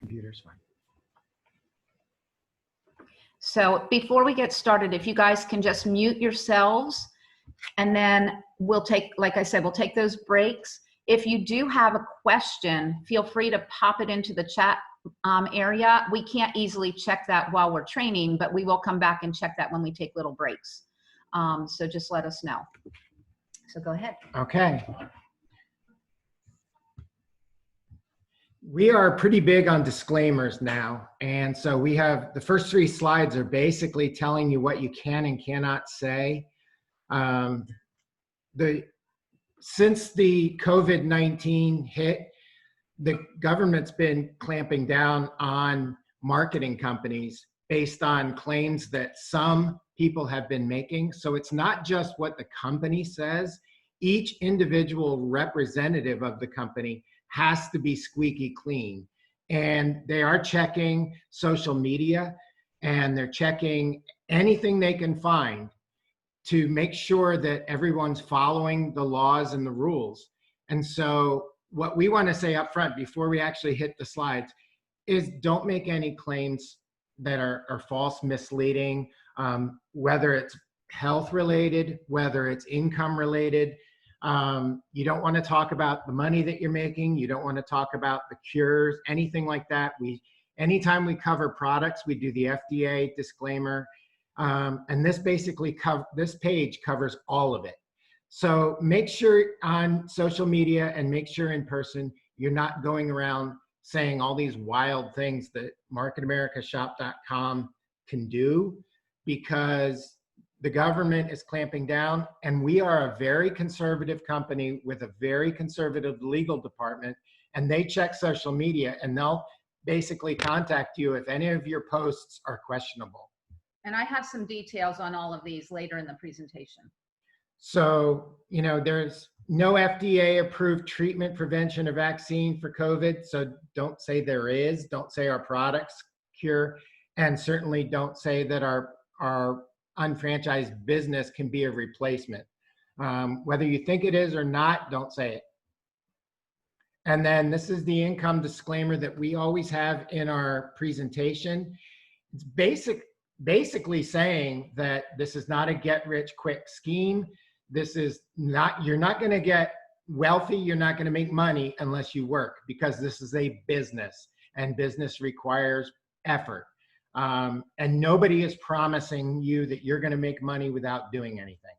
Computer's fine. So before we get started, if you guys can just mute yourselves, and then we'll take, like I said, we'll take those breaks. If you do have a question, feel free to pop it into the chat area. We can't easily check that while we're training, but we will come back and check that when we take little breaks. So just let us know. So go ahead. Okay. We are pretty big on disclaimers now. And so we have the first 3 slides are basically telling you what you can and cannot say. Since the COVID-19 hit, the government's been clamping down on marketing companies based on claims that some people have been making. So it's not just what the company says. Each individual representative of the company has to be squeaky clean. And they are checking social media, and they're checking anything they can find to make sure that everyone's following the laws and the rules. And so what we want to say up front before we actually hit the slides is don't make any claims that are false, misleading, whether it's health related, whether it's income related. You don't want to talk about the money that you're making. You don't want to talk about the cures, anything like that. Anytime we cover products, we do the FDA disclaimer. And this basically this page covers all of it. So make sure on social media and make sure in person, you're not going around saying all these wild things that marketamericashop.com can do, because the government is clamping down, and we are a very conservative company with a very conservative legal department, and they check social media, and they'll basically contact you if any of your posts are questionable. And I have some details on all of these later in the presentation. So, you know, there's no FDA approved treatment, prevention, or vaccine for COVID. So don't say there is, don't say our products cure, and certainly don't say that our unfranchised business can be a replacement. Whether you think it is or not, don't say it. And then this is the income disclaimer that we always have in our presentation. It's basically saying that this is not a get-rich-quick scheme. This is not, you're not going to get wealthy, you're not going to make money unless you work, because this is a business, and business requires effort. And nobody is promising you that you're going to make money without doing anything.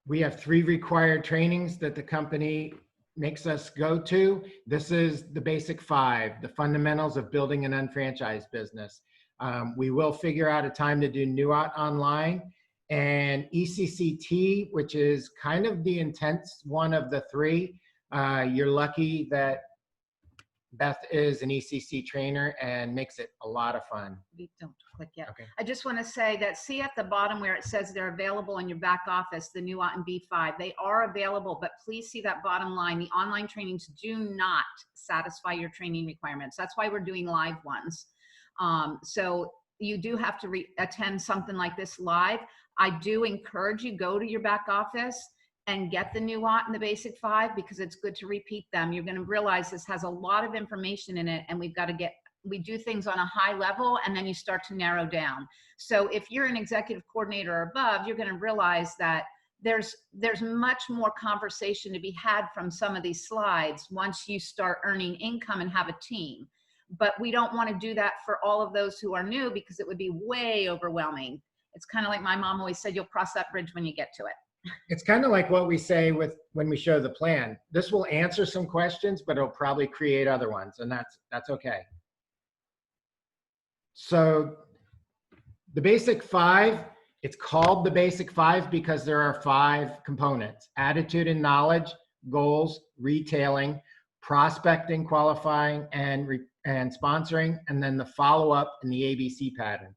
We have 3 required trainings that the company makes us go to. This is the basic 5, the fundamentals of building an unfranchised business. We will figure out a time to do NUOT online, and ECCT, which is kind of the intense one of the 3. You're lucky that Beth is an ECC trainer and makes it a lot of fun. Don't click yet. Okay. I just want to say that, see at the bottom where it says they're available in your back office, the NUOT and B5, they are available, but please see that bottom line. The online trainings do not satisfy your training requirements. That's why we're doing live ones. So you do have to attend something like this live. I do encourage you, go to your back office and get the NUOT and the basic 5, because it's good to repeat them. You're going to realize this has a lot of information in it, and we do things on a high level, and then you start to narrow down. So if you're an executive coordinator or above, you're going to realize that there's much more conversation to be had from some of these slides once you start earning income and have a team. But we don't want to do that for all of those who are new, because it would be way overwhelming. It's kind of like my mom always said, you'll cross that bridge when you get to it. It's kind of like what we say when we show the plan. This will answer some questions, but it'll probably create other ones, and that's okay. So the basic 5, it's called the basic 5 because there are 5 components: attitude and knowledge, goals, retailing, prospecting, qualifying, and sponsoring, and then the follow-up in the ABC pattern.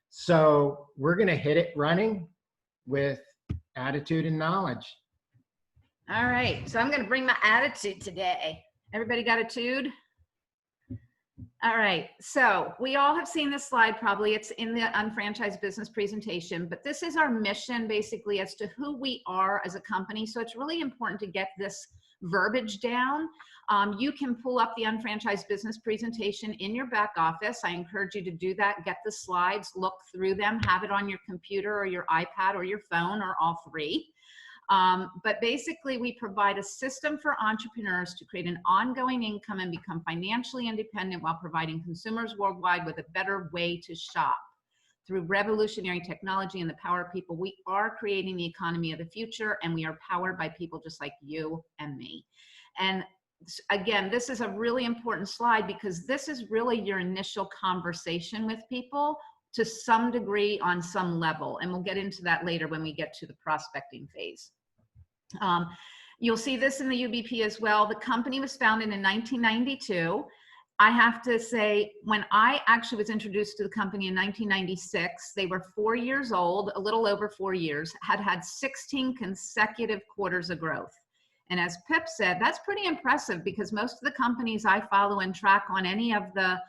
So we're going to hit it running with attitude and knowledge. All right, so I'm going to bring my attitude today. Everybody got a tude? All right, so we all have seen this slide probably. It's in the unfranchised business presentation, but this is our mission basically as to who we are as a company. So it's really important to get this verbiage down. You can pull up the unfranchised business presentation in your back office. I encourage you to do that. Get the slides, look through them, have it on your computer or your iPad or your phone or all three. But basically, we provide a system for entrepreneurs to create an ongoing income and become financially independent while providing consumers worldwide with a better way to shop. Through revolutionary technology and the power of people, we are creating the economy of the future, and we are powered by people just like you and me. And again, this is a really important slide because this is really your initial conversation with people to some degree on some level. And we'll get into that later when we get to the prospecting phase. You'll see this in the UBP as well. The company was founded in 1992. I have to say, when I actually was introduced to the company in 1996, they were 4 years old, a little over 4 years, had 16 consecutive quarters of growth. And as Pip said, that's pretty impressive because most of the companies I follow and track on any of the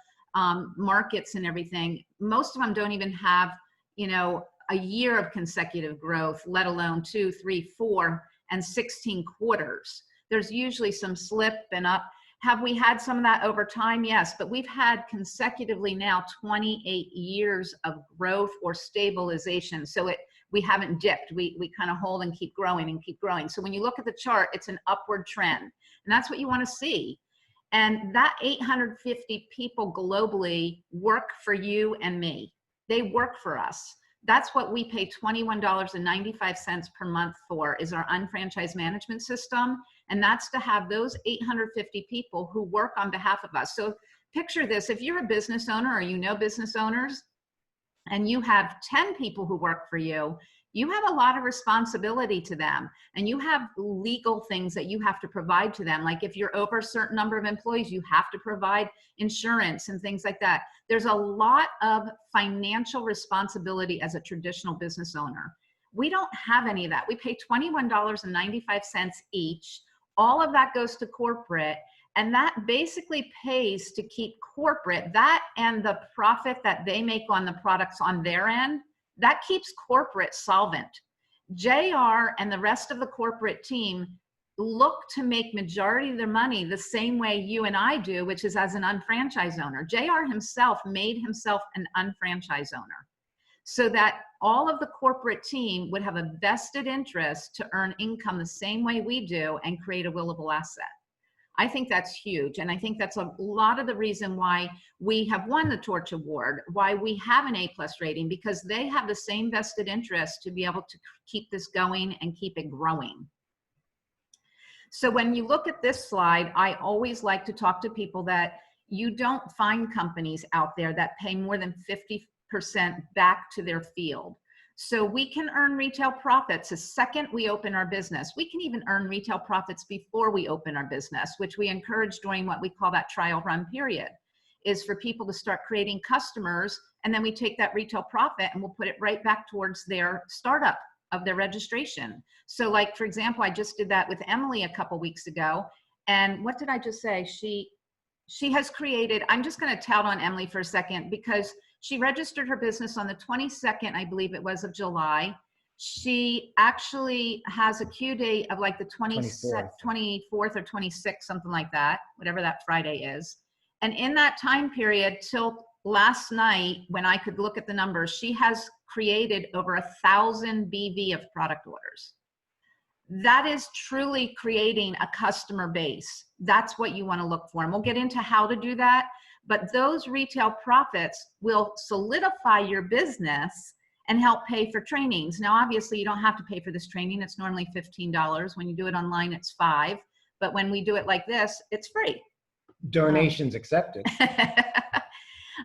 markets and everything, most of them don't even have, you know, a year of consecutive growth, let alone 2, 3, 4, and 16 quarters. There's usually some slip and up. Have we had some of that over time? Yes, but we've had consecutively now 28 years of growth or stabilization. So we haven't dipped. We kind of hold and keep growing and keep growing. So when you look at the chart, it's an upward trend. And that's what you want to see. And that 850 people globally work for you and me. They work for us. That's what we pay $21.95 per month for, is our unfranchised management system. And that's to have those 850 people who work on behalf of us. So picture this, if you're a business owner or you know business owners and you have 10 people who work for you, you have a lot of responsibility to them, and you have legal things that you have to provide to them. Like if you're over a certain number of employees, you have to provide insurance and things like that. There's a lot of financial responsibility as a traditional business owner. We don't have any of that. We pay $21.95 each. All of that goes to corporate, and that basically pays to keep corporate, that and the profit that they make on the products on their end, that keeps corporate solvent. JR and the rest of the corporate team look to make majority of their money the same way you and I do, which is as an unfranchised owner. JR himself made himself an unfranchised owner so that all of the corporate team would have a vested interest to earn income the same way we do and create a willable asset. I think that's huge. And I think that's a lot of the reason why we have won the Torch Award, why we have an A+ rating, because they have the same vested interest to be able to keep this going and keep it growing. So when you look at this slide, I always like to talk to people that you don't find companies out there that pay more than 50% back to their field. So we can earn retail profits the second we open our business. We can even earn retail profits before we open our business, which we encourage during what we call that trial run period, is for people to start creating customers, and then we take that retail profit and we'll put it right back towards their startup of their registration. So like, for example, I just did that with Emily a couple weeks ago. And what did I just say? She has created, I'm just going to tout on Emily for a second, because she registered her business on the 22nd, I believe it was, of July. She actually has a Q date of like the 24th or 26th, something like that, whatever that Friday is. And in that time period till last night, when I could look at the numbers, she has created over 1,000 BV of product orders. That is truly creating a customer base. That's what you want to look for. And we'll get into how to do that. But those retail profits will solidify your business and help pay for trainings. Now, obviously, you don't have to pay for this training. It's normally $15. When you do it online, it's $5. But when we do it like this, it's free. Donations accepted.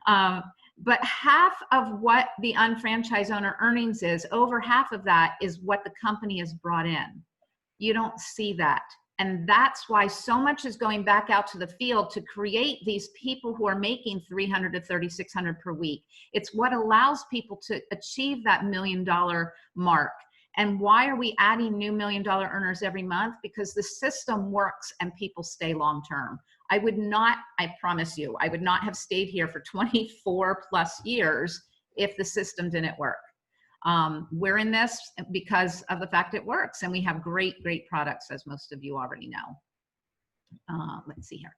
But half of what the unfranchised owner earnings is, over half of that is what the company has brought in. You don't see that. And that's why so much is going back out to the field to create these people who are making $300 to $3,600 per week. It's what allows people to achieve that $1 million mark. And why are we adding new $1 million earners every month? Because the system works and people stay long term. I would not, I promise you, I would not have stayed here for 24 plus years if the system didn't work. We're in this because of the fact it works, and we have great, great products, as most of you already know. Let's see here.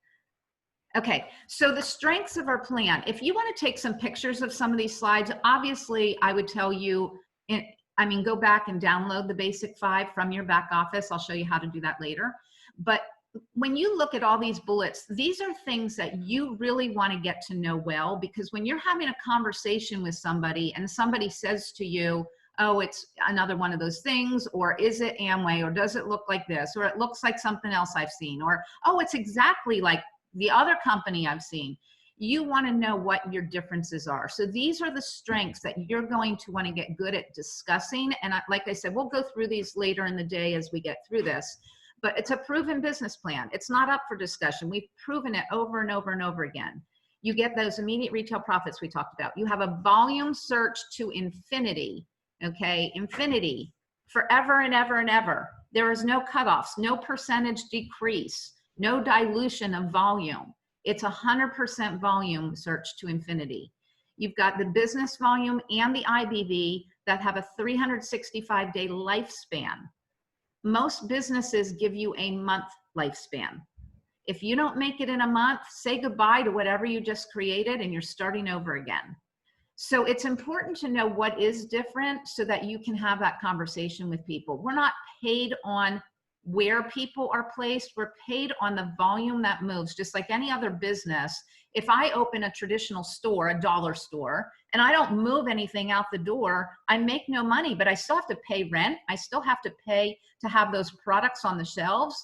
Okay, so the strengths of our plan. If you want to take some pictures of some of these slides, obviously I would tell you, go back and download the basic 5 from your back office. I'll show you how to do that later. But when you look at all these bullets, these are things that you really want to get to know well, because when you're having a conversation with somebody and somebody says to you, oh, it's another one of those things, or is it Amway, or does it look like this, or it looks like something else I've seen, or, oh, it's exactly like the other company I've seen. You want to know what your differences are. So these are the strengths that you're going to want to get good at discussing. And like I said, we'll go through these later in the day as we get through this. But it's a proven business plan. It's not up for discussion. We've proven it over and over and over again. You get those immediate retail profits we talked about. You have a volume search to infinity, okay? Infinity, forever and ever and ever. There is no cutoffs, no percentage decrease, no dilution of volume. It's 100% volume search to infinity. You've got the business volume and the IBV that have a 365-day lifespan. Most businesses give you a month lifespan. If you don't make it in a month, say goodbye to whatever you just created and you're starting over again. So it's important to know what is different so that you can have that conversation with people. We're not paid on where people are placed. We're paid on the volume that moves, just like any other business. If I open a traditional store, a dollar store, and I don't move anything out the door, I make no money, but I still have to pay rent. I still have to pay to have those products on the shelves.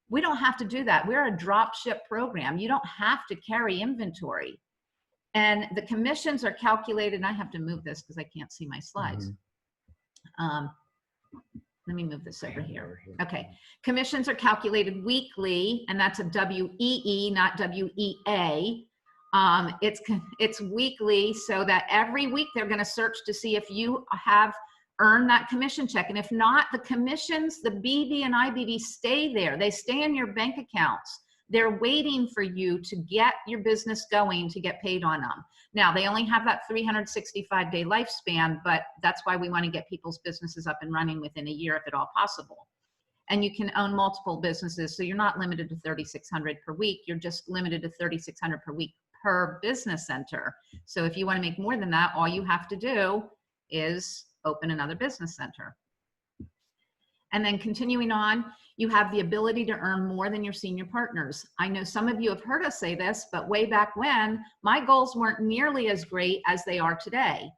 We don't have to do that. We're a drop ship program. You don't have to carry inventory. And the commissions are calculated, and I have to move this because I can't see my slides. Let me move this over here. Okay, commissions are calculated weekly, and that's a W-E-E, not W-E-A. It's weekly, so that every week they're going to search to see if you have earned that commission check. And if not, the commissions, the BV and IBV stay there. They stay in your bank accounts. They're waiting for you to get your business going to get paid on them. Now, they only have that 365-day lifespan, but that's why we want to get people's businesses up and running within a year if at all possible. And you can own multiple businesses, so you're not limited to 3,600 per week. You're just limited to 3,600 per week per business center. So if you want to make more than that, all you have to do is open another business center. And then continuing on, you have the ability to earn more than your senior partners. I know some of you have heard us say this, but way back when, my goals weren't nearly as great as they are today.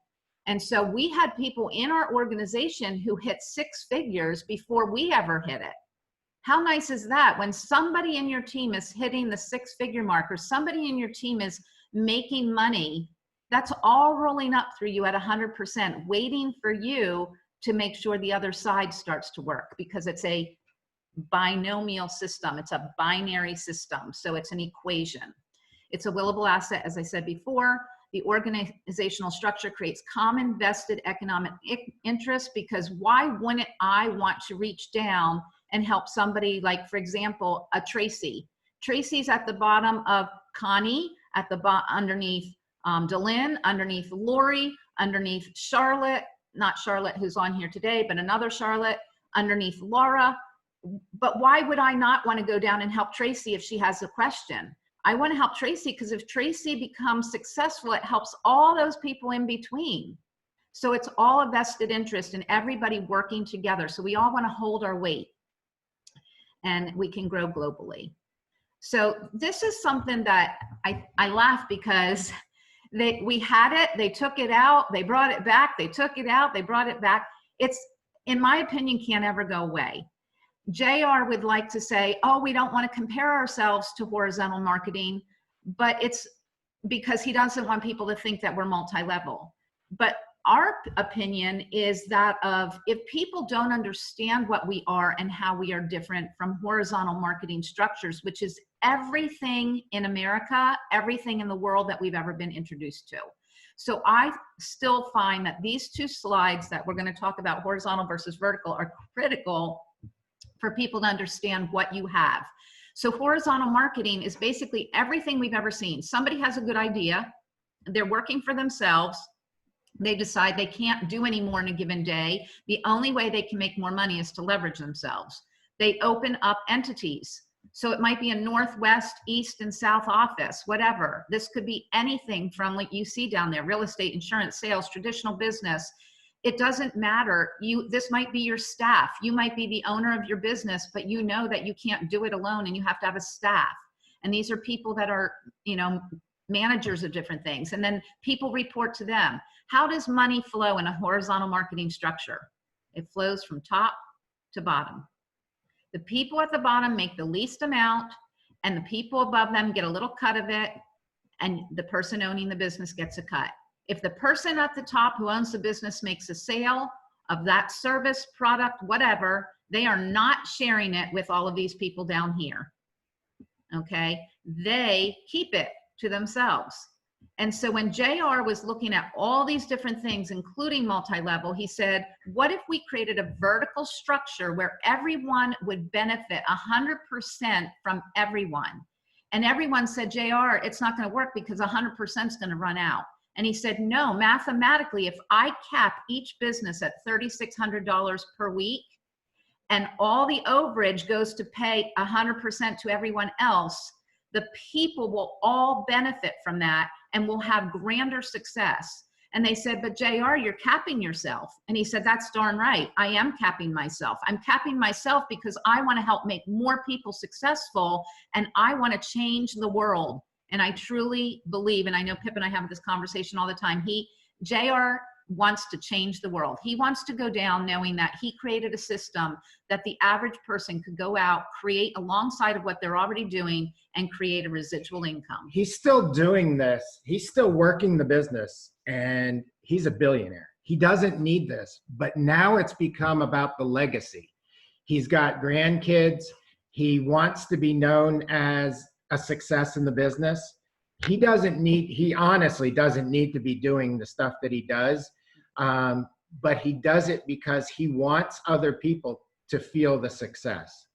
And so we had people in our organization who hit 6 figures before we ever hit it. How nice is that? When somebody in your team is hitting the 6-figure mark, or somebody in your team is making money, that's all rolling up through you at 100%, waiting for you to make sure the other side starts to work, because it's a binomial system. It's a binary system. So it's an equation. It's a willable asset, as I said before. The organizational structure creates common vested economic interest, because why wouldn't I want to reach down and help somebody like, for example, a Tracy. Tracy's at the bottom of Connie, at the underneath Delynn, underneath Lori, underneath Charlotte, not Charlotte who's on here today, but another Charlotte, underneath Laura. But why would I not want to go down and help Tracy if she has a question? I want to help Tracy because if Tracy becomes successful, it helps all those people in between. So it's all a vested interest in everybody working together. So we all want to hold our weight and we can grow globally. So this is something that I laugh because we had it, they took it out, they brought it back, they took it out, they brought it back. It's, in my opinion, can't ever go away. JR would like to say, oh, we don't want to compare ourselves to horizontal marketing, but it's because he doesn't want people to think that we're multi-level. But our opinion is that of, if people don't understand what we are and how we are different from horizontal marketing structures, which is everything in America, everything in the world that we've ever been introduced to. So I still find that these 2 slides that we're going to talk about, horizontal versus vertical, are critical for people to understand what you have. So horizontal marketing is basically everything we've ever seen. Somebody has a good idea. They're working for themselves. They decide they can't do any more in a given day. The only way they can make more money is to leverage themselves. They open up entities. So it might be a northwest, east, and south office, whatever. This could be anything from what you see down there: real estate, insurance, sales, traditional business. It doesn't matter. This might be your staff. You might be the owner of your business, but you know that you can't do it alone and you have to have a staff. And these are people that are, managers of different things. And then people report to them. How does money flow in a horizontal marketing structure? It flows from top to bottom. The people at the bottom make the least amount, and the people above them get a little cut of it, and the person owning the business gets a cut. If the person at the top who owns the business makes a sale of that service, product, whatever, they are not sharing it with all of these people down here. Okay? They keep it to themselves. And so when JR was looking at all these different things, including multi-level, he said, what if we created a vertical structure where everyone would benefit 100% from everyone? And everyone said, JR, it's not going to work because 100% is going to run out. And he said, no, mathematically, if I cap each business at $3,600 per week, and all the overage goes to pay 100% to everyone else, the people will all benefit from that and will have grander success. And they said, but JR, you're capping yourself. And he said, that's darn right. I am capping myself. I'm capping myself because I want to help make more people successful, and I want to change the world. And I truly believe, and I know Pip and I have this conversation all the time, JR wants to change the world. He wants to go down knowing that he created a system that the average person could go out, create alongside of what they're already doing, and create a residual income. He's still doing this. He's still working the business, and he's a billionaire. He doesn't need this, but now it's become about the legacy. He's got grandkids. He wants to be known as a success in the business. He honestly doesn't need to be doing the stuff that he does. But he does it because he wants other people to feel the success.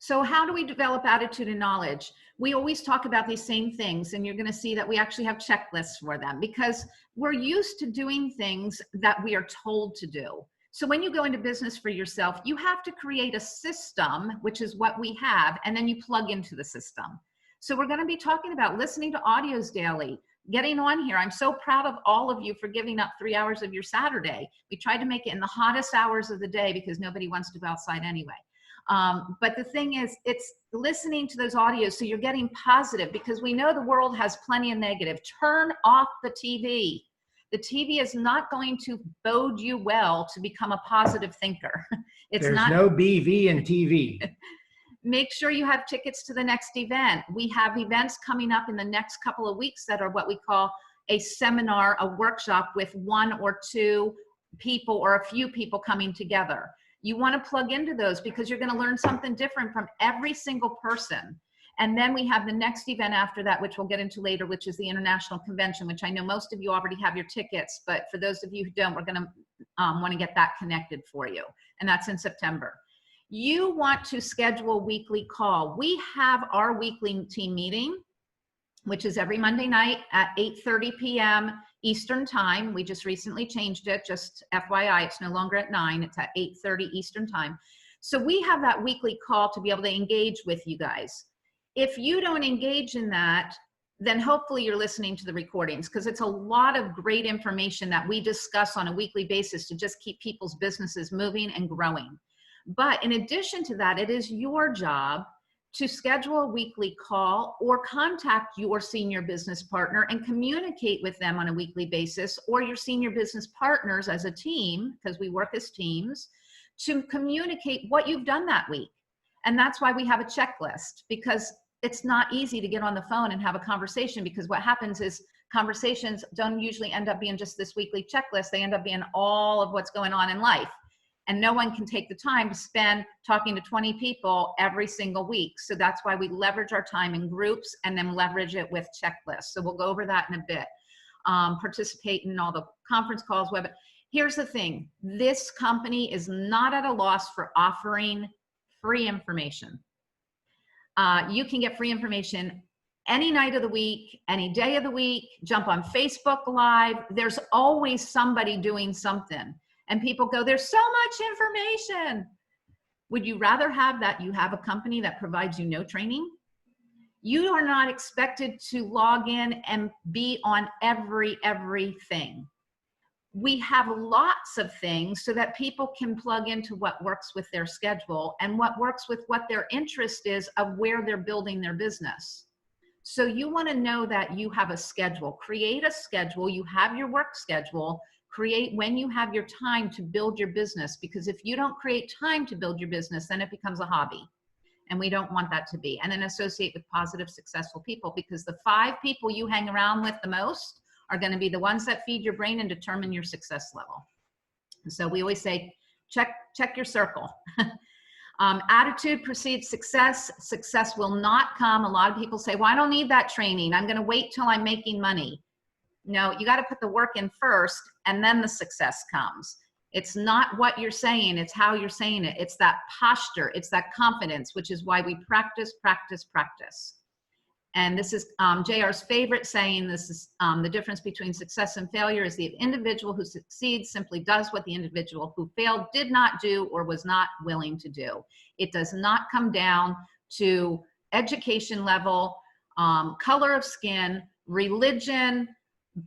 So how do we develop attitude and knowledge? We always talk about these same things, and you're going to see that we actually have checklists for them because we're used to doing things that we are told to do. So when you go into business for yourself, you have to create a system, which is what we have, and then you plug into the system. So we're going to be talking about listening to audios daily, getting on here. I'm so proud of all of you for giving up 3 hours of your Saturday. We tried to make it in the hottest hours of the day because nobody wants to go outside anyway. But the thing is, it's listening to those audios so you're getting positive, because we know the world has plenty of negative. Turn off the TV. The TV is not going to bode you well to become a positive thinker. There's no BV in TV. Make sure you have tickets to the next event. We have events coming up in the next couple of weeks that are what we call a seminar, a workshop with 1 or 2 people or a few people coming together. You want to plug into those because you're going to learn something different from every single person. And then we have the next event after that, which we'll get into later, which is the International Convention, which I know most of you already have your tickets, but for those of you who don't, we're going to want to get that connected for you. And that's in September. You want to schedule a weekly call. We have our weekly team meeting, which is every Monday night at 8:30 p.m. Eastern time. We just recently changed it, just FYI, it's no longer at 9, it's at 8:30 Eastern time. So we have that weekly call to be able to engage with you guys. If you don't engage in that, then hopefully you're listening to the recordings, because it's a lot of great information that we discuss on a weekly basis to just keep people's businesses moving and growing. But in addition to that, it is your job to schedule a weekly call or contact your senior business partner and communicate with them on a weekly basis, or your senior business partners as a team, because we work as teams, to communicate what you've done that week. And that's why we have a checklist, because it's not easy to get on the phone and have a conversation, because what happens is conversations don't usually end up being just this weekly checklist. They end up being all of what's going on in life. And no one can take the time to spend talking to 20 people every single week. So that's why we leverage our time in groups and then leverage it with checklists. So we'll go over that in a bit. Participate in all the conference calls, web. Here's the thing. This company is not at a loss for offering free information. You can get free information any night of the week, any day of the week. Jump on Facebook Live. There's always somebody doing something. And people go, there's so much information. Would you rather have that you have a company that provides you no training? You are not expected to log in and be on everything. We have lots of things so that people can plug into what works with their schedule and what works with what their interest is of where they're building their business. So you want to know that you have a schedule. Create a schedule. You have your work schedule. Create when you have your time to build your business, because if you don't create time to build your business, then it becomes a hobby. And we don't want that to be. And then associate with positive, successful people, because the 5 people you hang around with the most are going to be the ones that feed your brain and determine your success level. And so we always say, check your circle. Attitude precedes success. Success will not come. A lot of people say, well, I don't need that training. I'm going to wait till I'm making money. No, you got to put the work in first, and then the success comes. It's not what you're saying, it's how you're saying it. It's that posture, it's that confidence, which is why we practice, practice, practice. And this is JR's favorite saying. This is the difference between success and failure is the individual who succeeds simply does what the individual who failed did not do or was not willing to do. It does not come down to education level, color of skin, religion,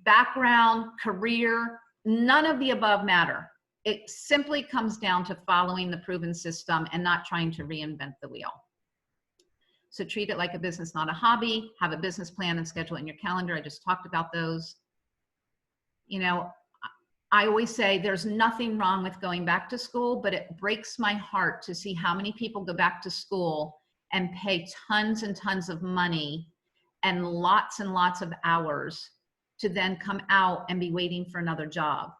background, career. None of the above matter. It simply comes down to following the proven system and not trying to reinvent the wheel. So treat it like a business, not a hobby. Have a business plan and schedule it in your calendar. I just talked about those. You know, I always say there's nothing wrong with going back to school, but it breaks my heart to see how many people go back to school and pay tons and tons of money and lots of hours to then come out and be waiting for another job.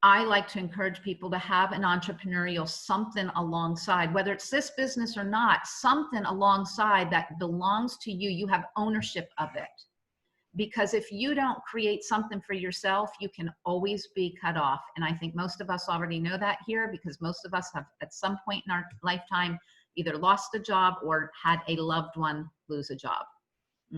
I like to encourage people to have an entrepreneurial something alongside, whether it's this business or not, something alongside that belongs to you. You have ownership of it. Because if you don't create something for yourself, you can always be cut off. And I think most of us already know that here, because most of us have at some point in our lifetime either lost a job or had a loved one lose a job.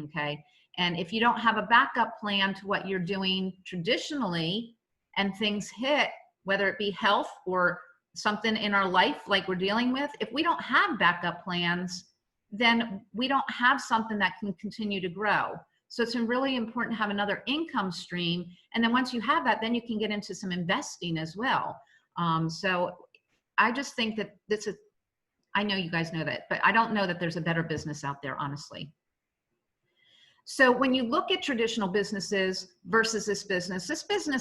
Okay. And if you don't have a backup plan to what you're doing traditionally, and things hit, whether it be health or something in our life like we're dealing with, if we don't have backup plans, then we don't have something that can continue to grow. So it's really important to have another income stream. And then once you have that, then you can get into some investing as well. So I just think that this is, I know you guys know that, but I don't know that there's a better business out there, honestly. So when you look at traditional businesses versus this business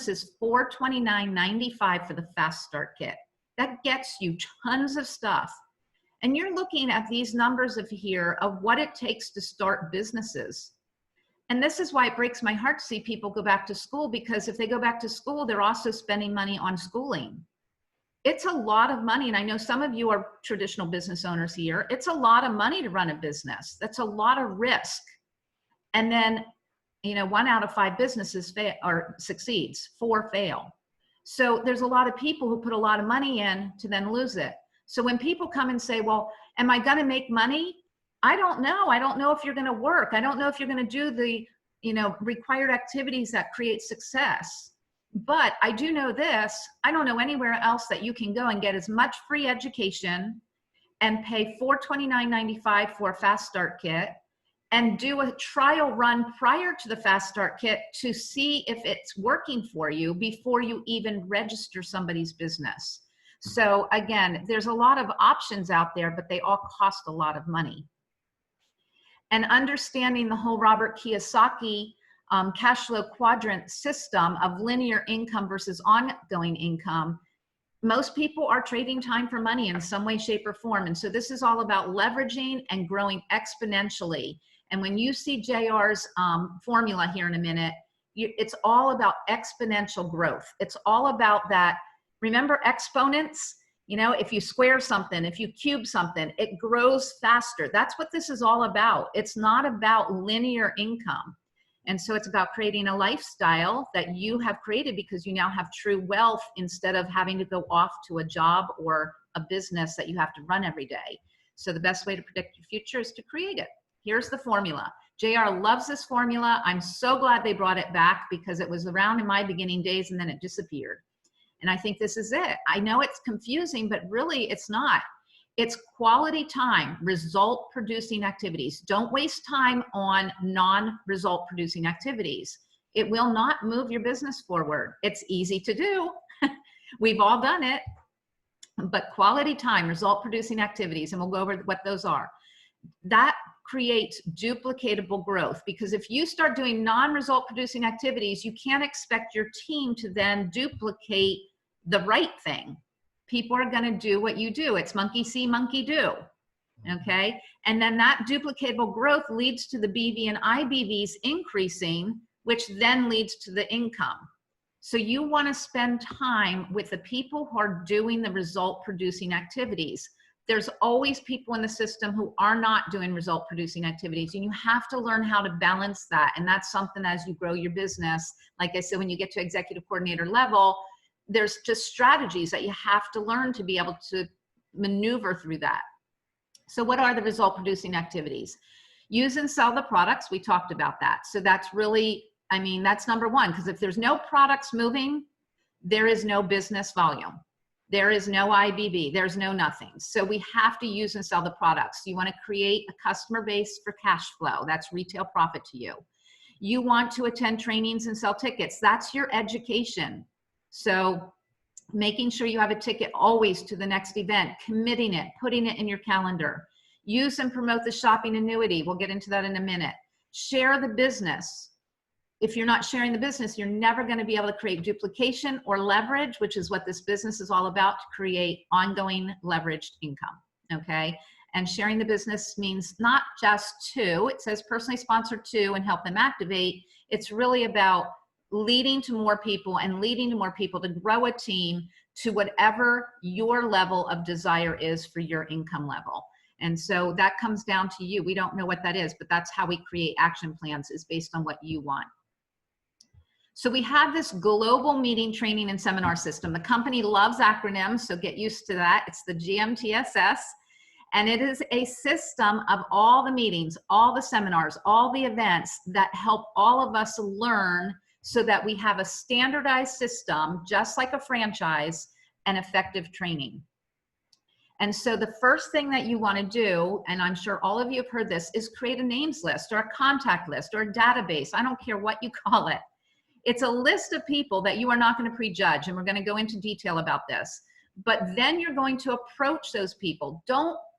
is $429.95 for the Fast Start Kit. That gets you tons of stuff. And you're looking at these numbers of here of what it takes to start businesses. And this is why it breaks my heart to see people go back to school, because if they go back to school, they're also spending money on schooling. It's a lot of money. And I know some of you are traditional business owners here. It's a lot of money to run a business. That's a lot of risk. And then, you know, 1 out of 5 businesses fail or succeeds, 4 fail. So there's a lot of people who put a lot of money in to then lose it. So when people come and say, well, am I going to make money? I don't know. I don't know if you're going to work. I don't know if you're going to do the, you know, required activities that create success. But I do know this. I don't know anywhere else that you can go and get as much free education and pay $429.95 for a Fast Start Kit, and do a trial run prior to the Fast Start Kit to see if it's working for you before you even register somebody's business. So again, there's a lot of options out there, but they all cost a lot of money. And understanding the whole Robert Kiyosaki cash flow quadrant system of linear income versus ongoing income, most people are trading time for money in some way, shape, or form. And so this is all about leveraging and growing exponentially. And when you see JR's formula here in a minute, it's all about exponential growth. It's all about that. Remember exponents? You know, if you square something, if you cube something, it grows faster. That's what this is all about. It's not about linear income. And so it's about creating a lifestyle that you have created because you now have true wealth instead of having to go off to a job or a business that you have to run every day. So the best way to predict your future is to create it. Here's the formula. JR loves this formula. I'm so glad they brought it back because it was around in my beginning days and then it disappeared. And I think this is it. I know it's confusing, but really it's not. It's quality time, result producing activities. Don't waste time on non-result producing activities. It will not move your business forward. It's easy to do. We've all done it, but quality time, result producing activities, and we'll go over what those are. That creates duplicatable growth, because if you start doing non-result producing activities, you can't expect your team to then duplicate the right thing. People are going to do what you do. It's monkey see, monkey do. Okay. And then that duplicatable growth leads to the BV and IBVs increasing, which then leads to the income. So you want to spend time with the people who are doing the result producing activities. There's always people in the system who are not doing result producing activities, and you have to learn how to balance that. And that's something as you grow your business. Like I said, when you get to executive coordinator level, there's just strategies that you have to learn to be able to maneuver through that. So what are the result producing activities? Use and sell the products. We talked about that. So that's really, I mean, that's number one, because if there's no products moving, there is no business volume. There is no IBB, there's no nothing. So we have to use and sell the products. You want to create a customer base for cash flow. That's retail profit to you. You want to attend trainings and sell tickets. That's your education. So making sure you have a ticket always to the next event, committing it, putting it in your calendar. Use and promote the shopping annuity. We'll get into that in a minute. Share the business. If you're not sharing the business, you're never going to be able to create duplication or leverage, which is what this business is all about, to create ongoing leveraged income, okay? And sharing the business means not just to, it says personally sponsored to and help them activate. It's really about leading to more people and leading to more people to grow a team to whatever your level of desire is for your income level. And so that comes down to you. We don't know what that is, but that's how we create action plans, is based on what you want. So we have this global meeting, training, and seminar system. The company loves acronyms, so get used to that. It's the GMTSS, and it is a system of all the meetings, all the seminars, all the events that help all of us learn so that we have a standardized system, just like a franchise, and effective training. And so the first thing that you want to do, and I'm sure all of you have heard this, is create a names list or a contact list or a database. I don't care what you call it. It's a list of people that you are not going to prejudge, and we're going to go into detail about this. But then you're going to approach those people.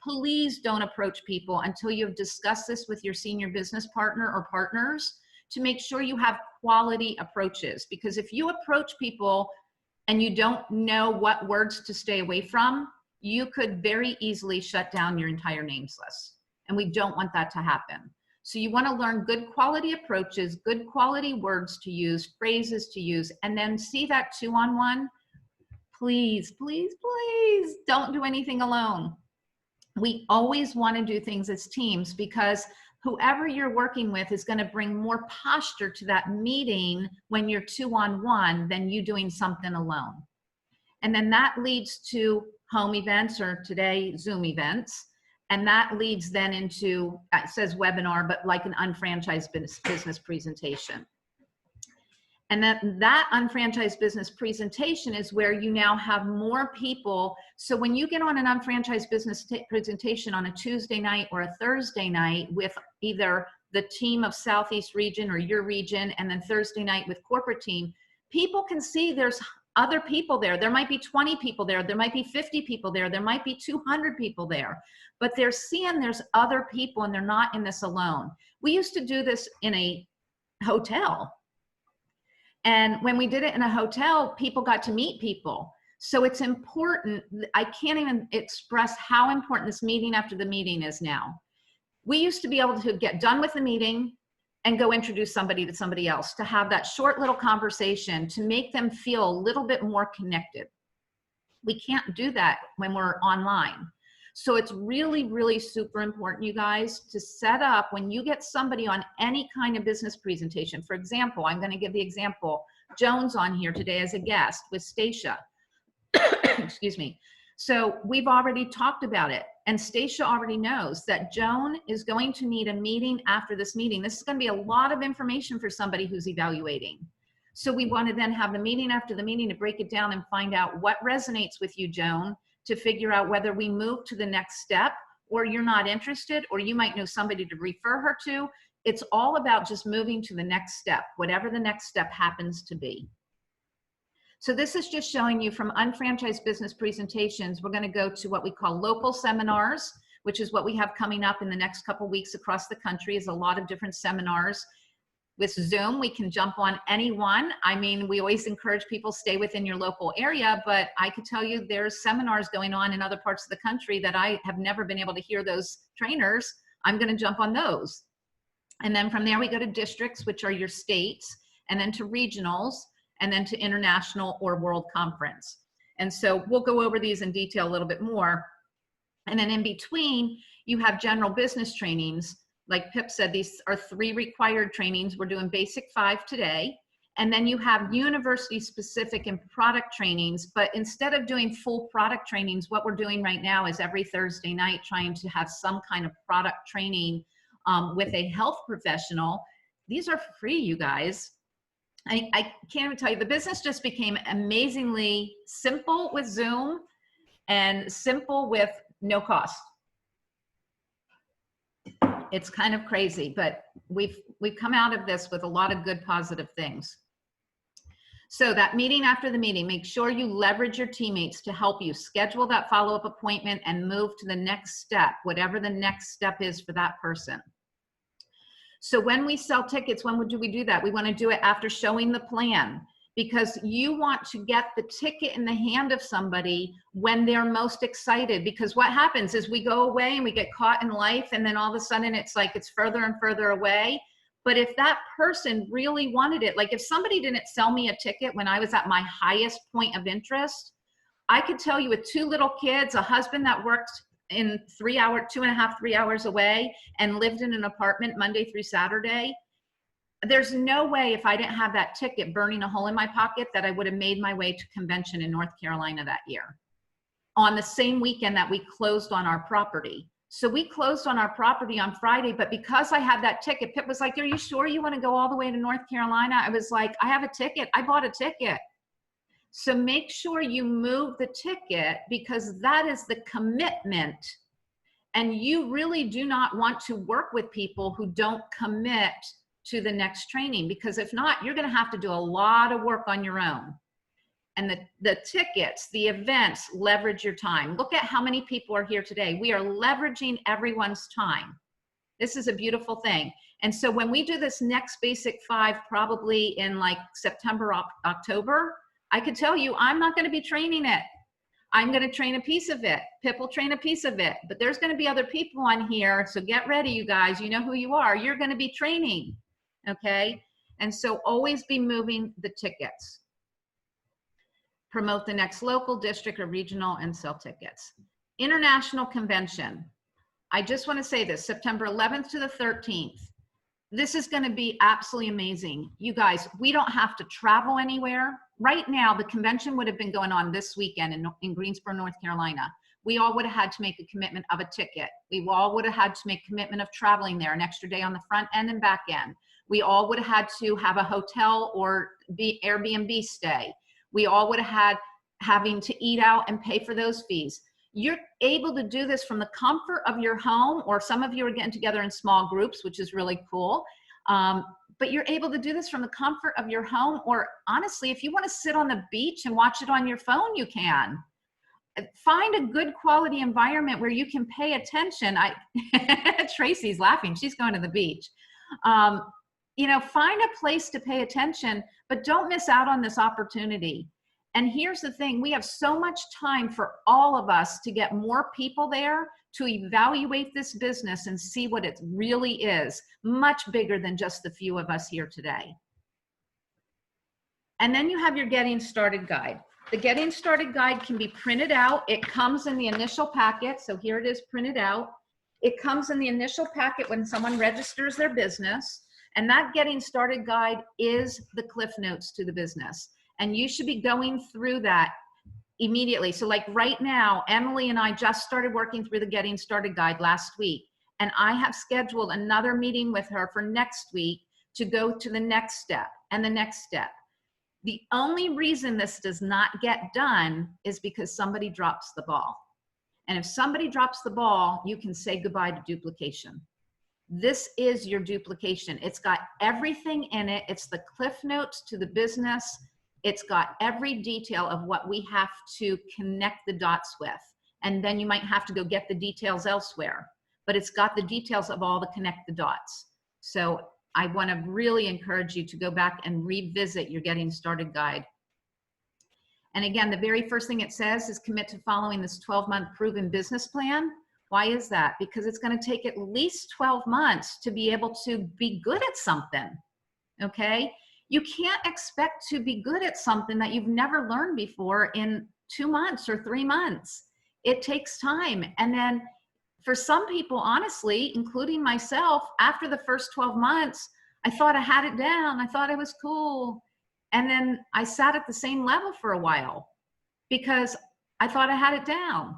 Please don't approach people until you've discussed this with your senior business partner or partners to make sure you have quality approaches. Because if you approach people and you don't know what words to stay away from, you could very easily shut down your entire names list. And we don't want that to happen. So you want to learn good quality approaches, good quality words to use, phrases to use, and then see that two-on-one. Please, please, please don't do anything alone. We always want to do things as teams, because whoever you're working with is going to bring more posture to that meeting when you're two-on-one than you doing something alone. And then that leads to home events, or today, Zoom events. And that leads then into, it says webinar, but like an unfranchised business presentation. And that unfranchised business presentation is where you now have more people. So when you get on an unfranchised business presentation on a Tuesday night or a Thursday night with either the team of Southeast region or your region, and then Thursday night with corporate team, people can see there's other people there. There might be 20 people there. There might be 50 people there. There might be 200 people there. But they're seeing there's other people and they're not in this alone. We used to do this in a hotel. And when we did it in a hotel, people got to meet people. So it's important. I can't even express how important this meeting after the meeting is now. We used to be able to get done with the meeting and go introduce somebody to somebody else, to have that short little conversation to make them feel a little bit more connected. We can't do that when we're online. So it's really, really super important, you guys, to set up when you get somebody on any kind of business presentation. For example, I'm going to give the example, Joan's on here today as a guest with Stacia. Excuse me. So we've already talked about it, and Stacia already knows that Joan is going to need a meeting after this meeting. This is going to be a lot of information for somebody who's evaluating. So we want to then have the meeting after the meeting to break it down and find out what resonates with you, Joan, to figure out whether we move to the next step, or you're not interested, or you might know somebody to refer her to. It's all about just moving to the next step, whatever the next step happens to be. So this is just showing you from unfranchised business presentations, we're going to go to what we call local seminars, which is what we have coming up in the next couple weeks across the country. Is a lot of different seminars. With Zoom, we can jump on any one. I mean, we always encourage people stay within your local area, but I could tell you there's seminars going on in other parts of the country that I have never been able to hear those trainers. I'm going to jump on those. And then from there, we go to districts, which are your states, and then to regionals, and then to international or world conference. And so we'll go over these in detail a little bit more. And then in between, you have general business trainings. Like Pip said, these are 3 required trainings. We're doing basic 5 today. And then you have university specific and product trainings. But instead of doing full product trainings, what we're doing right now is every Thursday night trying to have some kind of product training with a health professional. These are free, you guys. I can't even tell you, the business just became amazingly simple with Zoom and simple with no cost. It's kind of crazy, but we've come out of this with a lot of good positive things. So that meeting after the meeting, make sure you leverage your teammates to help you schedule that follow-up appointment and move to the next step, whatever the next step is for that person. So when we sell tickets, when would we do that? We want to do it after showing the plan, because you want to get the ticket in the hand of somebody when they're most excited. Because what happens is we go away and we get caught in life, and then all of a sudden it's like it's further and further away. But if that person really wanted it, like if somebody didn't sell me a ticket when I was at my highest point of interest, I could tell you with 2 little kids, a husband that worked in 3 hours, 2.5, 3 hours away, and lived in an apartment Monday through Saturday, there's no way if I didn't have that ticket burning a hole in my pocket that I would have made my way to convention in North Carolina that year on the same weekend that we closed on our property. So we closed on our property on Friday, but because I had that ticket, Pip was like, are you sure you want to go all the way to North Carolina? I was like, I have a ticket. I bought a ticket. So make sure you move the ticket, because that is the commitment. And you really do not want to work with people who don't commit to the next training, because if not, you're going to have to do a lot of work on your own. And the tickets, the events, leverage your time. Look at how many people are here today. We are leveraging everyone's time. This is a beautiful thing. And so when we do this next basic 5, probably in like September, October, I could tell you, I'm not going to be training it. I'm going to train a piece of it. Pip will train a piece of it, but there's going to be other people on here. So get ready, you guys. You know who you are. You're going to be training. Okay. And so always be moving the tickets. Promote the next local, district, or regional, and sell tickets. International convention. I just want to say this, September 11th to the 13th. This is going to be absolutely amazing. You guys, we don't have to travel anywhere. Right now, the convention would have been going on this weekend in Greensboro, North Carolina. We all would have had to make a commitment of a ticket. We all would have had to make a commitment of traveling there, an extra day on the front end and back end. We all would have had to have a hotel or Airbnb stay. We all would have had having to eat out and pay for those fees. You're able to do this from the comfort of your home, or some of you are getting together in small groups, which is really cool. But you're able to do this from the comfort of your home, or honestly, if you want to sit on the beach and watch it on your phone, you can. Find a good quality environment where you can pay attention. Tracy's laughing. She's going to the beach. You know, find a place to pay attention, but don't miss out on this opportunity. And here's the thing, we have so much time for all of us to get more people there to evaluate this business and see what it really is, much bigger than just the few of us here today. And then you have your Getting Started Guide. The Getting Started Guide can be printed out. It comes in the initial packet. So here it is printed out. It comes in the initial packet when someone registers their business. And that Getting Started Guide is the Cliff Notes to the business. And you should be going through that immediately. So like right now, Emily and I just started working through the Getting Started Guide last week. And I have scheduled another meeting with her for next week to go to the next step and the next step. The only reason this does not get done is because somebody drops the ball. And if somebody drops the ball, you can say goodbye to duplication. This is your duplication. It's got everything in it. It's the cliff notes to the business. It's got every detail of what we have to connect the dots with. And then you might have to go get the details elsewhere, but it's got the details of all the connect the dots. So I want to really encourage you to go back and revisit your Getting Started Guide. And again, the very first thing it says is commit to following this 12-month proven business plan. Why is that? Because it's going to take at least 12 months to be able to be good at something, okay? You can't expect to be good at something that you've never learned before in 2 months or 3 months. It takes time. And then for some people, honestly, including myself, after the first 12 months, I thought I had it down. I thought I was cool. And then I sat at the same level for a while because I thought I had it down.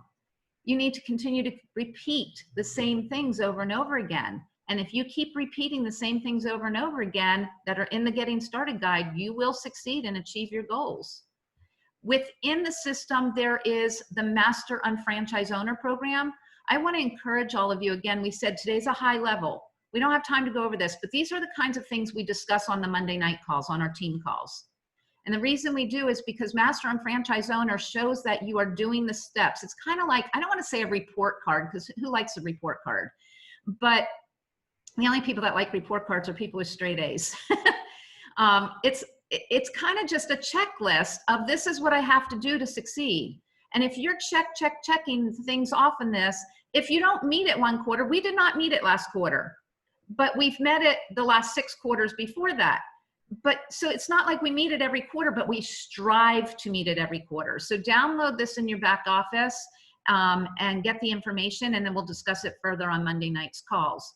You need to continue to repeat the same things over and over again. And if you keep repeating the same things over and over again that are in the Getting Started Guide, you will succeed and achieve your goals. Within the system, there is the Master Unfranchise Owner Program. I want to encourage all of you, again, we said today's a high level. We don't have time to go over this, but these are the kinds of things we discuss on the Monday night calls, on our team calls. And the reason we do is because Master Unfranchise Owner shows that you are doing the steps. It's kind of like, I don't want to say a report card, because who likes a report card? But the only people that like report cards are people with straight A's. It's kind of just a checklist of this is what I have to do to succeed. And if you're checking things off in this, if you don't meet it one quarter, we did not meet it last quarter, but we've met it the last 6 quarters before that. But so it's not like we meet it every quarter, but we strive to meet it every quarter. So download this in your back office and get the information, and then we'll discuss it further on Monday night's calls.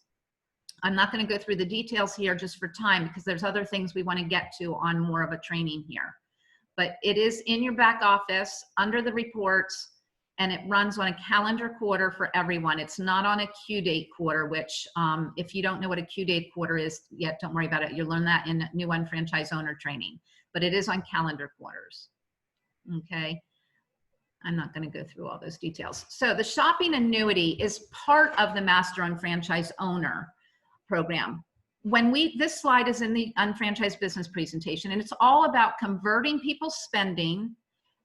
I'm not going to go through the details here just for time because there's other things we want to get to on more of a training here. But it is in your back office under the reports, and it runs on a calendar quarter for everyone. It's not on a Q date quarter, which if you don't know what a Q date quarter is yet, don't worry about it. You'll learn that in new Unfranchise Owner training, but it is on calendar quarters, okay? I'm not gonna go through all those details. So the shopping annuity is part of the Master Unfranchise Owner program. This slide is in the Unfranchised Business presentation, and it's all about converting people's spending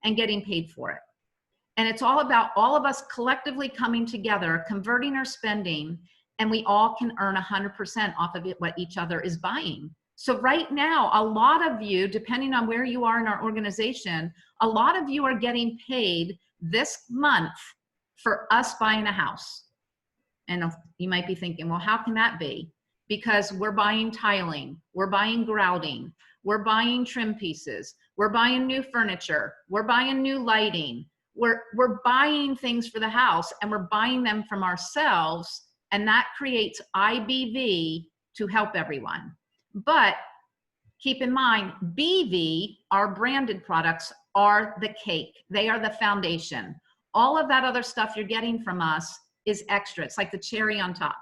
and getting paid for it. And it's all about all of us collectively coming together, converting our spending, and we all can earn 100% off of it, what each other is buying. So right now, a lot of you, depending on where you are in our organization, a lot of you are getting paid this month for us buying a house. And you might be thinking, well, how can that be? Because we're buying tiling, we're buying grouting, we're buying trim pieces, we're buying new furniture, we're buying new lighting. We're buying things for the house, and we're buying them from ourselves, and that creates IBV to help everyone. But keep in mind, BV, our branded products, are the cake. They are the foundation. All of that other stuff you're getting from us is extra. It's like the cherry on top,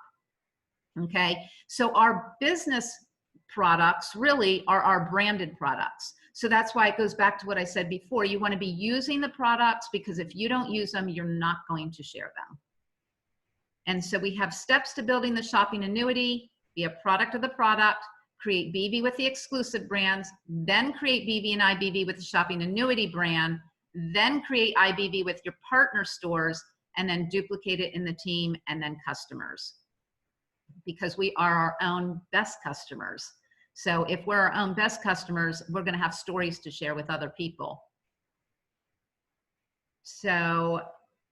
okay? So our business products really are our branded products. So that's why it goes back to what I said before. You want to be using the products, because if you don't use them, you're not going to share them. And so we have steps to building the shopping annuity: be a product of the product, create BV with the exclusive brands, then create BV and IBV with the shopping annuity brand, then create IBV with your partner stores, and then duplicate it in the team and then customers. Because we are our own best customers. So if we're our own best customers, we're going to have stories to share with other people. So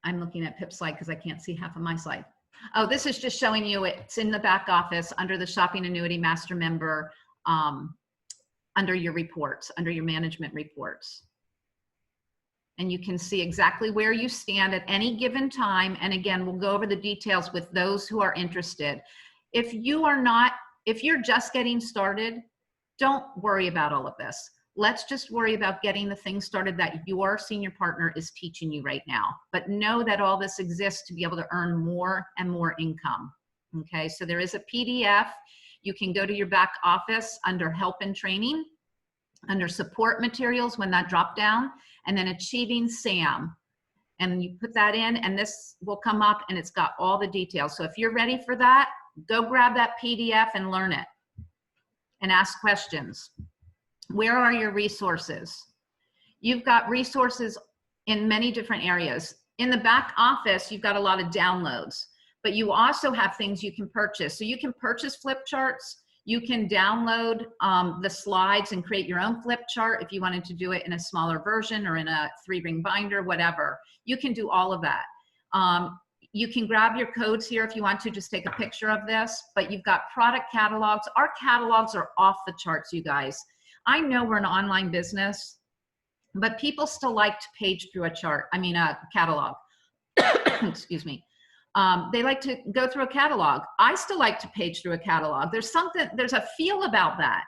I'm looking at Pip's slide because I can't see half of my slide. Oh, this is just showing you it's in the back office under the shopping annuity master member, under your reports, under your management reports. And you can see exactly where you stand at any given time. And again, we'll go over the details with those who are interested. If you're just getting started, don't worry about all of this. Let's just worry about getting the things started that your senior partner is teaching you right now. But know that all this exists to be able to earn more and more income. Okay, so there is a PDF. You can go to your back office under help and training, under support materials when that drop down, and then achieving SAM. And you put that in and this will come up and it's got all the details. So if you're ready for that, go grab that PDF and learn it and ask questions. Where are your resources? You've got resources in many different areas. In the back office, you've got a lot of downloads, but you also have things you can purchase. So you can purchase flip charts. You can download the slides and create your own flip chart if you wanted to do it in a smaller version or in a 3-ring binder, whatever. You can do all of that. You can grab your codes here if you want to, just take a picture of this, but you've got product catalogs. Our catalogs are off the charts, you guys. I know we're an online business, but people still like to page through a chart, a catalog. Excuse me. They like to go through a catalog. I still like to page through a catalog. There's a feel about that.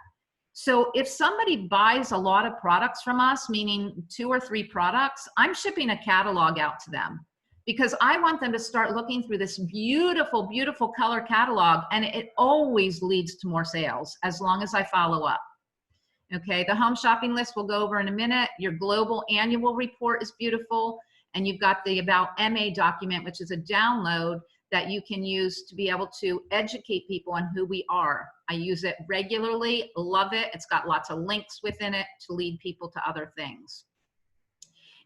So if somebody buys a lot of products from us, meaning 2 or 3 products, I'm shipping a catalog out to them because I want them to start looking through this beautiful, beautiful color catalog, and it always leads to more sales as long as I follow up. Okay, the home shopping list we'll go over in a minute. Your global annual report is beautiful. And you've got the About MA document, which is a download that you can use to be able to educate people on who we are. I use it regularly, love it. It's got lots of links within it to lead people to other things.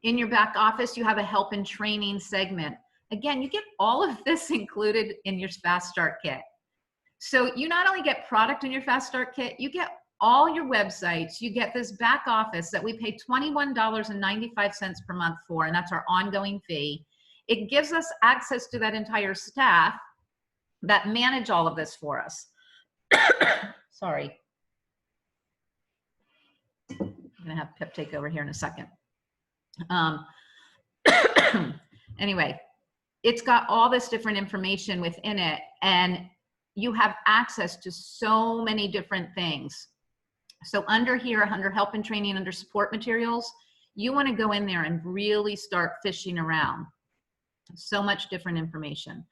In your back office, you have a help and training segment. Again, you get all of this included in your Fast Start Kit. So you not only get product in your Fast Start Kit, you get all your websites, you get this back office that we pay $21.95 per month for, and that's our ongoing fee. It gives us access to that entire staff that manage all of this for us. Sorry. I'm gonna have Pip take over here in a second. Anyway, it's got all this different information within it, and you have access to so many different things. So under here, under help and training, under support materials, you want to go in there and really start fishing around. So much different information.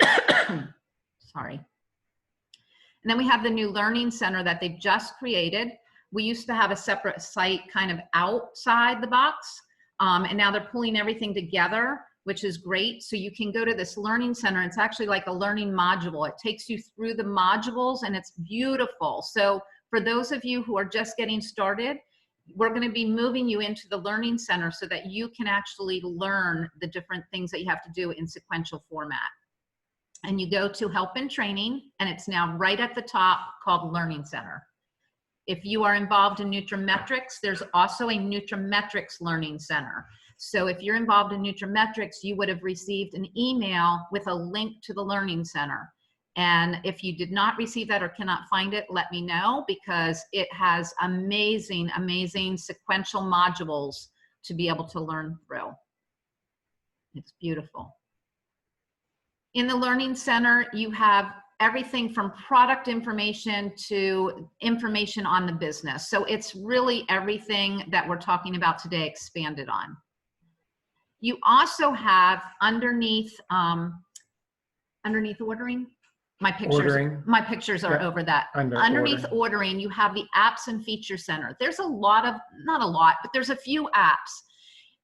Sorry. And then we have the new learning center that they've just created. We used to have a separate site kind of outside the box, and now they're pulling everything together, which is great. So you can go to this learning center. It's actually like a learning module. It takes you through the modules and it's beautiful. So for those of you who are just getting started, we're going to be moving you into the learning center so that you can actually learn the different things that you have to do in sequential format. And you go to help and training, and it's now right at the top called Learning Center. If you are involved in Nutrimetrics, there's also a Nutrimetrics Learning Center. So if you're involved in Nutrimetrics, you would have received an email with a link to the Learning Center. And if you did not receive that or cannot find it, let me know, because it has amazing, amazing sequential modules to be able to learn through. It's beautiful. In the Learning Center, you have everything from product information to information on the business. So it's really everything that we're talking about today expanded on. You also have underneath ordering, my pictures are over that. Underneath ordering, you have the apps and feature center. There's a lot of, not a lot, but there's a few apps.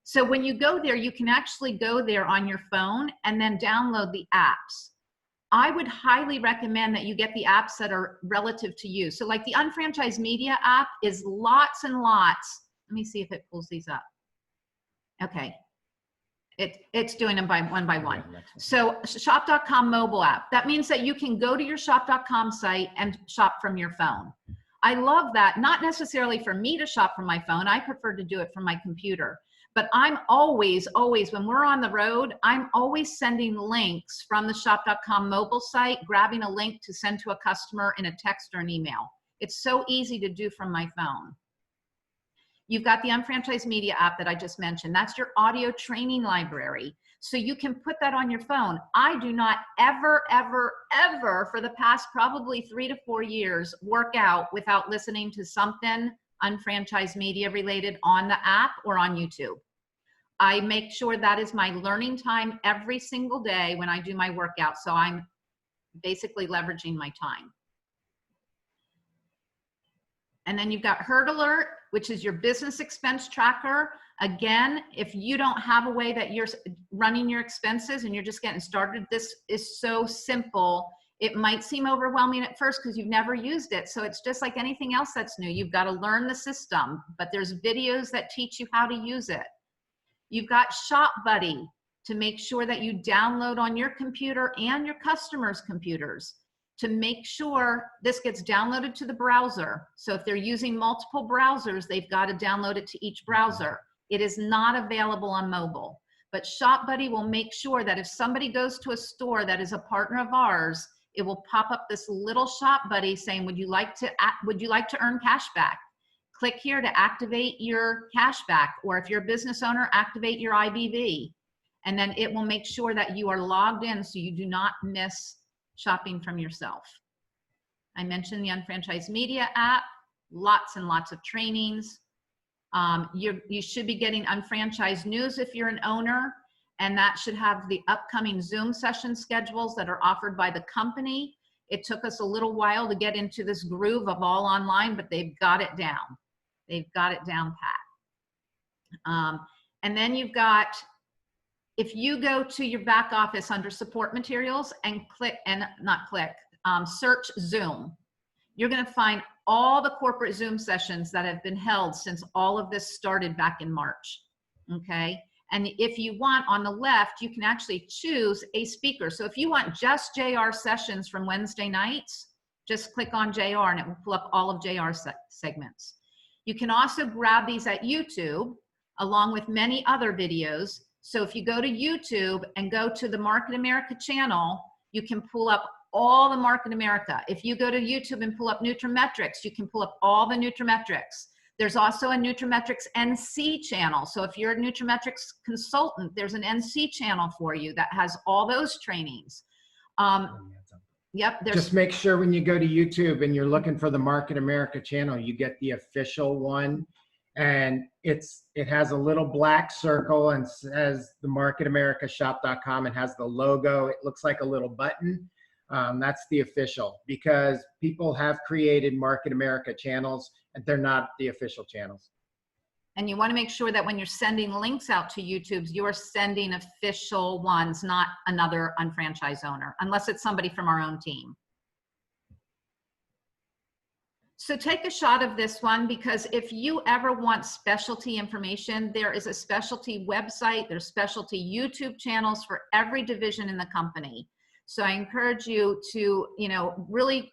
So when you go there, you can actually go there on your phone and then download the apps. I would highly recommend that you get the apps that are relative to you. So like the Unfranchised Media app is lots and lots. Let me see if it pulls these up. Okay. It's doing them one by one. So shop.com mobile app. That means that you can go to your shop.com site and shop from your phone. I love that. Not necessarily for me to shop from my phone. I prefer to do it from my computer. But I'm always, when we're on the road, I'm always sending links from the shop.com mobile site, grabbing a link to send to a customer in a text or an email. It's so easy to do from my phone. You've got the Unfranchised Media app that I just mentioned. That's your audio training library. So you can put that on your phone. I do not ever, for the past probably 3 to 4 years, work out without listening to something unfranchised media related on the app or on YouTube. I make sure that is my learning time every single day when I do my workout. So I'm basically leveraging my time. And then you've got Herd Alert, which is your business expense tracker. Again, if you don't have a way that you're running your expenses and you're just getting started, this is so simple. It might seem overwhelming at first because you've never used it. So it's just like anything else that's new. You've got to learn the system, but there's videos that teach you how to use it. You've got Shop Buddy to make sure that you download on your computer and your customers' computers to make sure this gets downloaded to the browser. So if they're using multiple browsers, they've got to download it to each browser. It is not available on mobile, but Shop Buddy will make sure that if somebody goes to a store that is a partner of ours, it will pop up this little Shop Buddy saying, would you like to earn cash back? Click here to activate your cash back, or if you're a business owner, activate your IBV. And then it will make sure that you are logged in so you do not miss shopping from yourself. I mentioned the Unfranchised Media app, lots and lots of trainings. You should be getting Unfranchised News if you're an owner, and that should have the upcoming Zoom session schedules that are offered by the company. It took us a little while to get into this groove of all online, but they've got it down. They've got it down pat. And then you've got, if you go to your back office under support materials and search Zoom, you're going to find all the corporate Zoom sessions that have been held since all of this started back in March. Okay. And if you want, on the left, you can actually choose a speaker. So if you want just JR sessions from Wednesday nights, just click on JR and it will pull up all of JR segments. You can also grab these at YouTube along with many other videos. So if you go to YouTube and go to the Market America channel, you can pull up all the Market America. If you go to YouTube and pull up Nutrimetrics, you can pull up all the Nutrimetrics. There's also a Nutrimetrics NC channel. So if you're a Nutrimetrics consultant, there's an NC channel for you that has all those trainings. Yep. Just make sure when you go to YouTube and you're looking for the Market America channel, you get the official one. And it has a little black circle and says the marketamericashop.com. It has the logo. It looks like a little button. That's the official, because people have created Market America channels and they're not the official channels. And you want to make sure that when you're sending links out to YouTube, you're sending official ones, not another unfranchised owner, unless it's somebody from our own team. So take a shot of this one, because if you ever want specialty information, there is a specialty website, there's specialty YouTube channels for every division in the company. So I encourage you to, really,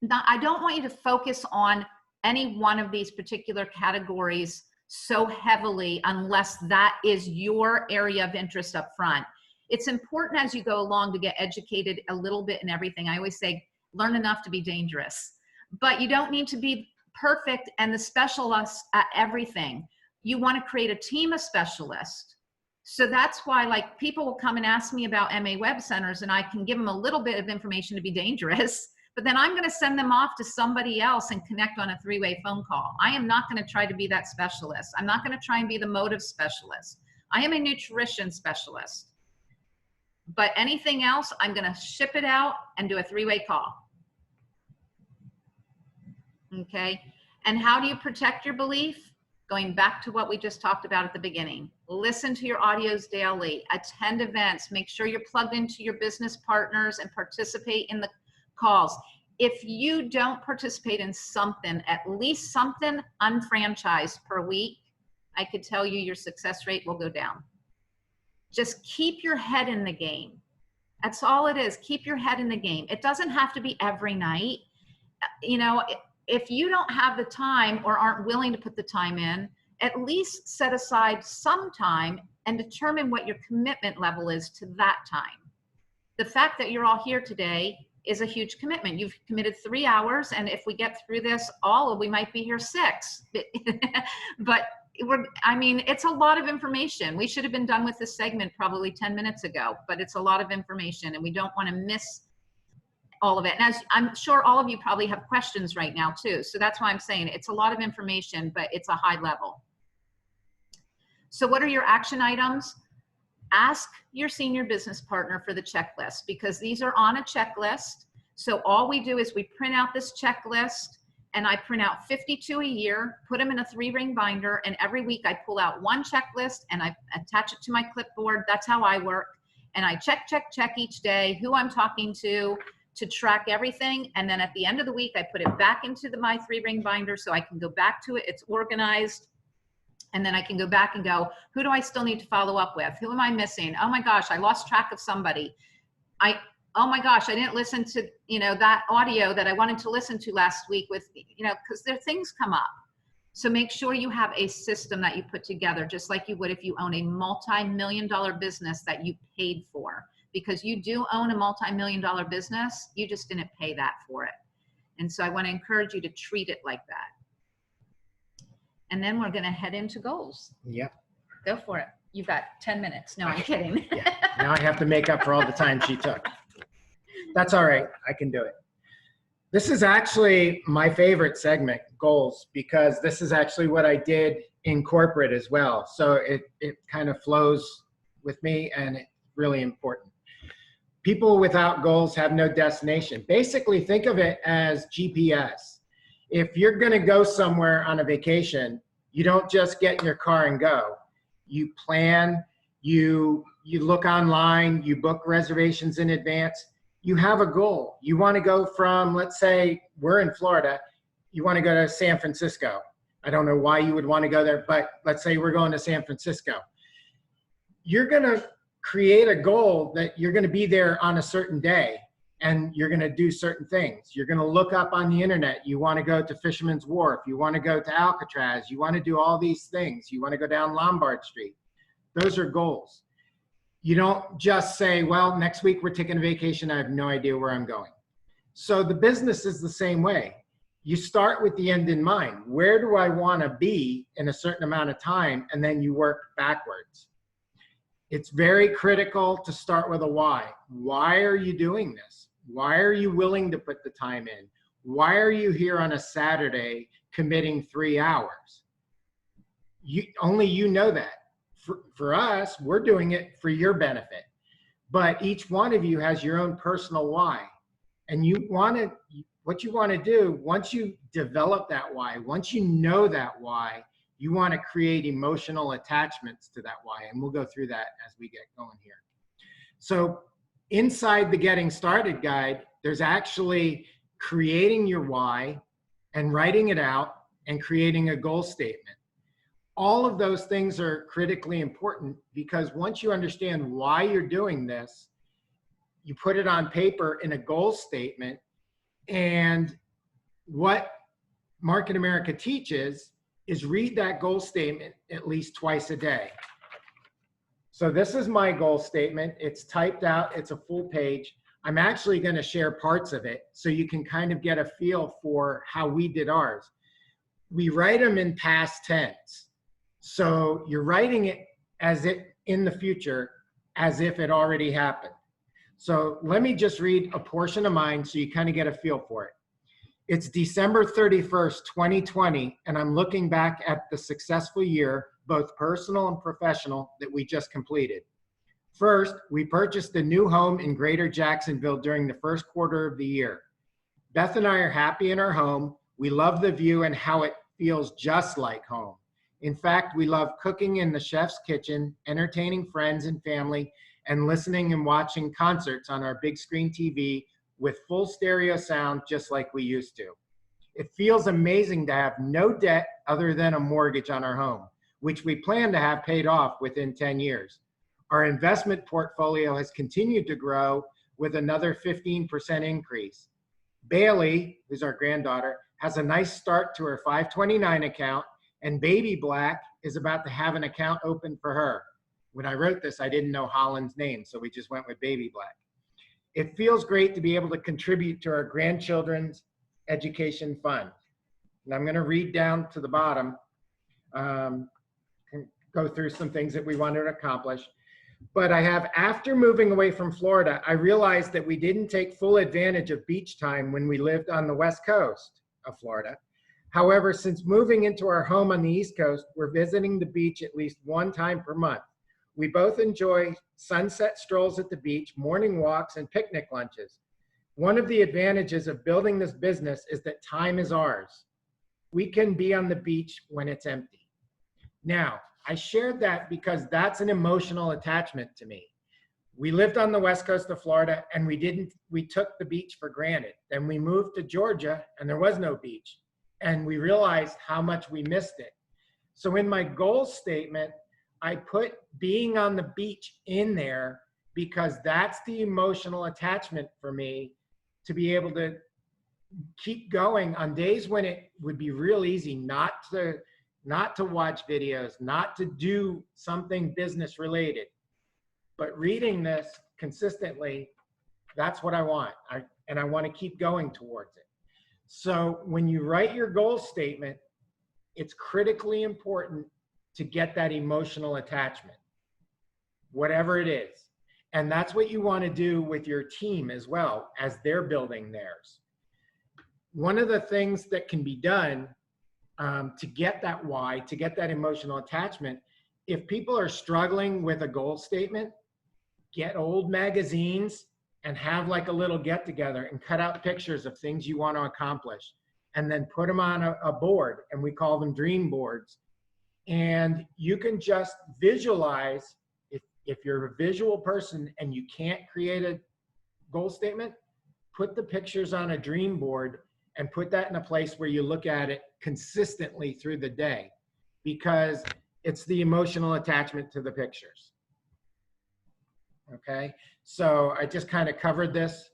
I don't want you to focus on any one of these particular categories so heavily unless that is your area of interest up front. It's important as you go along to get educated a little bit in everything. I always say, learn enough to be dangerous, but you don't need to be perfect and the specialist at everything. You want to create a team of specialists. So that's why, like, people will come and ask me about MA Web Centers, and I can give them a little bit of information to be dangerous, but then I'm going to send them off to somebody else and connect on a three-way phone call. I am not going to try to be that specialist. I'm not going to try and be the motive specialist. I am a nutrition specialist. But anything else, I'm going to ship it out and do a three-way call. Okay? And how do you protect your belief? Going back to what we just talked about at the beginning. Listen to your audios daily, attend events, make sure you're plugged into your business partners and participate in the calls. If you don't participate in something, at least something unfranchised per week, I could tell you your success rate will go down. Just keep your head in the game. That's all it is. Keep your head in the game. It doesn't have to be every night. If you don't have the time or aren't willing to put the time in, at least set aside some time and determine what your commitment level is to that time. The fact that you're all here today is a huge commitment. You've committed 3 hours, and if we get through this, we might be here 6. But it's a lot of information. We should have been done with this segment probably 10 minutes ago, but it's a lot of information, and we don't want to miss all of it. And as I'm sure all of you probably have questions right now too. So that's why I'm saying it's a lot of information, but it's a high level. So what are your action items? Ask your senior business partner for the checklist, because these are on a checklist. So all we do is we print out this checklist, and I print out 52 a year, put them in a 3-ring binder, and every week I pull out one checklist and I attach it to my clipboard. That's how I work. And I check each day who I'm talking to track everything. And then at the end of the week, I put it back into my 3-ring binder so I can go back to it. It's organized. And then I can go back and go, who do I still need to follow up with? Who am I missing? Oh my gosh, I lost track of somebody. Oh my gosh, I didn't listen to, that audio that I wanted to listen to last week with, because there things come up. So make sure you have a system that you put together, just like you would if you own a multi-million-dollar business that you paid for, because you do own a multi-million-dollar business. You just didn't pay that for it. And so I want to encourage you to treat it like that. And then we're going to head into goals. Yep. Go for it. You've got 10 minutes. No, I'm kidding. Yeah. Now I have to make up for all the time she took. That's all right. I can do it. This is actually my favorite segment, goals, because this is actually what I did in corporate as well. So it kind of flows with me, and it's really important. People without goals have no destination. Basically, think of it as GPS. If you're going to go somewhere on a vacation, you don't just get in your car and go. You plan, you look online, you book reservations in advance. You have a goal. You want to go from, let's say we're in Florida, you want to go to San Francisco. I don't know why you would want to go there, but let's say we're going to San Francisco. You're going to create a goal that you're going to be there on a certain day, and you're going to do certain things. You're going to look up on the internet. You want to go to Fisherman's Wharf. You want to go to Alcatraz. You want to do all these things. You want to go down Lombard Street. Those are goals. You don't just say, well, next week we're taking a vacation. I have no idea where I'm going. So the business is the same way. You start with the end in mind. Where do I want to be in a certain amount of time? And then you work backwards. It's very critical to start with a why. Why are you doing this? Why are you willing to put the time in? Why are you here on a Saturday committing 3 hours? Only you know that. For us, we're doing it for your benefit. But each one of you has your own personal why. And what you want to do, once you develop that why, once you know that why, you want to create emotional attachments to that why. And we'll go through that as we get going here. So inside the Getting Started guide, there's actually creating your why and writing it out and creating a goal statement. All of those things are critically important, because once you understand why you're doing this, you put it on paper in a goal statement. And what Market America teaches is read that goal statement at least twice a day. So this is my goal statement. It's typed out. It's a full page. I'm actually going to share parts of it so you can kind of get a feel for how we did ours. We write them in past tense. So you're writing it as if in the future, as if it already happened. So let me just read a portion of mine so you kind of get a feel for it. It's December 31st, 2020, and I'm looking back at the successful year, both personal and professional, that we just completed. First, we purchased a new home in Greater Jacksonville during the first quarter of the year. Beth and I are happy in our home. We love the view and how it feels just like home. In fact, we love cooking in the chef's kitchen, entertaining friends and family, and listening and watching concerts on our big screen TV with full stereo sound, just like we used to. It feels amazing to have no debt other than a mortgage on our home, which we plan to have paid off within 10 years. Our investment portfolio has continued to grow with another 15% increase. Bailey, who's our granddaughter, has a nice start to her 529 account, and Baby Black is about to have an account open for her. When I wrote this, I didn't know Holland's name, so we just went with Baby Black. It feels great to be able to contribute to our grandchildren's education fund. And I'm going to read down to the bottom and go through some things that we wanted to accomplish. But after moving away from Florida, I realized that we didn't take full advantage of beach time when we lived on the West Coast of Florida. However, since moving into our home on the East Coast, we're visiting the beach at least one time per month. We both enjoy sunset strolls at the beach, morning walks, and picnic lunches. One of the advantages of building this business is that time is ours. We can be on the beach when it's empty. Now, I shared that because that's an emotional attachment to me. We lived on the West Coast of Florida and we took the beach for granted. Then we moved to Georgia and there was no beach. And we realized how much we missed it. So in my goal statement, I put being on the beach in there because that's the emotional attachment for me to be able to keep going on days when it would be real easy not to watch videos, not to do something business related. But reading this consistently, that's what I want. And I want to keep going towards it. So when you write your goal statement, it's critically important to get that emotional attachment, whatever it is. And that's what you want to do with your team as well as they're building theirs. One of the things that can be done to get that why, to get that emotional attachment, if people are struggling with a goal statement, get old magazines and have like a little get together and cut out pictures of things you want to accomplish and then put them on a board, and we call them dream boards. And you can just visualize, if you're a visual person and you can't create a goal statement, put the pictures on a dream board and put that in a place where you look at it consistently through the day, because it's the emotional attachment to the pictures. Okay, so I just kind of covered this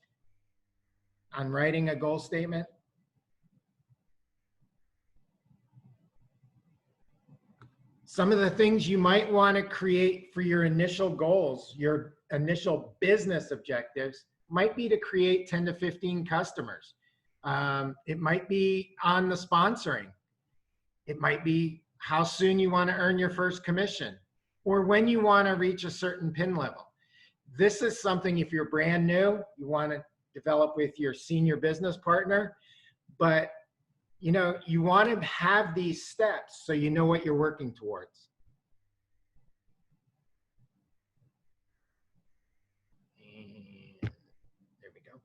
on writing a goal statement. Some of the things you might want to create for your initial goals, your initial business objectives, might be to create 10 to 15 customers. It might be on the sponsoring. It might be how soon you want to earn your first commission, or when you want to reach a certain PIN level. This is something, if you're brand new, you want to develop with your senior business partner, but you know, you want to have these steps so you know what you're working towards. And there we go.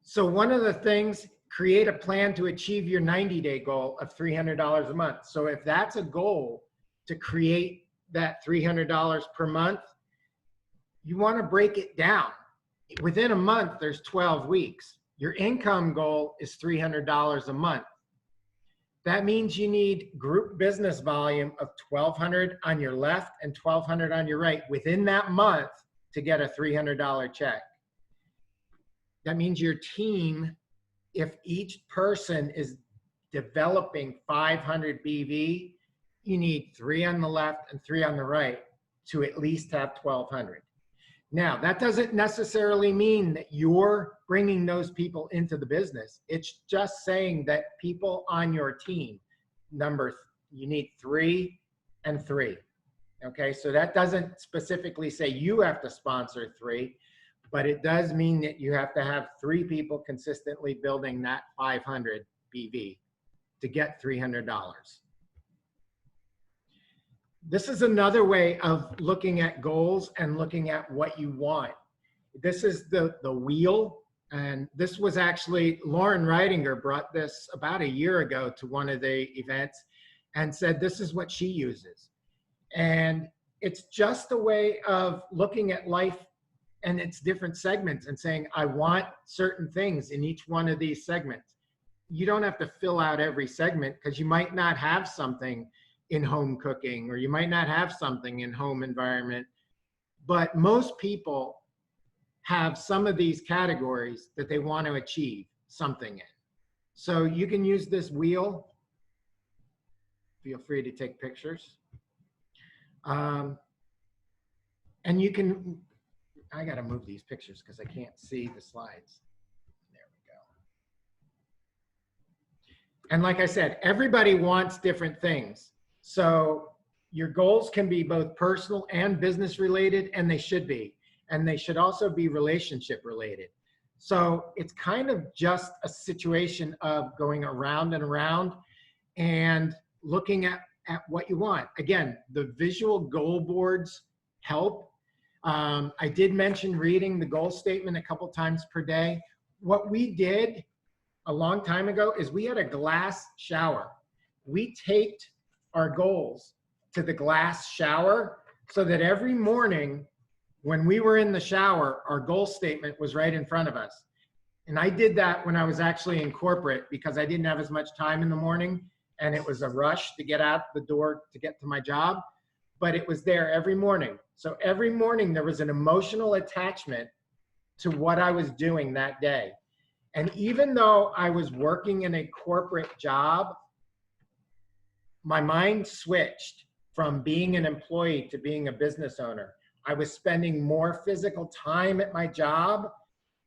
So one of the things, create a plan to achieve your 90-day goal of $300 a month. So if that's a goal to create that $300 per month, you want to break it down. Within a month, there's 12 weeks. Your income goal is $300 a month. That means you need group business volume of 1,200 on your left and 1,200 on your right within that month to get a $300 check. That means your team, if each person is developing 500 BV, you need 3 on the left and 3 on the right to at least have 1,200. Now, that doesn't necessarily mean that you're bringing those people into the business. It's just saying that people on your team, you need 3 and 3. Okay, so that doesn't specifically say you have to sponsor 3, but it does mean that you have to have 3 people consistently building that 500 BV to get $300. This is another way of looking at goals and looking at what you want. This is the wheel, and this was actually, Lauren Reidinger brought this about a year ago to one of the events and said this is what she uses. And it's just a way of looking at life and its different segments and saying, I want certain things in each one of these segments. You don't have to fill out every segment because you might not have something in home cooking, or you might not have something in home environment, but most people have some of these categories that they want to achieve something in. So you can use this wheel. Feel free to take pictures. And you can, I got to move these pictures because I can't see the slides. There we go. And like I said, everybody wants different things. So your goals can be both personal and business related, and they should be. And they should also be relationship related. So it's kind of just a situation of going around and around and looking at what you want. Again, the visual goal boards help. I did mention reading the goal statement a couple times per day. What we did a long time ago is we had a glass shower. We taped our goals to the glass shower so that every morning when we were in the shower, our goal statement was right in front of us. And I did that when I was actually in corporate because I didn't have as much time in the morning and it was a rush to get out the door to get to my job, but it was there every morning. So every morning there was an emotional attachment to what I was doing that day. And even though I was working in a corporate job, my mind switched from being an employee to being a business owner. I was spending more physical time at my job,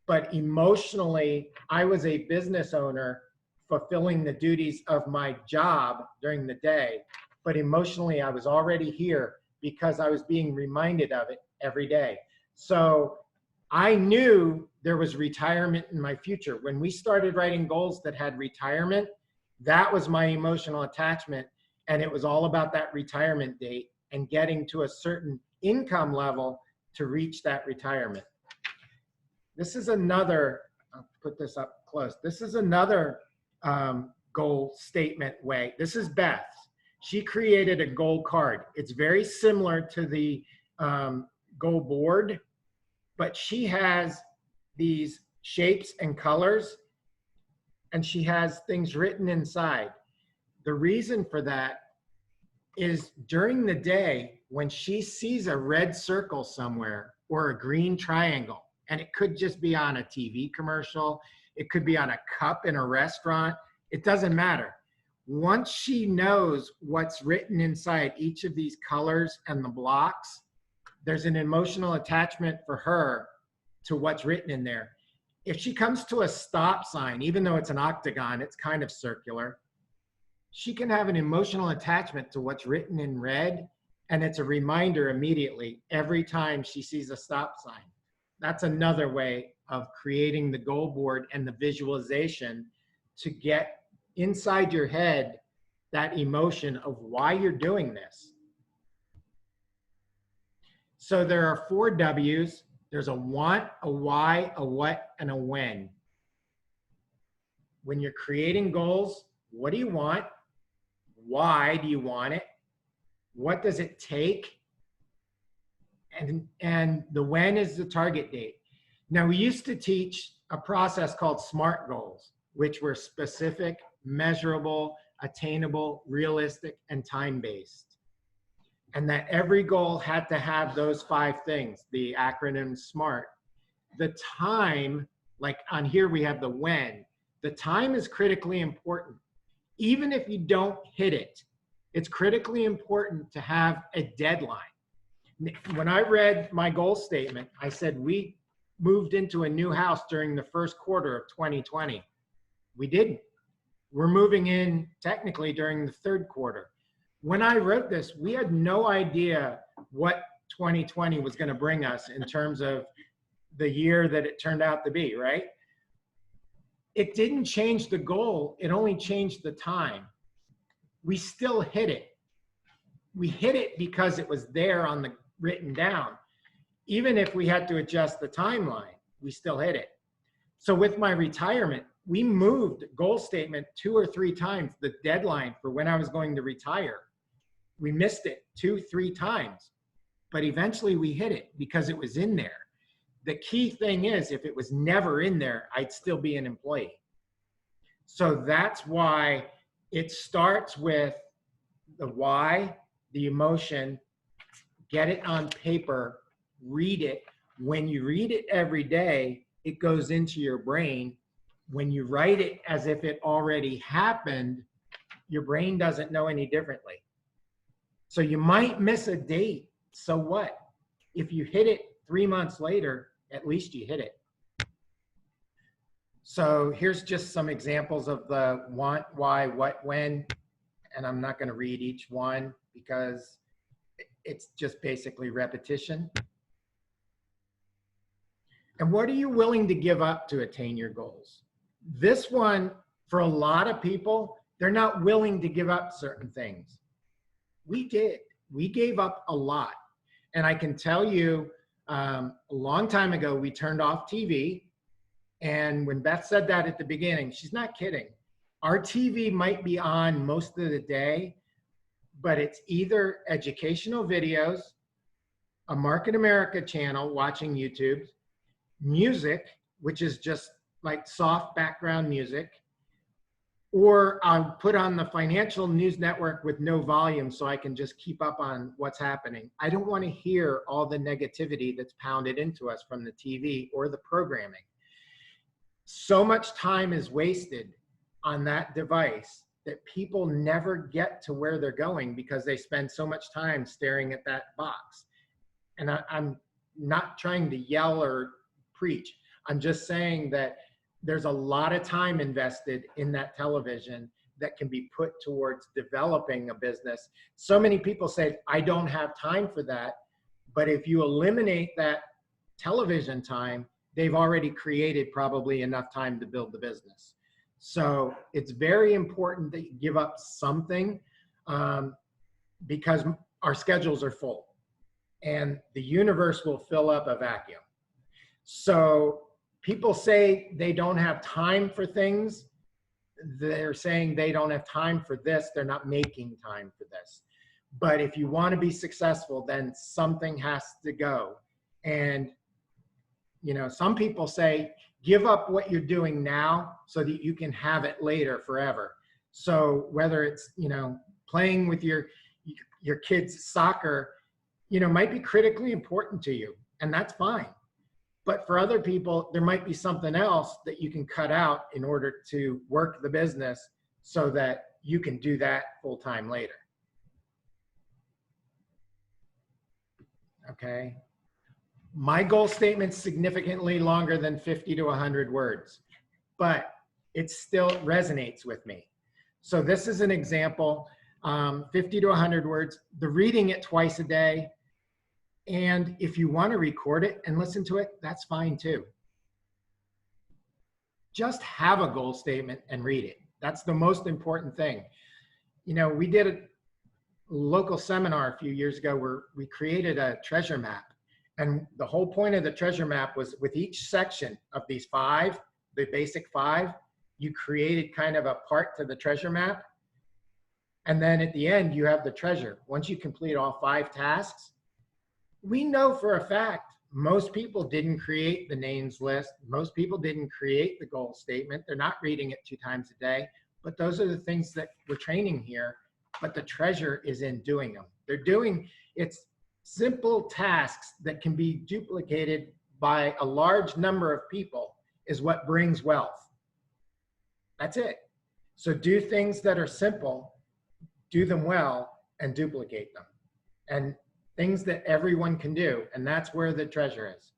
but emotionally, I was a business owner fulfilling the duties of my job during the day. But emotionally, I was already here because I was being reminded of it every day. So I knew there was retirement in my future. When we started writing goals that had retirement, that was my emotional attachment. And it was all about that retirement date and getting to a certain income level to reach that retirement. This is another, I'll put this up close. This is another goal statement way. This is Beth. She created a goal card. It's very similar to the goal board, but she has these shapes and colors, and she has things written inside. The reason for that is during the day, when she sees a red circle somewhere or a green triangle, and it could just be on a TV commercial, it could be on a cup in a restaurant, it doesn't matter. Once she knows what's written inside each of these colors and the blocks, there's an emotional attachment for her to what's written in there. If she comes to a stop sign, even though it's an octagon, it's kind of circular, she can have an emotional attachment to what's written in red, and it's a reminder immediately every time she sees a stop sign. That's another way of creating the goal board and the visualization to get inside your head that emotion of why you're doing this. So there are 4 W's. There's a want, a why, a what, and a when. When you're creating goals, what do you want? Why do you want it? What does it take? And the when is the target date. Now, we used to teach a process called SMART goals, which were specific, measurable, attainable, realistic, and time-based. And that every goal had to have those 5 things, the acronym SMART. The time, like on here we have the when, the time is critically important. Even if you don't hit it, it's critically important to have a deadline. When I read my goal statement, I said we moved into a new house during the first quarter of 2020. We didn't. We're moving in technically during the 3rd quarter. When I wrote this, we had no idea what 2020 was going to bring us in terms of the year that it turned out to be, right? It didn't change the goal. It only changed the time. We still hit it. We hit it because it was there on the written down. Even if we had to adjust the timeline, we still hit it. So with my retirement, we moved goal statement 2 or 3 times, the deadline for when I was going to retire. We missed it 2, 3 times, but eventually we hit it because it was in there. The key thing is, if it was never in there, I'd still be an employee. So that's why it starts with the why, the emotion, get it on paper, read it. When you read it every day, it goes into your brain. When you write it as if it already happened, your brain doesn't know any differently. So you might miss a date. So what? If you hit it 3 months later, at least you hit it. So here's just some examples of the want, why, what, when, and I'm not going to read each one because it's just basically repetition. And what are you willing to give up to attain your goals? This one, for a lot of people, they're not willing to give up certain things. We did. We gave up a lot. And I can tell you, a long time ago, we turned off TV. And when Beth said that at the beginning, she's not kidding. Our TV might be on most of the day, but it's either educational videos, a Market America channel watching YouTube, music, which is just like soft background music, or I'll put on the financial news network with no volume so I can just keep up on what's happening. I don't want to hear all the negativity that's pounded into us from the TV or the programming. So much time is wasted on that device that people never get to where they're going because they spend so much time staring at that box. And I'm not trying to yell or preach. I'm just saying that there's a lot of time invested in that television that can be put towards developing a business. So many people say, I don't have time for that. But if you eliminate that television time, they've already created probably enough time to build the business. So it's very important that you give up something because our schedules are full and the universe will fill up a vacuum. So people say they don't have time for things. They're saying they don't have time for this. They're not making time for this. But if you want to be successful, then something has to go. And, you know, some people say, give up what you're doing now so that you can have it later forever. So whether it's, you know, playing with your kids' soccer, you know, might be critically important to you, and that's fine. But for other people, there might be something else that you can cut out in order to work the business so that you can do that full time later. Okay. My goal statement's significantly longer than 50 to 100 words, but it still resonates with me. So this is an example, 50 to 100 words, the reading it twice a day. And if you want to record it and listen to it, that's fine too. Just have a goal statement and read it. That's the most important thing. You know, we did a local seminar a few years ago where we created a treasure map. And the whole point of the treasure map was with each section of these five, the basic five, you created kind of a part to the treasure map. And then at the end, you have the treasure. Once you complete all 5 tasks, we know for a fact, most people didn't create the names list. Most people didn't create the goal statement. They're not reading it 2 times a day, but those are the things that we're training here. But the treasure is in doing them. It's simple tasks that can be duplicated by a large number of people is what brings wealth. That's it. So do things that are simple, do them well, and duplicate them. And things that everyone can do, and that's where the treasure is.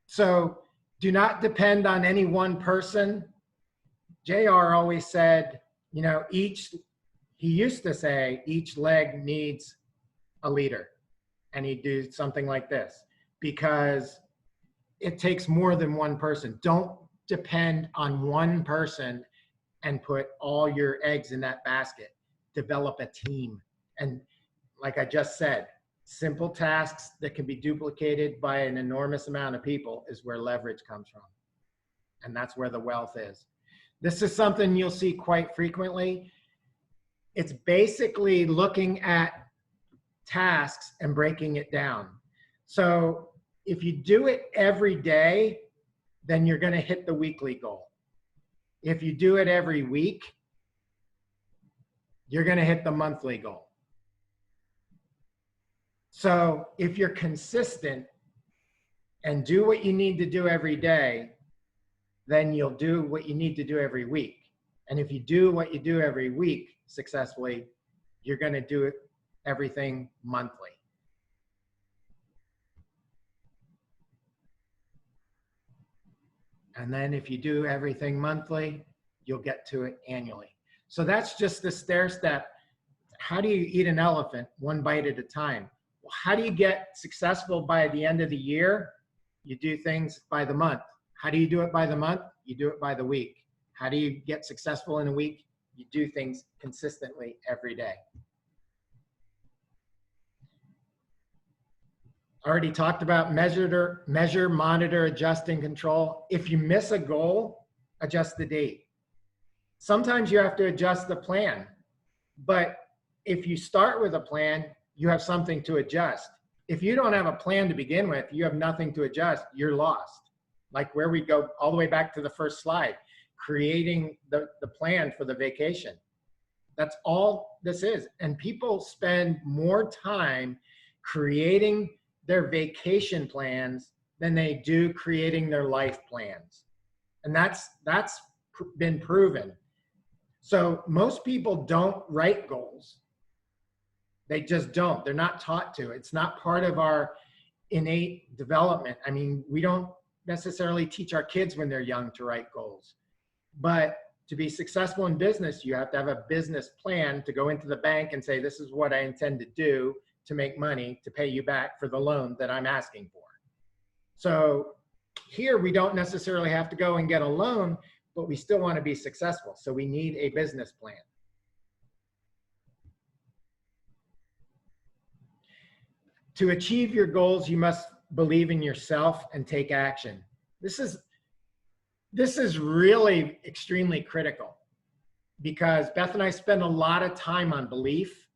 So do not depend on any one person. JR always said, you know, he used to say, each leg needs a leader. And he'd do something like this, because it takes more than one person. Don't depend on one person and put all your eggs in that basket. Develop a team. And like I just said, simple tasks that can be duplicated by an enormous amount of people is where leverage comes from. And that's where the wealth is. This is something you'll see quite frequently. It's basically looking at tasks and breaking it down. So if you do it every day, then you're going to hit the weekly goal. If you do it every week, you're going to hit the monthly goal. So if you're consistent and do what you need to do every day, then you'll do what you need to do every week. And if you do what you do every week successfully, you're going to do everything monthly. And then if you do everything monthly, you'll get to it annually. So that's just the stair step. how do you eat an elephant? One bite at a time. Well, how do you get successful by the end of the year? You do things by the month. How do you do it by the month? You do it by the week. How do you get successful in a week? You do things consistently every day. Already talked about measure, monitor, adjust, and control. If you miss a goal, adjust the date. Sometimes you have to adjust the plan, but if you start with a plan, you have something to adjust. If you don't have a plan to begin with, you have nothing to adjust, you're lost. Like where we go all the way back to the first slide, creating the plan for the vacation. That's all this is. And people spend more time creating their vacation plans than they do creating their life plans. And that's been proven. So most people don't write goals. They just don't. They're not taught to. It's not part of our innate development. I mean, we don't necessarily teach our kids when they're young to write goals. But to be successful in business, you have to have a business plan to go into the bank and say, this is what I intend to do to make money to pay you back for the loan that I'm asking for. So here we don't necessarily have to go and get a loan, but we still want to be successful. So we need a business plan. To achieve your goals, you must believe in yourself and take action. This is really extremely critical because Beth and I spend a lot of time on belief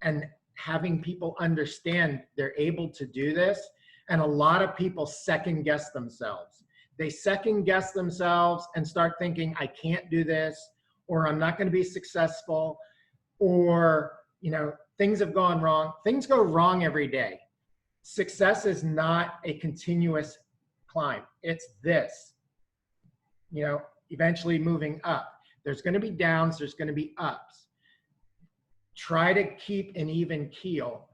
and having people understand they're able to do this. And a lot of people second guess themselves. They second guess themselves and start thinking, I can't do this, or I'm not going to be successful, or, you know, things have gone wrong. Things go wrong every day. Success is not a continuous climb. It's this, you know, eventually moving up. There's going to be downs. There's going to be ups. Try to keep an even keel,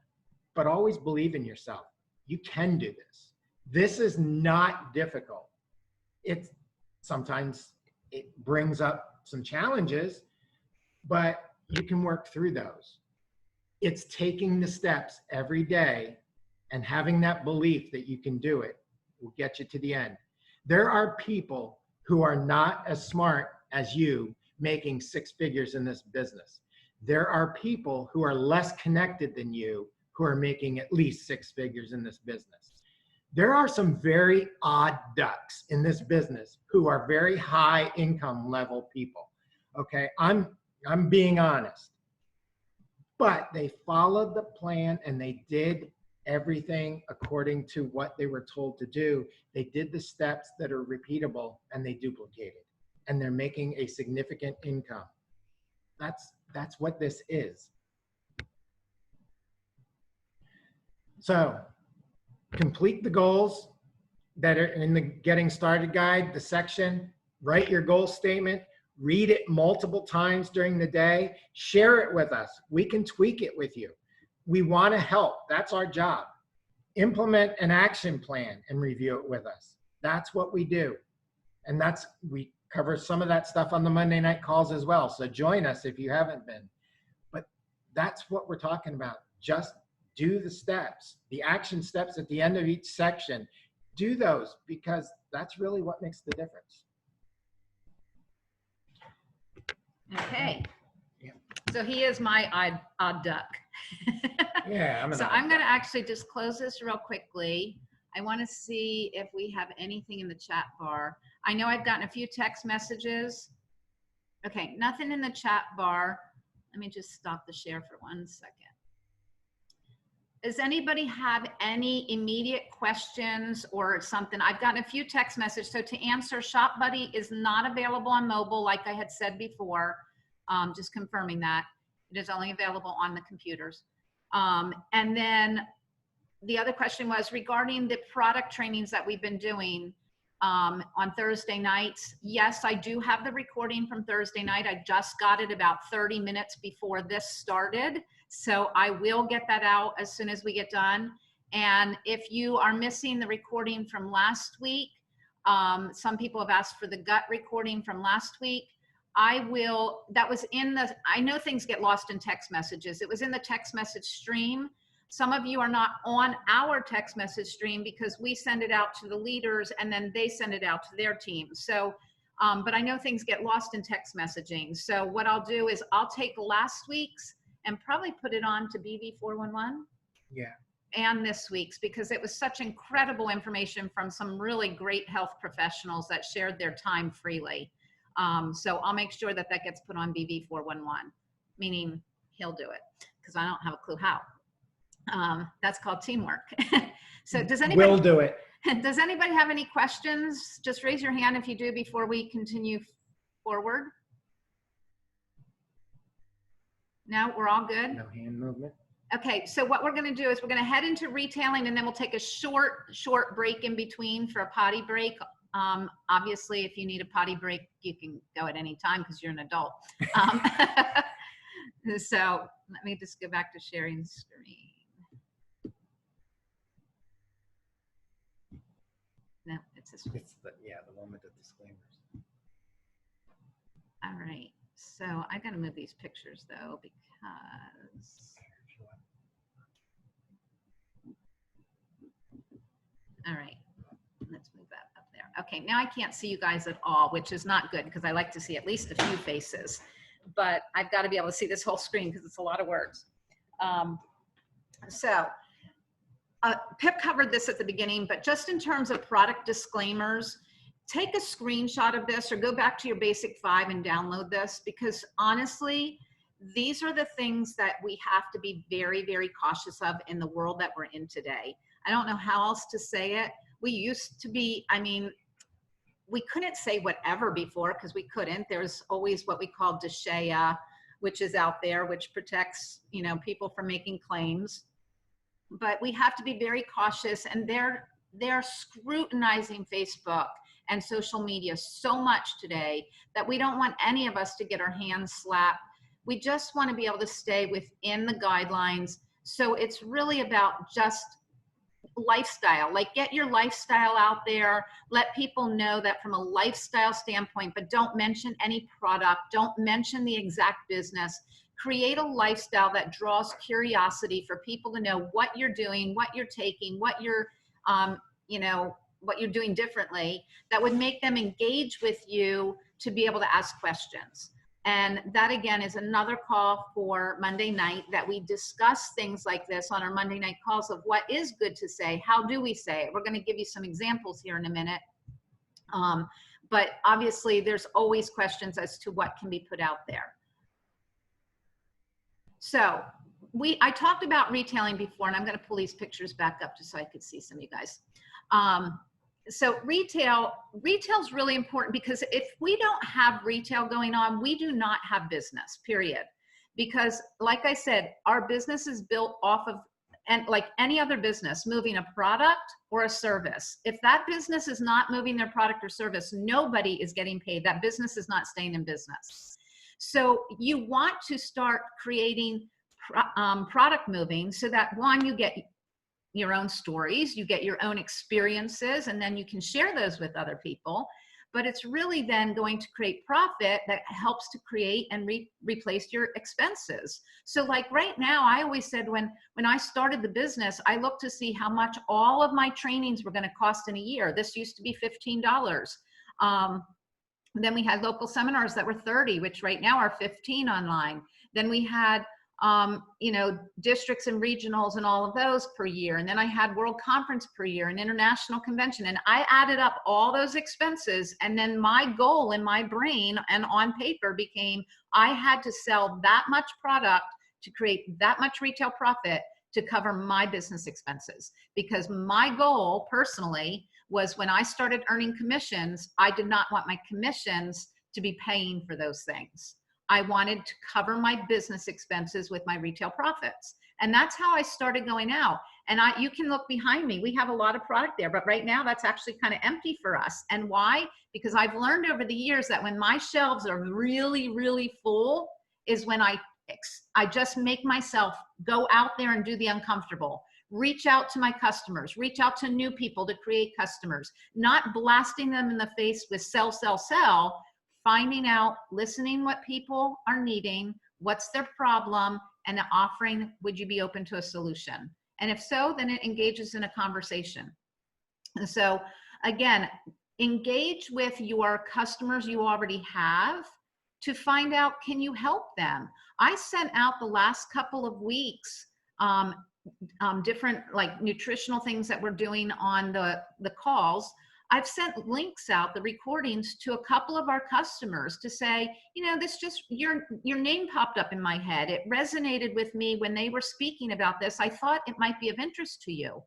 but always believe in yourself. You can do this. This is not difficult. Sometimes it brings up some challenges, but you can work through those. It's taking the steps every day and having that belief that you can do it will get you to the end. There are people who are not as smart as you making six figures in this business. There are people who are less connected than you who are making at least six figures in this business. There are some very odd ducks in this business who are very high income level people. Okay, I'm being honest. But they followed the plan and they did everything according to what they were told to do. They did the steps that are repeatable and they duplicated. And they're making a significant income. That's what this is. So complete the goals that are in the Getting Started Guide, the section, write your goal statement, read it multiple times during the day, share it with us. We can tweak it with you. We want to help. That's our job. Implement an action plan and review it with us. That's what we do. And we cover some of that stuff on the Monday night calls as well. So join us if you haven't been. But that's what we're talking about. Just do the steps, the action steps at the end of each section. Do those because that's really what makes the difference. Okay. Yeah. So he is my odd duck. Yeah, I'm going to actually just close this real quickly. I want to see if we have anything in the chat bar. I know I've gotten a few text messages. Okay, nothing in the chat bar. Let me just stop the share for 1 second. Does anybody have any immediate questions or something? I've gotten a few text messages. So to answer, Shop Buddy is not available on mobile, like I had said before. Just confirming that. It is only available on the computers. And then the other question was regarding the product trainings that we've been doing on Thursday nights. Yes, I do have the recording from Thursday night. I just got it about 30 minutes before this started. So I will get that out as soon as we get done. And if you are missing the recording from last week, some people have asked for the gut recording from last week. that was in I know things get lost in text messages. It was in the text message stream. Some of you are not on our text message stream because we send it out to the leaders and then they send it out to their team. So, but I know things get lost in text messaging. So what I'll do is I'll take last week's and probably put it on to BV411. Yeah. And this week's, because it was such incredible information from some really great health professionals that shared their time freely. So I'll make sure that that gets put on BV411, meaning he'll do it because I don't have a clue how. That's called teamwork. So does anybody— We'll do it. Does anybody have any questions? Just raise your hand if you do before we continue forward. No, we're all good? No hand movement. Okay, so what we're going to do is we're going to head into retailing and then we'll take a short break in between for a potty break. Obviously, if you need a potty break, you can go at any time because you're an adult. So let me just go back to sharing the screen. No, it's this one. It's the one with the disclaimers. All right, so I got to move these pictures though because. All right, let's move that up there. Okay, now I can't see you guys at all, which is not good because I like to see at least a few faces, but I've got to be able to see this whole screen because it's a lot of words. Pip covered this at the beginning, but just in terms of product disclaimers, take a screenshot of this or go back to your basic 5 and download this because honestly, these are the things that we have to be very, very cautious of in the world that we're in today. I don't know how else to say it. We used to be, I mean, we couldn't say whatever before because we couldn't. There's always what we call DSHEA, which is out there, which protects, you know, people from making claims. But we have to be very cautious, and they're scrutinizing Facebook and social media so much today that we don't want any of us to get our hands slapped. We just want to be able to stay within the guidelines. So it's really about just lifestyle, like get your lifestyle out there, let people know that from a lifestyle standpoint, but don't mention any product, don't mention the exact business. Create a lifestyle that draws curiosity for people to know what you're doing, what you're taking, what you're, you know, what you're doing differently that would make them engage with you to be able to ask questions. And that again is another call for Monday night that we discuss things like this on our Monday night calls of what is good to say. How do we say it? We're going to give you some examples here in a minute. But obviously there's always questions as to what can be put out there. So I talked about retailing before, and I'm going to pull these pictures back up just so I could see some of you guys. So retail's really important because if we don't have retail going on, we do not have business, period. Because like I said, our business is built off of, and like any other business, moving a product or a service. If that business is not moving their product or service, nobody is getting paid. That business is not staying in business. So you want to start creating product moving so that one, you get your own stories, you get your own experiences, and then you can share those with other people. But it's really then going to create profit that helps to create and replace your expenses. So like right now, I always said when I started the business, I looked to see how much all of my trainings were going to cost in a year. This used to be $15. Then we had local seminars that were $30, which right now are $15 online. Then we had you know, districts and regionals and all of those per year. And then I had World Conference per year and international convention. And I added up all those expenses. And then my goal in my brain and on paper became, I had to sell that much product to create that much retail profit to cover my business expenses. Because my goal personally was when I started earning commissions, I did not want my commissions to be paying for those things. I wanted to cover my business expenses with my retail profits. And that's how I started going out. And you can look behind me. We have a lot of product there, but right now that's actually kind of empty for us. And why? Because I've learned over the years that when my shelves are really, really full is when I just make myself go out there and do the uncomfortable. Reach out to my customers, reach out to new people to create customers, not blasting them in the face with sell, sell, sell. finding out, listening what people are needing, what's their problem, and offering, would you be open to a solution? And if so, then it engages in a conversation. And so again, engage with your customers you already have to find out, can you help them? I sent out the last couple of weeks different like nutritional things that we're doing on the calls. I've sent links out, the recordings, to a couple of our customers to say, you know, this just, your name popped up in my head. It resonated with me when they were speaking about this. I thought it might be of interest to you.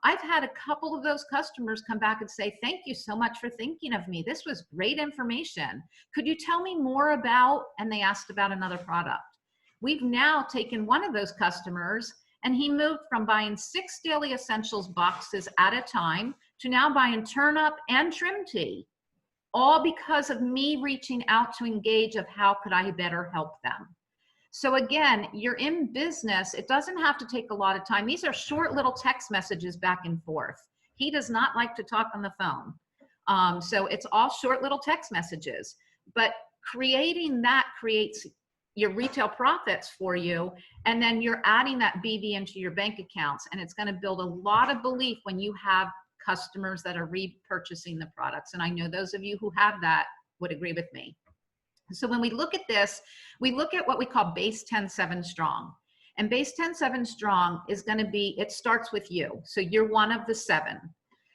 I've had a couple of those customers come back and say, thank you so much for thinking of me. This was great information. Could you tell me more about, and they asked about another product. We've now taken one of those customers and he moved from buying 6 daily essentials boxes at a time to now buying turnip and trim tea, all because of me reaching out to engage of how could I better help them. So again, you're in business. It doesn't have to take a lot of time. These are short little text messages back and forth. He does not like to talk on the phone. So it's all short little text messages, but creating that creates your retail profits for you. And then you're adding that BV into your bank accounts. And it's going to build a lot of belief when you have customers that are repurchasing the products. And I know those of you who have that would agree with me. So when we look at this, we look at what we call base 10-7 strong. And base 10-7 strong is going to be, it starts with you. So you're one of the 7.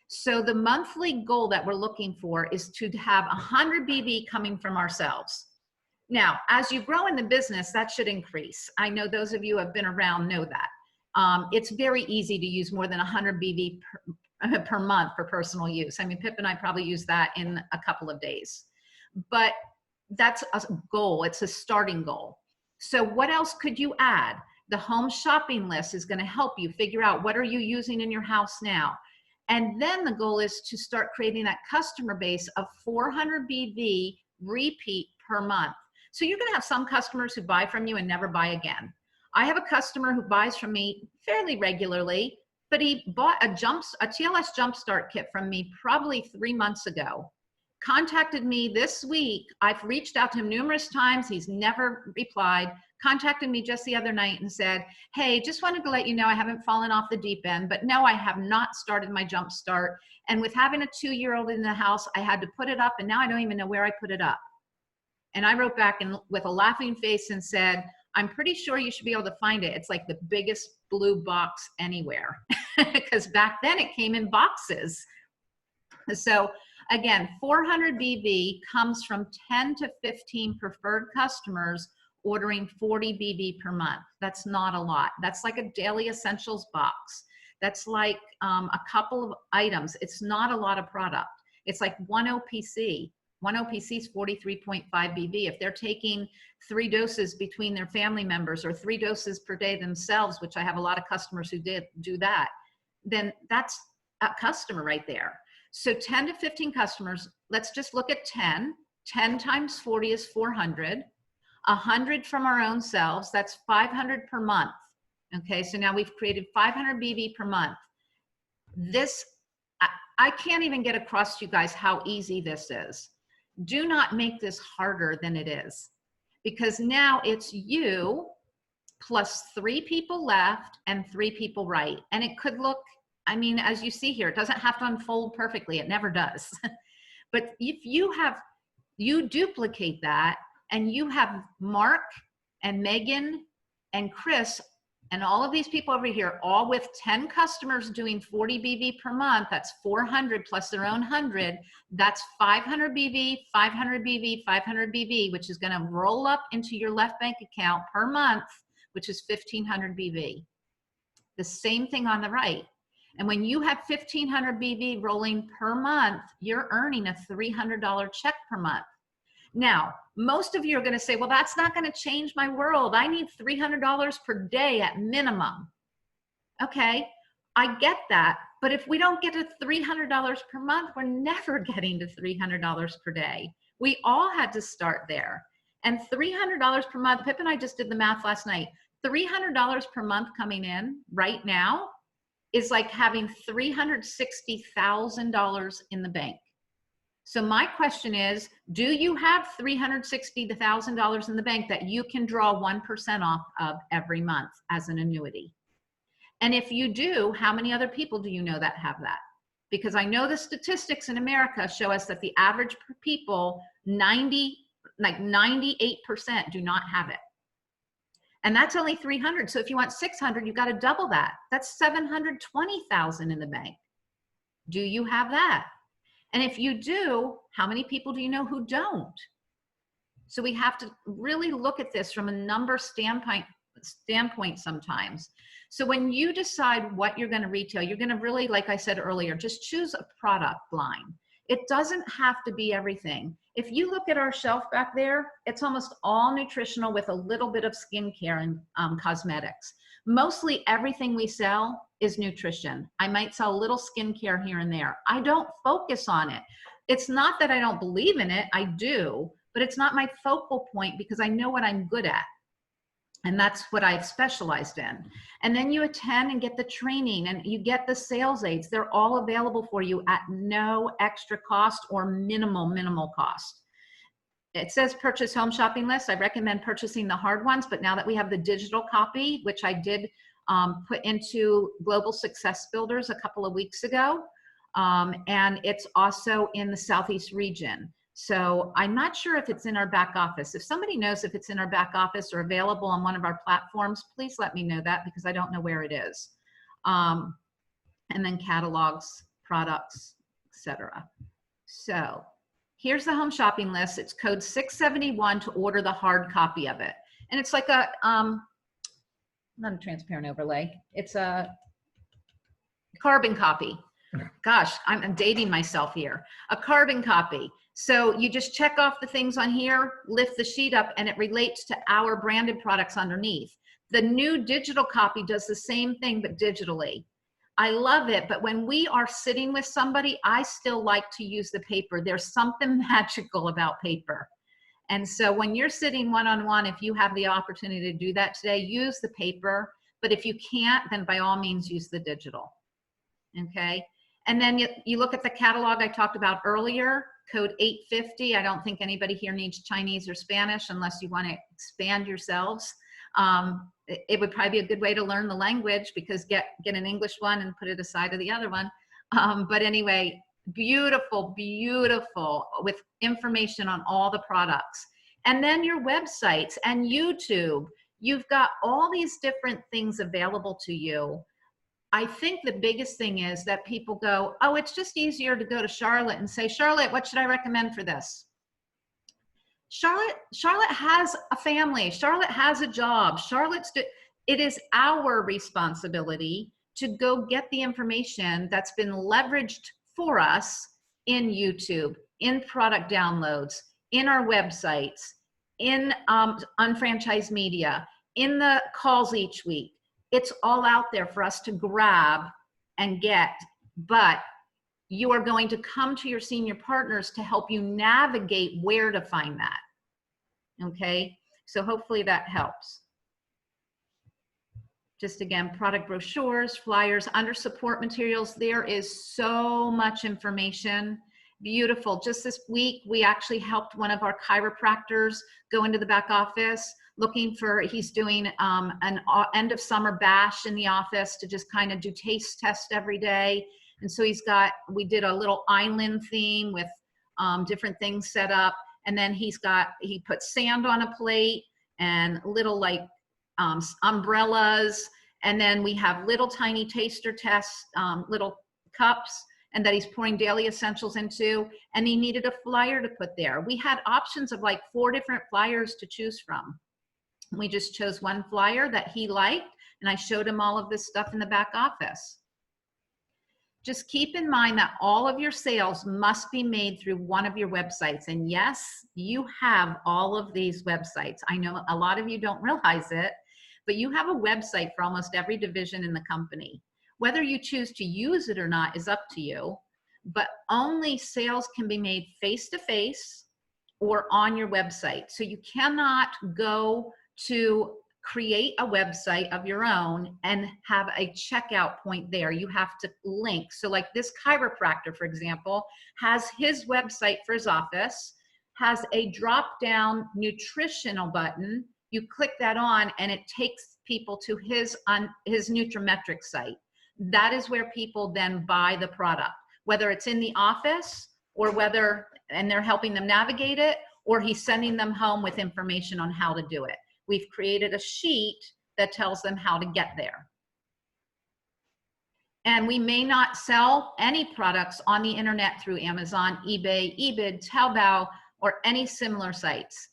So the monthly goal that we're looking for is to have 100 BV coming from ourselves. Now, as you grow in the business, that should increase. I know those of you who have been around know that. It's very easy to use more than 100 BV per month for personal use. I mean, Pip and I probably use that in a couple of days. But that's a goal. It's a starting goal. So what else could you add? The home shopping list is going to help you figure out what are you using in your house now. And then the goal is to start creating that customer base of 400 BV repeat per month. So you're going to have some customers who buy from you and never buy again. I have a customer who buys from me fairly regularly, but he bought a TLS Jumpstart kit from me probably 3 months ago. Contacted me this week. I've reached out to him numerous times. He's never replied. Contacted me just the other night and said, hey, just wanted to let you know I haven't fallen off the deep end, but no, I have not started my Jumpstart. And with having a 2-year-old in the house, I had to put it up and now I don't even know where I put it up. And I wrote back with a laughing face and said, I'm pretty sure you should be able to find it. It's like the biggest blue box anywhere. Because back then it came in boxes. So again, 400 BV comes from 10 to 15 preferred customers ordering 40 BV per month. That's not a lot. That's like a daily essentials box. That's like a couple of items. It's not a lot of product. It's like one OPC. One OPC is 43.5 BV. If they're taking 3 doses between their family members or 3 doses per day themselves, which I have a lot of customers who do that, then that's a customer right there. So 10 to 15 customers, let's just look at 10. 10 times 40 is 400. 100 from our own selves, that's 500 per month. Okay, so now we've created 500 BV per month. This, I can't even get across to you guys how easy this is. Do not make this harder than it is, because now it's you plus 3 people left and 3 people right. And it could look, I mean, as you see here, it doesn't have to unfold perfectly. It never does. But if you duplicate that and you have Mark and Megan and Chris and all of these people over here, all with 10 customers doing 40 BV per month, that's 400 plus their own 100, that's 500 BV, 500 BV, 500 BV, which is gonna roll up into your left bank account per month, which is 1,500 BV. The same thing on the right. And when you have 1,500 BV rolling per month, you're earning a $300 check per month. Now, most of you are going to say, well, that's not going to change my world. I need $300 per day at minimum. Okay, I get that. But if we don't get to $300 per month, we're never getting to $300 per day. We all had to start there. And $300 per month, Pip and I just did the math last night. $300 per month coming in right now is like having $360,000 in the bank. So my question is, do you have $360,000 in the bank that you can draw 1% off of every month as an annuity? And if you do, how many other people do you know that have that? Because I know the statistics in America show us that the average people, 98% do not have it. And that's only 300. So if you want 600, you've got to double that. That's 720,000 in the bank. Do you have that? And if you do, how many people do you know who don't? So we have to really look at this from a number standpoint sometimes. So when you decide what you're going to retail, you're going to really, like I said earlier, just choose a product line. It doesn't have to be everything. If you look at our shelf back there, it's almost all nutritional with a little bit of skincare and cosmetics. Mostly everything we sell is nutrition. I might sell a little skincare here and there. I don't focus on it. It's not that I don't believe in it, I do, but it's not my focal point because I know what I'm good at. And that's what I've specialized in. And then you attend and get the training and you get the sales aids. They're all available for you at no extra cost or minimal cost. It says purchase home shopping list. I recommend purchasing the hard ones, but now that we have the digital copy, which I did put into Global Success Builders a couple of weeks ago, and it's also in the Southeast region. So I'm not sure if it's in our back office. If somebody knows if it's in our back office or available on one of our platforms, please let me know that because I don't know where it is. And then catalogs, products, etc. So here's the home shopping list. It's code 671 to order the hard copy of it. And it's like a, not a transparent overlay. It's a carbon copy. Gosh, I'm dating myself here. A carbon copy. So you just check off the things on here, lift the sheet up, and it relates to our branded products underneath. The new digital copy does the same thing, but digitally. I love it, but when we are sitting with somebody, I still like to use the paper. There's something magical about paper. And so when you're sitting one-on-one, if you have the opportunity to do that today, use the paper. But if you can't, then by all means, use the digital. Okay? And then you look at the catalog I talked about earlier, code 850. I don't think anybody here needs Chinese or Spanish unless you want to expand yourselves. It would probably be a good way to learn the language because get an English one and put it aside of the other one. But anyway, beautiful, beautiful with information on all the products. And then your websites and YouTube. You've got all these different things available to you. I think the biggest thing is that people go, oh, it's just easier to go to Charlotte and say, Charlotte, what should I recommend for this? Charlotte has a family. Charlotte has a job. It is our responsibility to go get the information that's been leveraged for us in YouTube, in product downloads, in our websites, in unfranchised media, in the calls each week. It's all out there for us to grab and get, but you are going to come to your senior partners to help you navigate where to find that. Okay, so hopefully that helps. Just again, product brochures, flyers, under support materials. There is so much information. Beautiful. Just this week, we actually helped one of our chiropractors go into the back office looking for, he's doing an end of summer bash in the office to just kind of do taste test every day. And so we did a little island theme with different things set up. And then he put sand on a plate and little like umbrellas. And then we have little tiny taster tests, little cups, and that he's pouring daily essentials into. And he needed a flyer to put there. We had options of like 4 different flyers to choose from. We just chose one flyer that he liked, and I showed him all of this stuff in the back office. Just keep in mind that all of your sales must be made through one of your websites. And yes, you have all of these websites. I know a lot of you don't realize it, but you have a website for almost every division in the company. Whether you choose to use it or not is up to you, but only sales can be made face-to-face or on your website. So you cannot go to create a website of your own and have a checkout point there. You have to link. So like this chiropractor, for example, has his website for his office, has a drop down nutritional button. You click that on and it takes people to his Nutrimetrics site. That is where people then buy the product, whether it's in the office or and they're helping them navigate it, or he's sending them home with information on how to do it. We've created a sheet that tells them how to get there. And we may not sell any products on the internet through Amazon, eBay, eBid, Taobao, or any similar sites.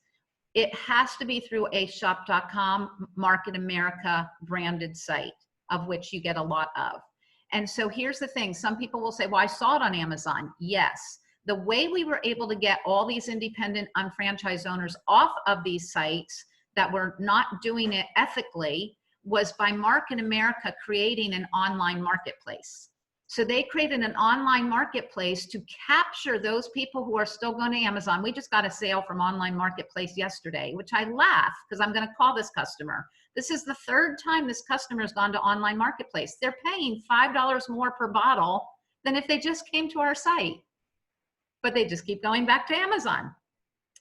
It has to be through a shop.com Market America branded site, of which you get a lot of. And so here's the thing. Some people will say, well, I saw it on Amazon. Yes. The way we were able to get all these independent unfranchised owners off of these sites that were not doing it ethically was by Market America creating an online marketplace. So they created an online marketplace to capture those people who are still going to Amazon. We just got a sale from online marketplace yesterday, which I laugh because I'm going to call this customer. This is the third time this customer has gone to online marketplace. They're paying $5 more per bottle than if they just came to our site, but they just keep going back to Amazon.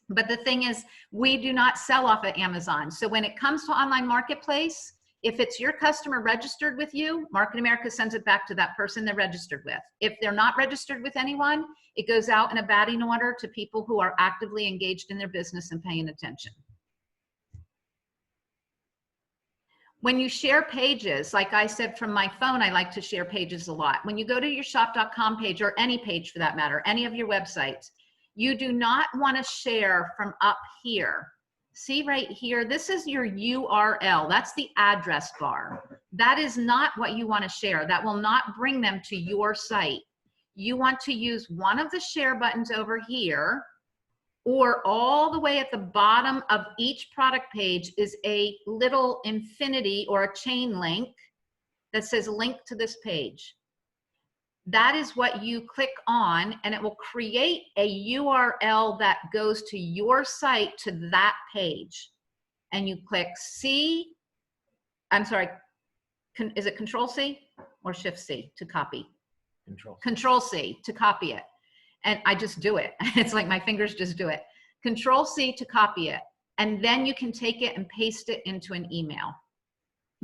But the thing is, we do not sell off at Amazon. So when it comes to online marketplace, if it's your customer registered with you, Market America sends it back to that person they're registered with. If they're not registered with anyone, it goes out in a batting order to people who are actively engaged in their business and paying attention. When you share pages, like I said, from my phone, I like to share pages a lot. When you go to your shop.com page, or any page for that matter, any of your websites, you do not want to share from up here. See right here, this is your URL. That's the address bar. That is not what you want to share. That will not bring them to your site. You want to use one of the share buttons over here, or all the way at the bottom of each product page is a little infinity or a chain link that says link to this page. That is what you click on, and it will create a URL that goes to your site, to that page. And you click C, I'm sorry, is it Control C or Shift C to copy? Control C to copy it. And I just do it. It's like my fingers just do it. Control C to copy it. And then you can take it and paste it into an email.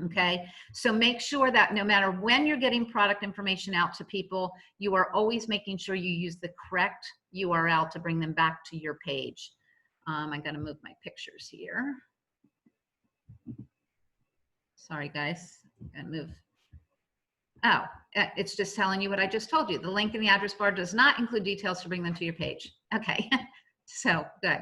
Okay, so make sure that no matter when you're getting product information out to people, you are always making sure you use the correct URL to bring them back to your page. I gotta move my pictures here. Sorry guys, I gotta move. Oh, it's just telling you what I just told you. The link in the address bar does not include details to bring them to your page. Okay, so good.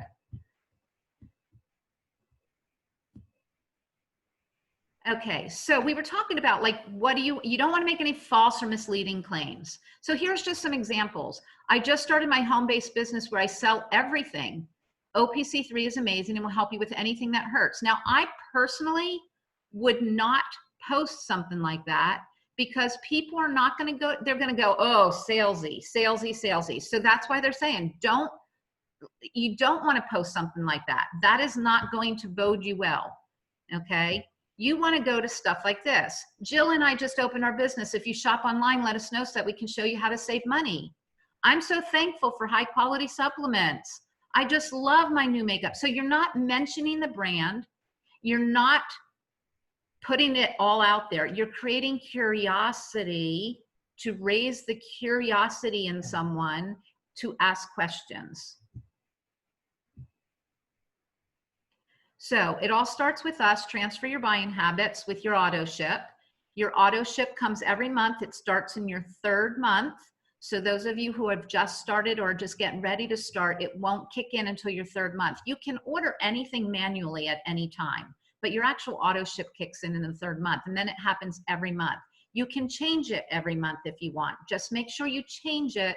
Okay, so we were talking about, like, what do you don't want to make any false or misleading claims. So here's just some examples. I just started my home-based business where I sell everything. OPC3 is amazing and will help you with anything that hurts. Now, I personally would not post something like that because people are not going to go, they're going to go, oh, salesy, salesy, salesy. So that's why they're saying, you don't want to post something like that. That is not going to bode you well, okay? You want to go to stuff like this. Jill and I just opened our business. If you shop online, let us know so that we can show you how to save money. I'm so thankful for high quality supplements. I just love my new makeup. So you're not mentioning the brand. You're not putting it all out there. You're creating curiosity to raise the curiosity in someone to ask questions. So it all starts with us. Transfer your buying habits with your auto ship. Your auto ship comes every month. It starts in your third month. So those of you who have just started or just getting ready to start, it won't kick in until your third month. You can order anything manually at any time, but your actual auto ship kicks in the third month, and then it happens every month. You can change it every month if you want. Just make sure you change it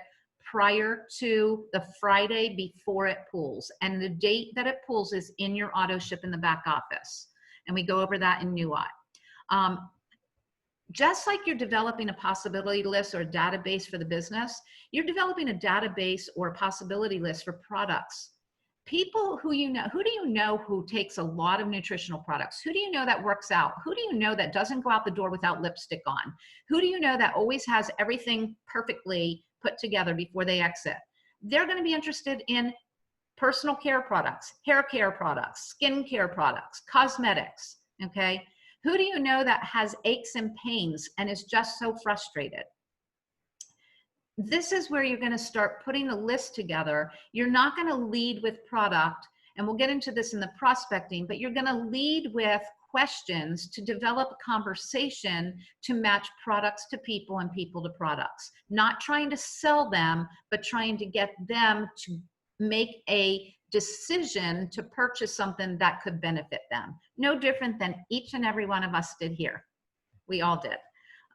prior to the Friday before it pulls. And the date that it pulls is in your auto ship in the back office. And we go over that in NEWOT. Just like you're developing a possibility list or a database for the business, you're developing a database or a possibility list for products. People who you know, who do you know who takes a lot of nutritional products? Who do you know that works out? Who do you know that doesn't go out the door without lipstick on? Who do you know that always has everything perfectly put together before they exit? They're going to be interested in personal care products, hair care products, skin care products, cosmetics, okay? Who do you know that has aches and pains and is just so frustrated? This is where you're going to start putting a list together. You're not going to lead with product, and we'll get into this in the prospecting, but you're going to lead with questions to develop a conversation to match products to people and people to products. Not trying to sell them, but trying to get them to make a decision to purchase something that could benefit them. No different than each and every one of us did here. We all did.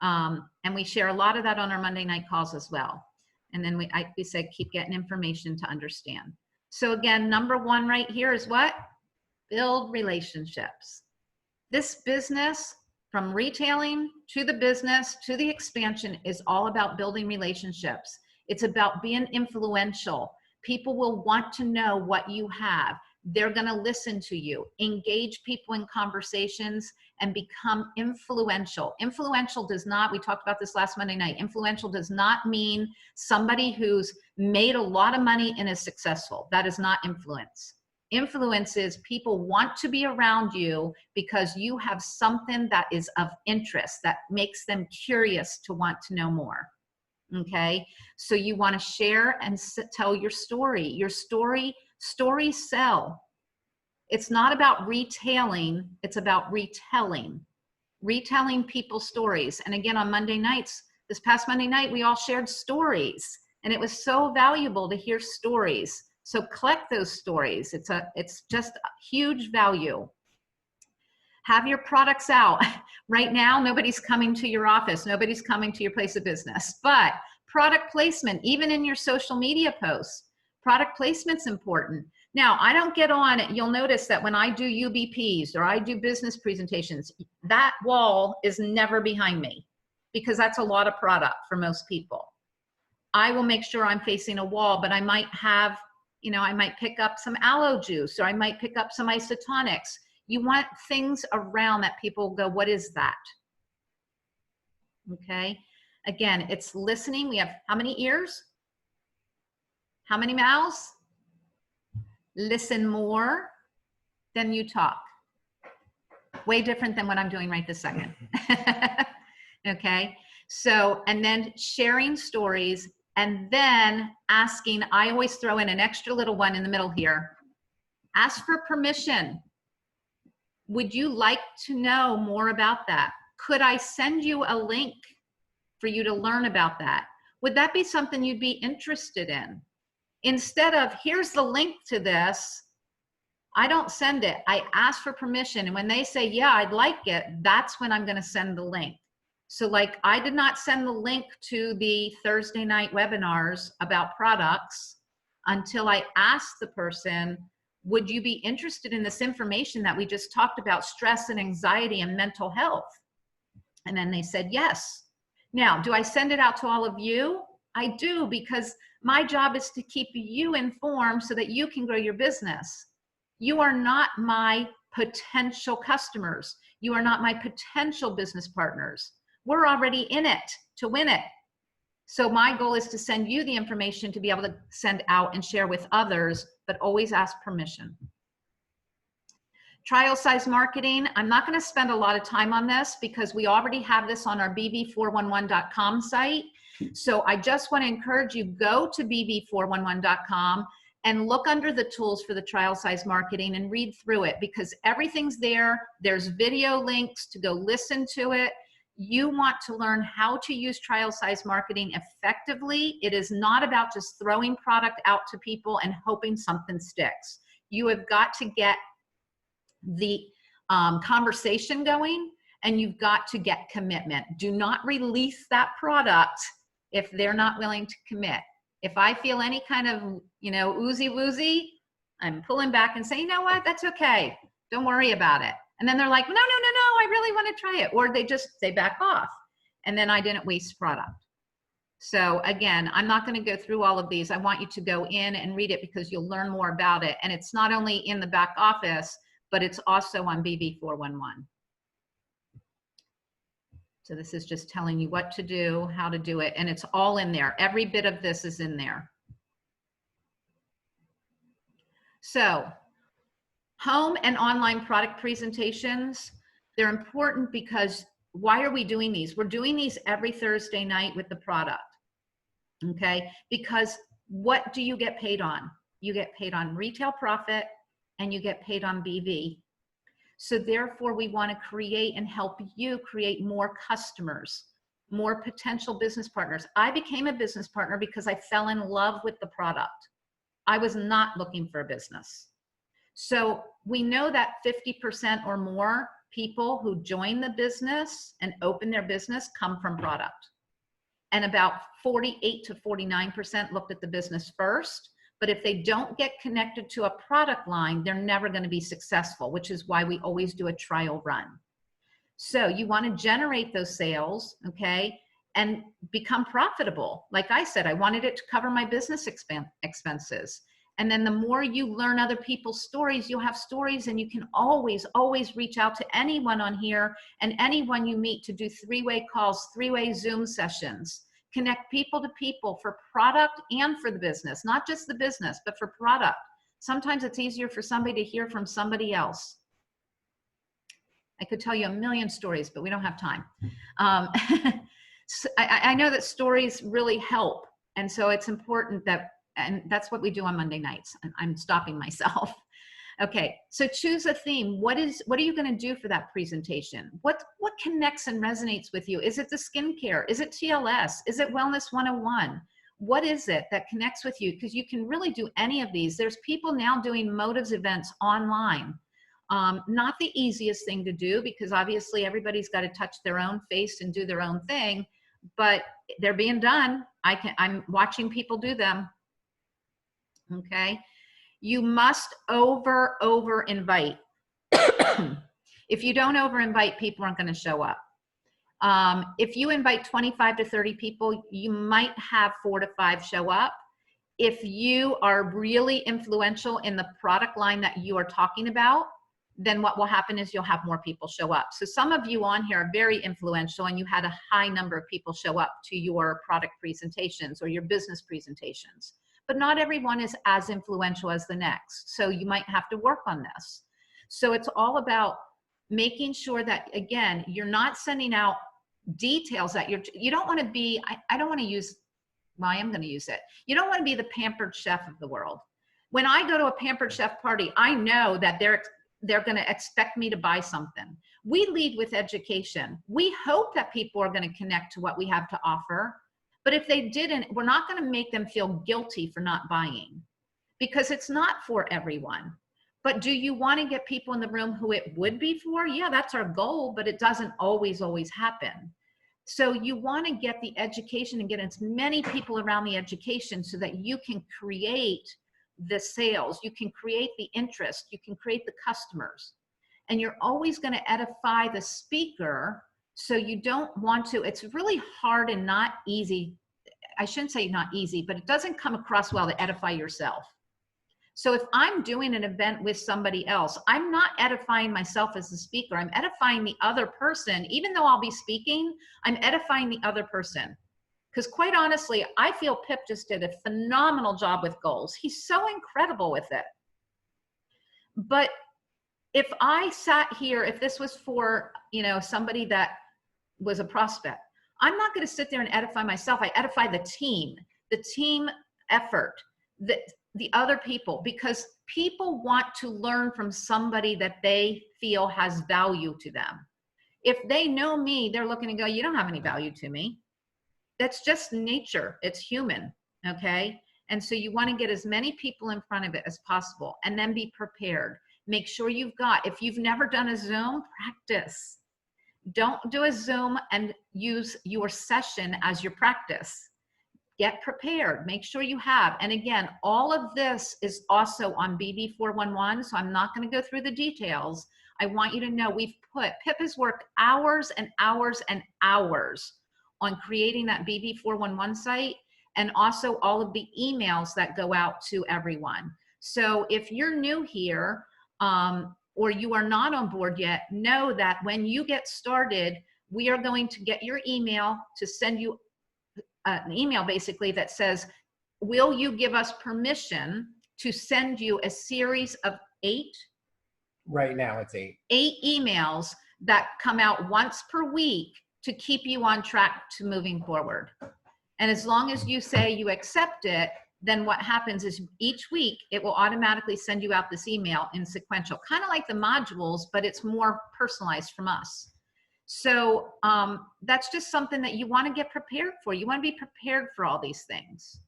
And we share a lot of that on our Monday night calls as well. And then we said, keep getting information to understand. So again, number one right here is what? Build relationships. This business, from retailing to the business to the expansion, is all about building relationships. It's about being influential. People will want to know what you have. They're going to listen to you, engage people in conversations, and become influential. Influential does not, we talked about this last Monday night, influential does not mean somebody who's made a lot of money and is successful. That is not influence. Influence is people want to be around you because you have something that is of interest that makes them curious to want to know more. Okay, so you want to share and tell your story. Your stories sell. It's not about retailing, it's about retelling. Retelling people's stories. And again, on Monday nights, this past Monday night, we all shared stories, and it was so valuable to hear stories. So collect those stories. It's just huge value. Have your products out. Right now, nobody's coming to your office. Nobody's coming to your place of business. But product placement, even in your social media posts, product placement's important. Now, I don't get on, you'll notice that when I do UBPs or I do business presentations, that wall is never behind me because that's a lot of product for most people. I will make sure I'm facing a wall, but I might have, I might pick up some aloe juice or I might pick up some isotonics. You want things around that people go, what is that? Okay. Again, it's listening. We have how many ears? How many mouths? Listen more than you talk. Way different than what I'm doing right this second. Okay. So, and then sharing stories and then asking, I always throw in an extra little one in the middle here. Ask for permission. Would you like to know more about that? Could I send you a link for you to learn about that? Would that be something you'd be interested in? Instead of, here's the link to this, I don't send it. I ask for permission. And when they say, yeah, I'd like it, that's when I'm going to send the link. So like, I did not send the link to the Thursday night webinars about products until I asked the person, would you be interested in this information that we just talked about, stress and anxiety and mental health? And then they said, yes. Now, do I send it out to all of you? I do, because my job is to keep you informed so that you can grow your business. You are not my potential customers. You are not my potential business partners. We're already in it to win it. So my goal is to send you the information to be able to send out and share with others, but always ask permission. Trial size marketing. I'm not going to spend a lot of time on this because we already have this on our bb411.com site. So I just want to encourage you, go to bb411.com and look under the tools for the trial size marketing and read through it because everything's there. There's video links to go listen to it. You want to learn how to use trial size marketing effectively. It is not about just throwing product out to people and hoping something sticks. You have got to get the conversation going and you've got to get commitment. Do not release that product if they're not willing to commit. If I feel any kind of, oozy woozy, I'm pulling back and saying, you know what, that's okay. Don't worry about it. And then they're like, no, I really want to try it. Or they back off. And then I didn't waste product. So again, I'm not going to go through all of these. I want you to go in and read it because you'll learn more about it. And it's not only in the back office, but it's also on BB411. So this is just telling you what to do, how to do it, and it's all in there. Every bit of this is in there. So home and online product presentations, they're important because why are we doing these? We're doing these every Thursday night with the product, okay? Because what do you get paid on? You get paid on retail profit and you get paid on BV. So therefore we want to create and help you create more customers, more potential business partners. I became a business partner because I fell in love with the product. I was not looking for a business. So we know that 50% or more people who join the business and open their business come from product. And about 48 to 49% looked at the business first. But if they don't get connected to a product line, they're never going to be successful, which is why we always do a trial run. So you want to generate those sales, okay, and become profitable. Like I said, I wanted it to cover my business expenses. And then the more you learn other people's stories, you'll have stories, and you can always, always reach out to anyone on here and anyone you meet to do three-way calls, three-way Zoom sessions. Connect people to people for product and for the business, not just the business, but for product. Sometimes it's easier for somebody to hear from somebody else. I could tell you a million stories, but we don't have time. So I know that stories really help. And so it's important that, and that's what we do on Monday nights. I'm stopping myself. Okay, so choose a theme. What are you going to do for that presentation? What connects and resonates with you? Is it the skincare? Is it TLS? Is it Wellness 101? What is it that connects with you? Because you can really do any of these. There's people now doing motives events online. Not the easiest thing to do because obviously everybody's got to touch their own face and do their own thing, but they're being done. I'm watching people do them. Okay. You must over invite. If you don't over invite, people aren't going to show up. If you invite 25 to 30 people, you might have 4 to 5 show up. If you are really influential in the product line that you are talking about, then what will happen is you'll have more people show up. So some of you on here are very influential and you had a high number of people show up to your product presentations or your business presentations. But not everyone is as influential as the next. So you might have to work on this. So it's all about making sure that, again, you're not sending out details that you don't want to be, I don't want to use, well, I am going to use it. You don't want to be the pampered chef of the world. When I go to a pampered chef party, I know that they're going to expect me to buy something. We lead with education. We hope that people are going to connect to what we have to offer. But if they didn't, we're not going to make them feel guilty for not buying because it's not for everyone. But do you want to get people in the room who it would be for? Yeah, that's our goal, but it doesn't always happen. So you want to get the education and get as many people around the education so that you can create the sales, you can create the interest, you can create the customers. And you're always going to edify the speaker. So you don't want to, it's really hard and not easy. I shouldn't say not easy, but it doesn't come across well to edify yourself. So if I'm doing an event with somebody else, I'm not edifying myself as the speaker. I'm edifying the other person. Even though I'll be speaking, I'm edifying the other person. Because quite honestly, I feel Pip just did a phenomenal job with goals. He's so incredible with it. But if I sat here, if this was for, somebody that was a prospect, I'm not going to sit there and edify myself. I edify the team effort, the other people, because people want to learn from somebody that they feel has value to them. If they know me, they're looking and go, you don't have any value to me. That's just nature. It's human. Okay. And so you want to get as many people in front of it as possible and then be prepared. Make sure you've got, if you've never done a Zoom, practice. Don't do a Zoom and use your session as your practice. Get prepared. Make sure you have. And again, all of this is also on BB411, so I'm not going to go through the details. I want you to know Pip has worked hours and hours and hours on creating that BB411 site, and also all of the emails that go out to everyone. So if you're new here, or you are not on board yet, know that when you get started, we are going to get your email to send you an email basically that says, will you give us permission to send you a series of 8? Right now it's 8. 8 emails that come out once per week to keep you on track to moving forward. And as long as you say you accept it, then what happens is each week it will automatically send you out this email in sequential, kind of like the modules, but it's more personalized from us. So that's just something that you want to get prepared for. You want to be prepared for all these things.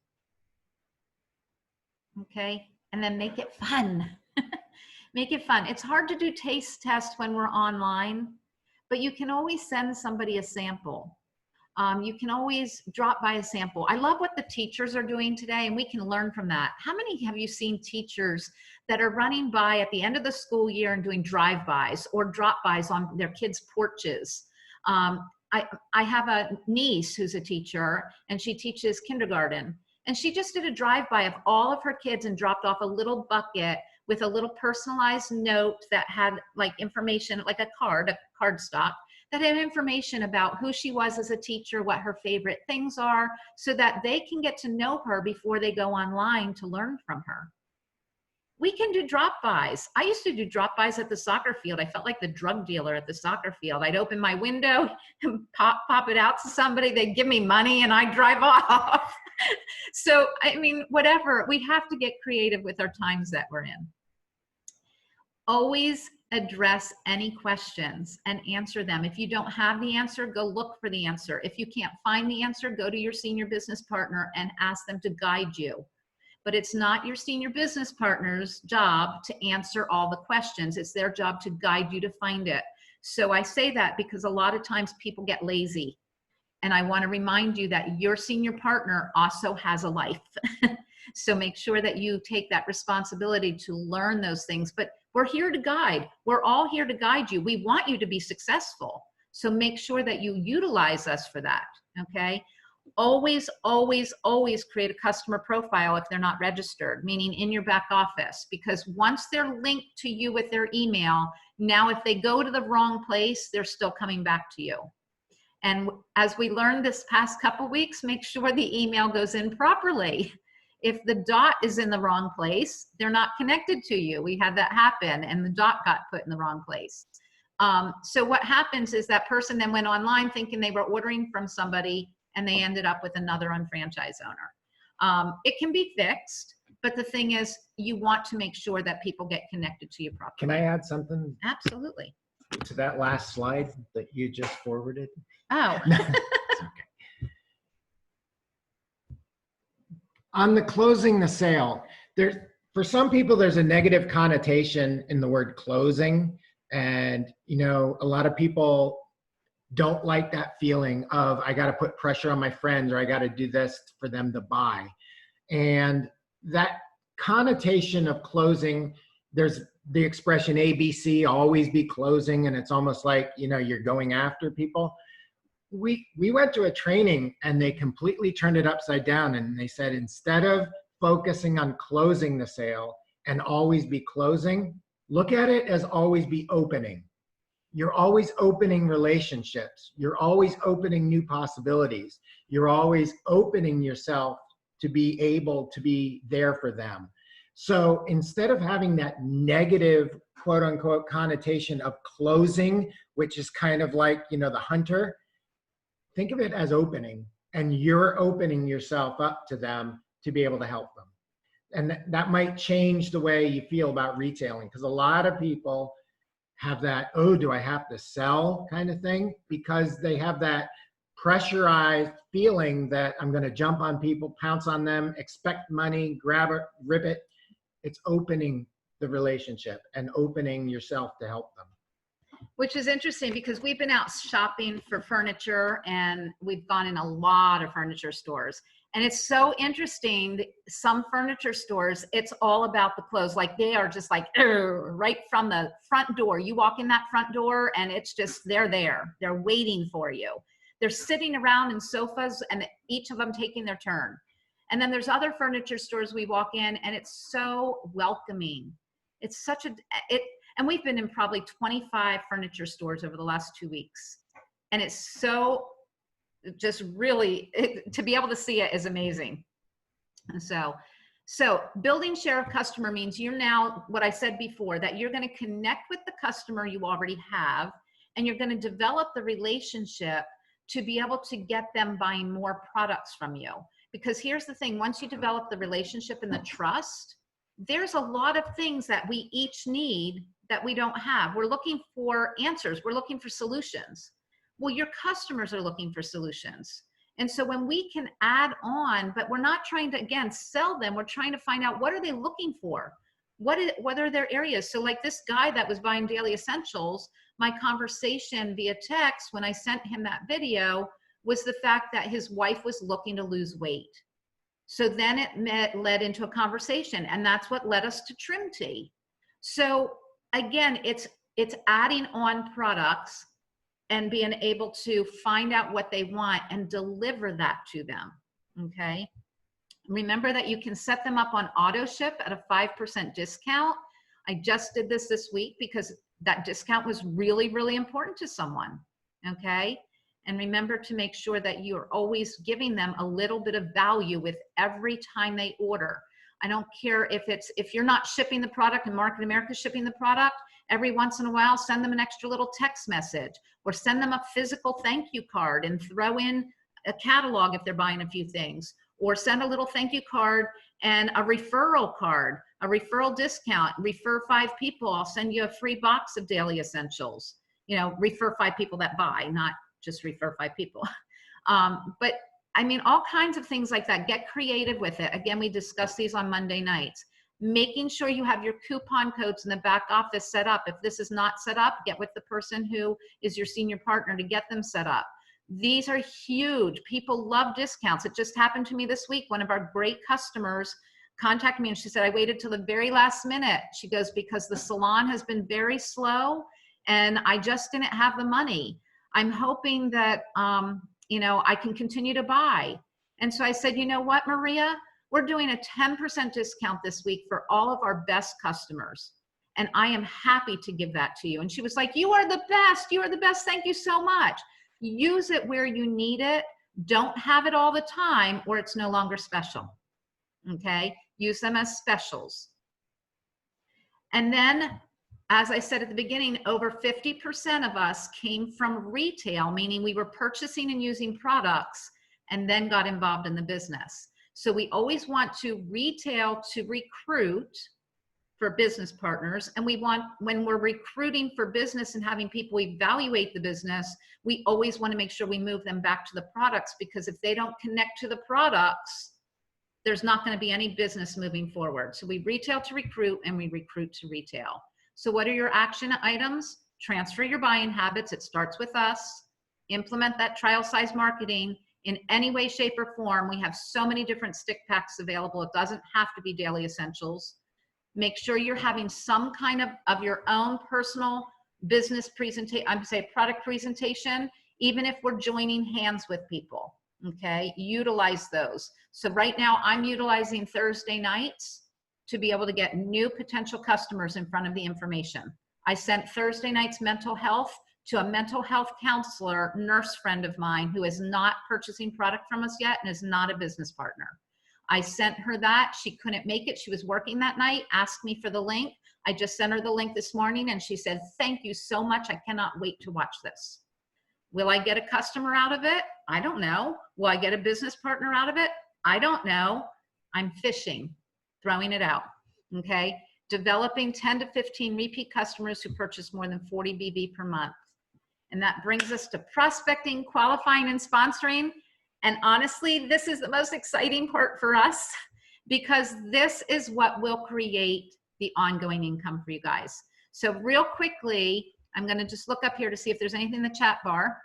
Okay, and then make it fun. Make it fun. It's hard to do taste tests when we're online, but you can always send somebody a sample. You can always drop by a sample. I love what the teachers are doing today, and we can learn from that. How many have you seen teachers that are running by at the end of the school year and doing drive-bys or drop-bys on their kids' porches? I have a niece who's a teacher, and she teaches kindergarten. And she just did a drive-by of all of her kids and dropped off a little bucket with a little personalized note that had like information, like a card stock, that had information about who she was as a teacher, what her favorite things are, so that they can get to know her before they go online to learn from her. We can do drop-bys. I used to do drop-bys at the soccer field. I felt like the drug dealer at the soccer field. I'd open my window and pop it out to somebody. They'd give me money and I'd drive off. So, I mean, whatever. We have to get creative with our times that we're in. Always address any questions and answer them. If you don't have the answer, go look for the answer. If you can't find the answer, go to your senior business partner and ask them to guide you. But it's not your senior business partner's job to answer all the questions. It's their job to guide you to find it. So I say that because a lot of times people get lazy. And I want to remind you that your senior partner also has a life. So make sure that you take that responsibility to learn those things. But we're here to guide. We're all here to guide you. We want you to be successful. So make sure that you utilize us for that, okay? Always, always, always create a customer profile if they're not registered, meaning in your back office, because once they're linked to you with their email, now if they go to the wrong place, they're still coming back to you. And as we learned this past couple weeks, make sure the email goes in properly. If the dot is in the wrong place, they're not connected to you. We had that happen and the dot got put in the wrong place. So what happens is that person then went online thinking they were ordering from somebody and they ended up with another unfranchised owner. It can be fixed, but the thing is you want to make sure that people get connected to you properly. Can I add something? Absolutely. To that last slide that you just forwarded? Oh. It's okay. On the closing the sale, for some people, there's a negative connotation in the word closing. And, you know, a lot of people don't like that feeling of, I got to put pressure on my friends or I got to do this for them to buy. And that connotation of closing, there's the expression ABC, always be closing. And it's almost like, you know, you're going after people. We went to a training and they completely turned it upside down. And they said, instead of focusing on closing the sale and always be closing, look at it as always be opening. You're always opening relationships. You're always opening new possibilities. You're always opening yourself to be able to be there for them. So instead of having that negative, quote unquote, connotation of closing, which is kind of like, you know, the hunter, think of it as opening, and you're opening yourself up to them to be able to help them. And that might change the way you feel about retailing, because a lot of people have that, oh, do I have to sell kind of thing, because they have that pressurized feeling that I'm going to jump on people, pounce on them, expect money, grab it, rip it. It's opening the relationship and opening yourself to help them. Which is interesting because we've been out shopping for furniture and we've gone in a lot of furniture stores. And it's so interesting, some furniture stores, it's all about the clothes. Like they are just like, right from the front door. You walk in that front door and it's just, they're there. They're waiting for you. They're sitting around in sofas and each of them taking their turn. And then there's other furniture stores we walk in and it's so welcoming. It's such a, and we've been in probably 25 furniture stores over the last 2 weeks. And it's so just really, to be able to see it is amazing. And so building share of customer means you're now, what I said before, that you're going to connect with the customer you already have, and you're going to develop the relationship to be able to get them buying more products from you. Because here's the thing, once you develop the relationship and the trust, there's a lot of things that we each need that we don't have. We're looking for answers. We're looking for solutions. Well, your customers are looking for solutions. And so when we can add on, but we're not trying to, again, sell them, we're trying to find out what are they looking for? What are their areas? So like this guy that was buying daily essentials, my conversation via text when I sent him that video was the fact that his wife was looking to lose weight. So then it led into a conversation, and that's what led us to Trim Tea. So again, it's adding on products and being able to find out what they want and deliver that to them, okay? Remember that you can set them up on auto ship at a 5% discount. I just did this week because that discount was really, really important to someone, okay? And remember to make sure that you're always giving them a little bit of value with every time they order. I don't care if you're not shipping the product and Market America is shipping the product, every once in a while, send them an extra little text message or send them a physical thank you card and throw in a catalog if they're buying a few things, or send a little thank you card and a referral card, a referral discount, refer 5 people, I'll send you a free box of daily essentials. You know, refer 5 people that buy, not just refer 5 people. But I mean, all kinds of things like that. Get creative with it. Again, we discuss these on Monday nights. Making sure you have your coupon codes in the back office set up. If this is not set up, get with the person who is your senior partner to get them set up. These are huge. People love discounts. It just happened to me this week. One of our great customers contacted me and she said, I waited till the very last minute. She goes, because the salon has been very slow and I just didn't have the money. I'm hoping that, you know, I can continue to buy. And so I said, you know what, Maria, we're doing a 10% discount this week for all of our best customers. And I am happy to give that to you. And she was like, you are the best. You are the best. Thank you so much. Use it where you need it. Don't have it all the time or it's no longer special. Okay. Use them as specials. And then, as I said at the beginning, over 50% of us came from retail, meaning we were purchasing and using products and then got involved in the business. So we always want to retail to recruit for business partners. And we want, when we're recruiting for business and having people evaluate the business, we always want to make sure we move them back to the products, because if they don't connect to the products, there's not going to be any business moving forward. So we retail to recruit and we recruit to retail. So what are your action items? Transfer your buying habits. It starts with us. Implement that trial size marketing in any way, shape, or form. We have so many different stick packs available. It doesn't have to be daily essentials. Make sure you're having some kind of your own personal business presentation, I'm say product presentation, even if we're joining hands with people, okay? Utilize those. So right now I'm utilizing Thursday nights to be able to get new potential customers in front of the information. I sent Thursday night's mental health to a mental health counselor, nurse friend of mine who is not purchasing product from us yet and is not a business partner. I sent her that. She couldn't make it. She was working that night, asked me for the link. I just sent her the link this morning and she said, thank you so much. I cannot wait to watch this. Will I get a customer out of it? I don't know. Will I get a business partner out of it? I don't know. I'm fishing, throwing it out, okay? Developing 10 to 15 repeat customers who purchase more than 40 BB per month. And that brings us to prospecting, qualifying, and sponsoring. And honestly, this is the most exciting part for us, because this is what will create the ongoing income for you guys. So real quickly, I'm going to just look up here to see if there's anything in the chat bar.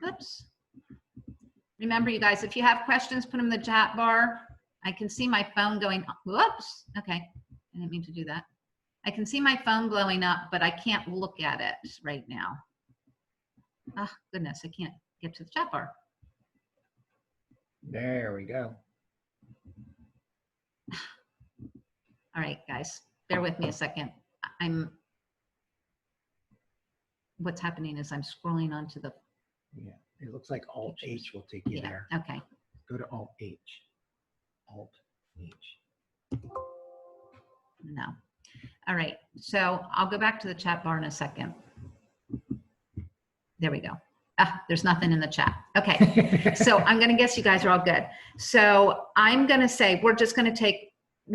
Oops. Remember, you guys, if you have questions, put them in the chat bar. I can see my phone going, whoops. Okay, I didn't mean to do that. I can see my phone blowing up, but I can't look at it right now. Oh, goodness, I can't get to the chat bar. There we go. All right, guys, bear with me a second. What's happening is I'm scrolling onto the, Yeah, it looks like Alt H will take you there. okay. Go to Alt H. Alt H. No. All right, so I'll go back to the chat bar in a second. There we go. Ah, there's nothing in the chat. Okay, so I'm gonna guess you guys are all good. So I'm gonna say we're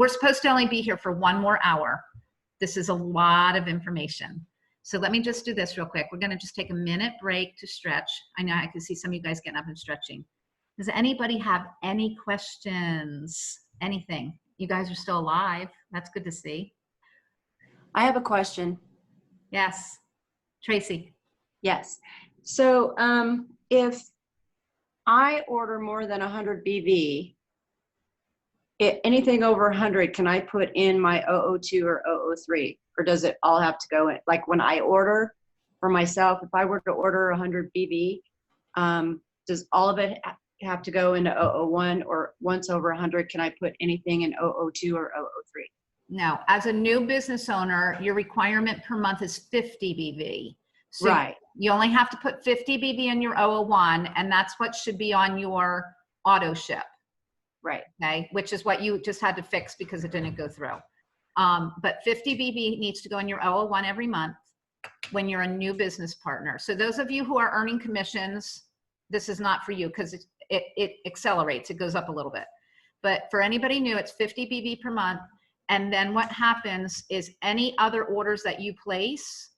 supposed to only be here for 1 more hour. This is a lot of information. So let me just do this real quick. We're gonna just take a minute break to stretch. I know I can see some of you guys getting up and stretching. Does anybody have any questions? Anything? You guys are still alive. That's good to see. I have a question. Yes, Tracy. Yes. So if I order more than 100 BV, anything over 100, can I put in my 002 or 003? Or does it all have to go in? Like when I order for myself, if I were to order 100 BV, does all of it have to go into 001? Or once over 100, can I put anything in 002 or 003? No, as a new business owner, your requirement per month is 50 BV. So Right. you only have to put 50 BV in your 001, and that's what should be on your auto ship. Right. Okay, which is what you just had to fix because it didn't go through. But 50 BV needs to go in your 001 every month when you're a new business partner. So those of you who are earning commissions, this is not for you because it accelerates, it goes up a little bit. But for anybody new, it's 50 BV per month. And then what happens is any other orders that you place,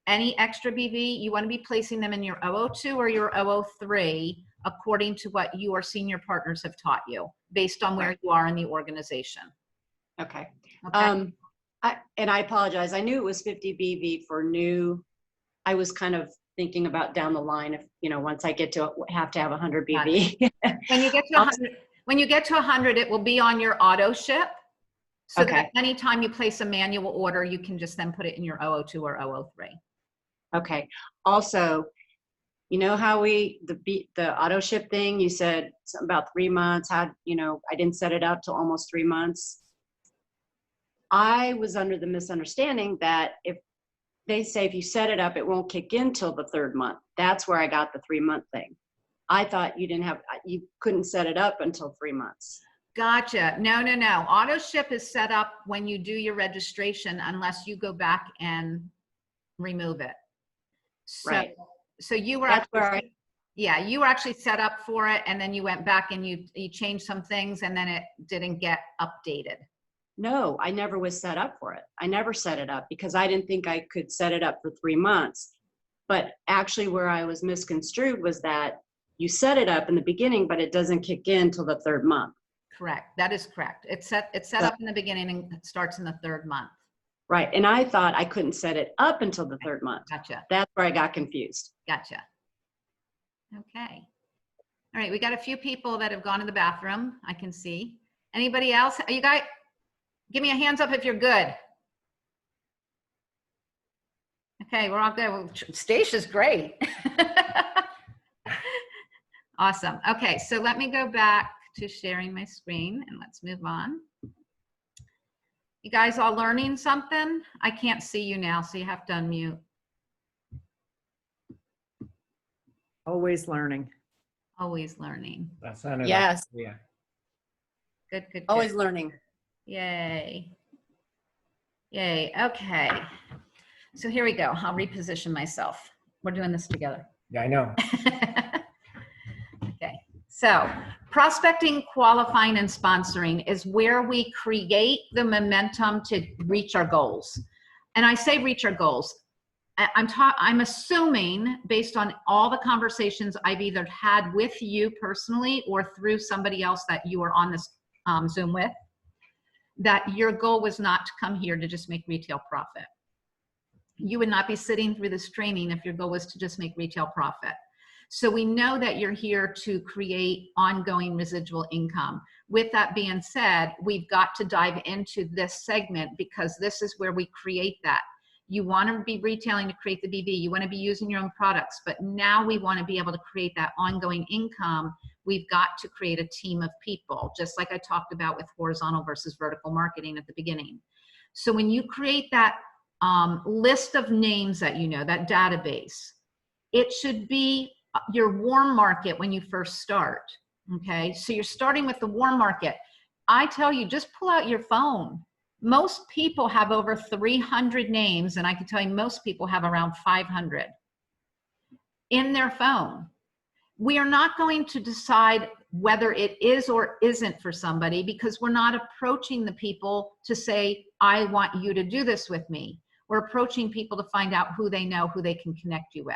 any extra BV, you want to be placing them in your 002 or your 003 according to what your senior partners have taught you based on where you are in the organization. Okay. Okay. I apologize. I knew it was 50 BV for new. I was kind of thinking about down the line if, once I get to have 100 BV. When you get to 100, it will be on your auto ship. So that anytime you place a manual order, you can just then put it in your 002 or 003. Okay. Also, you know how the auto ship thing, you said something about 3 months, I didn't set it up till almost 3 months. I was under the misunderstanding that if they say if you set it up, it won't kick in till the 3rd month. That's where I got the 3-month thing. I thought you couldn't set it up until 3 months. Gotcha. No. Auto ship is set up when you do your registration unless you go back and remove it. So, right. So you were you were actually set up for it, and then you went back and you changed some things, and then it didn't get updated. No, I never was set up for it. I never set it up because I didn't think I could set it up for 3 months. But actually where I was misconstrued was that you set it up in the beginning, but it doesn't kick in till the 3rd month. Correct. That is correct. It's set up in the beginning and it starts in the 3rd month. Right. And I thought I couldn't set it up until the 3rd month. Gotcha. That's where I got confused. Gotcha. Okay. All right. We got a few people that have gone to the bathroom. I can see. Anybody else? You guys, give me a hands up if you're good. Okay. We're all good. Well, Stacia's great. Awesome. Okay. So let me go back to sharing my screen and let's move on. You guys all learning something? I can't see you now, so you have to unmute. Always learning. Always learning. That sounded Yes. like, yeah. Good. Always learning. Yay. Yay. Okay. So here we go. I'll reposition myself. We're doing this together. Yeah, I know. Okay. So prospecting, qualifying, and sponsoring is where we create the momentum to reach our goals. And I say reach our goals. I'm assuming based on all the conversations I've either had with you personally or through somebody else that you were on this Zoom with, that your goal was not to come here to just make retail profit. You would not be sitting through this training if your goal was to just make retail profit. So we know that you're here to create ongoing residual income. With that being said, we've got to dive into this segment because this is where we create that. You want to be retailing to create the BV. You want to be using your own products. But now we want to be able to create that ongoing income. We've got to create a team of people, just like I talked about with horizontal versus vertical marketing at the beginning. So when you create that list of names that you know, that database, it should be your warm market when you first start. Okay, so you're starting with the warm market. I tell you, just pull out your phone. Most people have over 300 names, and I can tell you most people have around 500 in their phone. We are not going to decide whether it is or isn't for somebody because we're not approaching the people to say, I want you to do this with me. We're approaching people to find out who they know, who they can connect you with.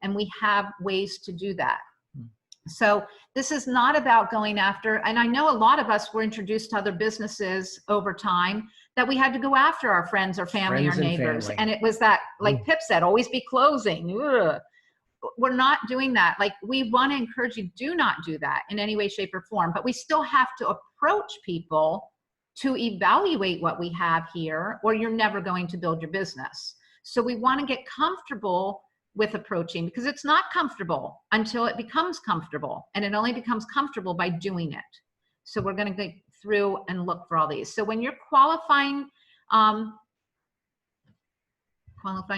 And we have ways to do that. So this is not about going after, and I know a lot of us were introduced to other businesses over time that we had to go after our friends or family or neighbors. And it was that, like Pip said, always be closing. Ugh. We're not doing that. Like, we want to encourage you, do not do that in any way, shape, or form, but we still have to approach people to evaluate what we have here, or you're never going to build your business. So we want to get comfortable with approaching, because it's not comfortable until it becomes comfortable, and it only becomes comfortable by doing it. So we're going to go through and look for all these. So when you're qualifying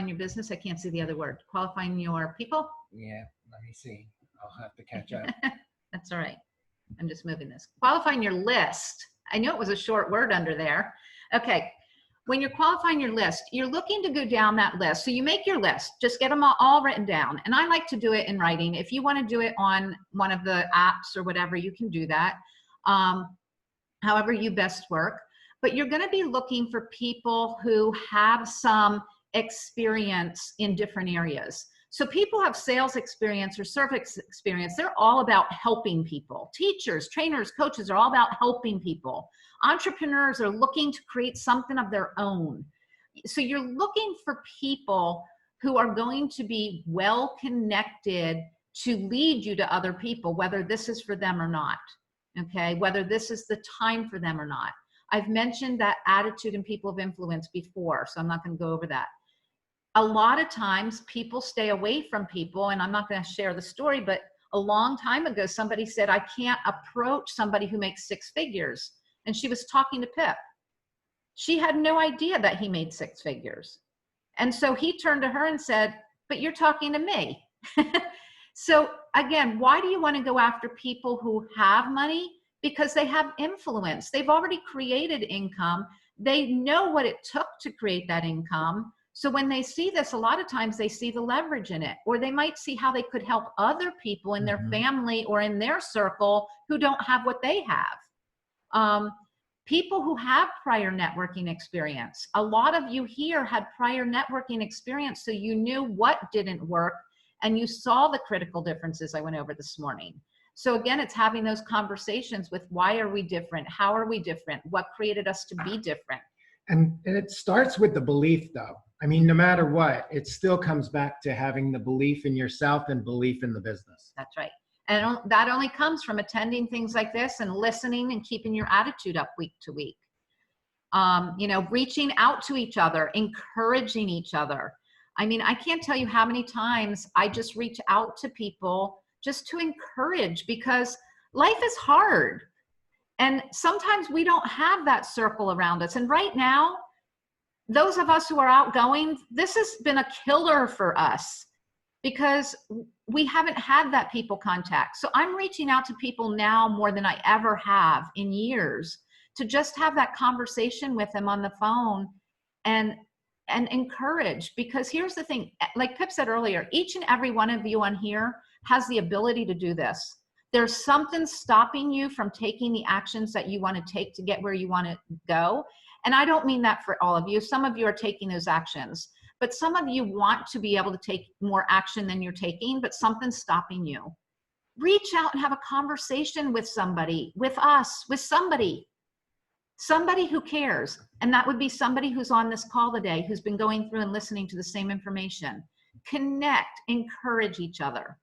your business, I can't see the other word, qualifying your people. Yeah, let me see. I'll have to catch up. That's all right. I'm just moving this. Qualifying your list. I knew it was a short word under there. Okay. When you're qualifying your list, you're looking to go down that list. So you make your list, just get them all written down. And I like to do it in writing. If you want to do it on one of the apps or whatever, you can do that. However you best work. But you're going to be looking for people who have some experience in different areas. So people have sales experience or service experience. They're all about helping people. Teachers, trainers, coaches are all about helping people. Entrepreneurs are looking to create something of their own. So you're looking for people who are going to be well connected to lead you to other people, whether this is for them or not. Okay, whether this is the time for them or not. I've mentioned that attitude in people of influence before, so I'm not going to go over that. A lot of times people stay away from people, and I'm not going to share the story, but a long time ago, somebody said, I can't approach somebody who makes 6 figures. And she was talking to Pip. She had no idea that he made 6 figures. And so he turned to her and said, but you're talking to me. So again, why do you want to go after people who have money? Because they have influence. They've already created income. They know what it took to create that income. So when they see this, a lot of times they see the leverage in it, or they might see how they could help other people in their family or in their circle who don't have what they have. People who have prior networking experience. A lot of you here had prior networking experience, so you knew what didn't work and you saw the critical differences I went over this morning. So again, it's having those conversations with why are we different? How are we different? What created us to be different? And it starts with the belief, though. I mean, no matter what, it still comes back to having the belief in yourself and belief in the business. That's right. And that only comes from attending things like this and listening and keeping your attitude up week to week. You know, reaching out to each other, encouraging each other. I mean, I can't tell you how many times I just reach out to people just to encourage, because life is hard. And sometimes we don't have that circle around us. And right now, those of us who are outgoing, this has been a killer for us because we haven't had that people contact. So I'm reaching out to people now more than I ever have in years to just have that conversation with them on the phone and encourage. Because here's the thing, like Pip said earlier, each and every one of you on here has the ability to do this. There's something stopping you from taking the actions that you want to take to get where you want to go. And I don't mean that for all of you. Some of you are taking those actions, but some of you want to be able to take more action than you're taking, but something's stopping you. Reach out and have a conversation with somebody, with us, with somebody who cares. And that would be somebody who's on this call today, who's been going through and listening to the same information. Connect, encourage each other.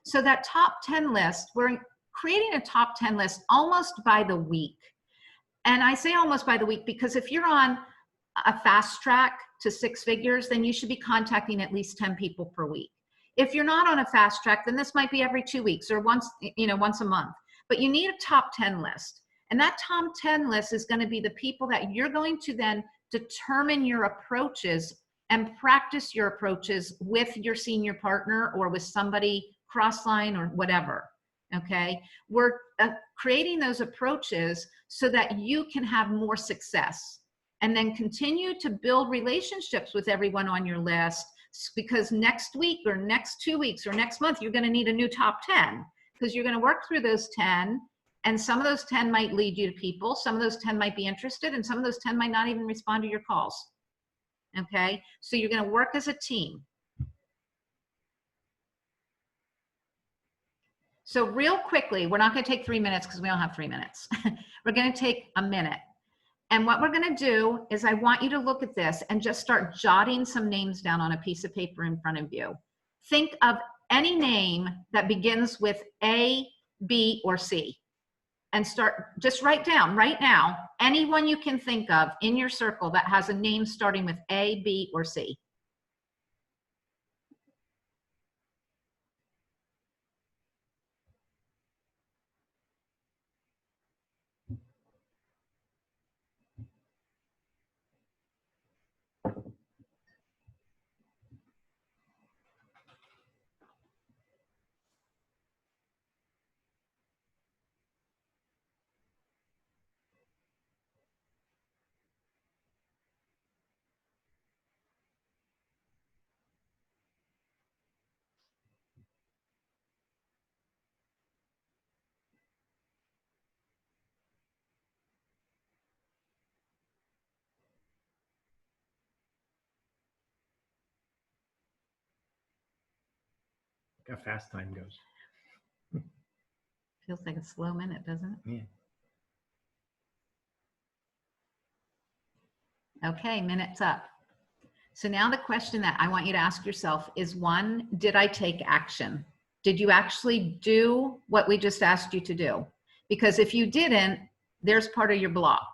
So that top 10 list, we're creating a top 10 list almost by the week. And I say almost by the week because if you're on a fast track to 6 figures, then you should be contacting at least 10 people per week. If you're not on a fast track, then this might be every 2 weeks or once a month. But you need a top 10 list. And that top 10 list is going to be the people that you're going to then determine your approaches and practice your approaches with your senior partner or with somebody cross-line or whatever. Okay, we're creating those approaches so that you can have more success, and then continue to build relationships with everyone on your list, because next week or next 2 weeks or next month, you're going to need a new top 10, because you're going to work through those 10, and some of those 10 might lead you to people, some of those 10 might be interested, and some of those 10 might not even respond to your calls. Okay, so you're going to work as a team. So real quickly, we're not going to take 3 minutes because we don't have 3 minutes. We're going to take a minute. And what we're going to do is I want you to look at this and just start jotting some names down on a piece of paper in front of you. Think of any name that begins with A, B, or C. And just write down right now, anyone you can think of in your circle that has a name starting with A, B, or C. Look how fast time goes. Feels like a slow minute, doesn't it? Yeah. Okay, minute's up. So now the question that I want you to ask yourself is, one, did I take action? Did you actually do what we just asked you to do? Because if you didn't, there's part of your block.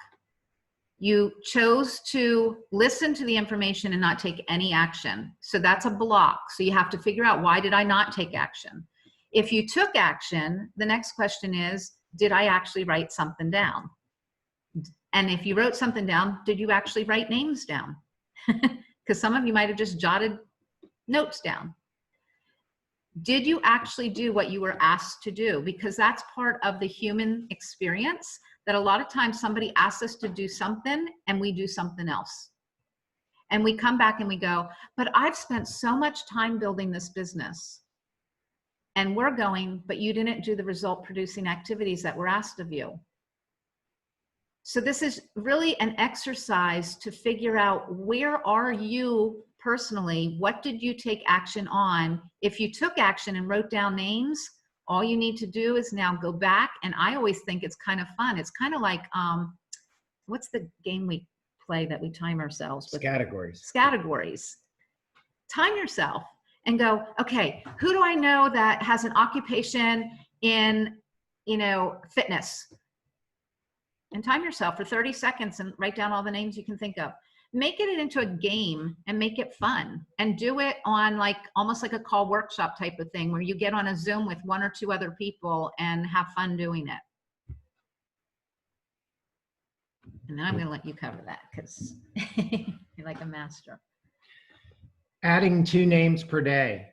You chose to listen to the information and not take any action. So that's a block. So you have to figure out, why did I not take action? If you took action, the next question is, did I actually write something down? And if you wrote something down, did you actually write names down? Because some of you might have just jotted notes down. Did you actually do what you were asked to do? Because that's part of the human experience, that a lot of times somebody asks us to do something and we do something else. And we come back and we go, but I've spent so much time building this business. And we're going, but you didn't do the result producing activities that were asked of you. So this is really an exercise to figure out, where are you personally? What did you take action on? If you took action and wrote down names, all you need to do is now go back. And I always think it's kind of fun. It's kind of like, what's the game we play that we time ourselves with? Categories. Categories. Time yourself and go, okay, who do I know that has an occupation in, fitness? And time yourself for 30 seconds and write down all the names you can think of. Make it into a game and make it fun, and do it on almost like a call workshop type of thing, where you get on a Zoom with 1 or 2 other people and have fun doing it. And then I'm going to let you cover that, because you're like a master. Adding 2 names per day.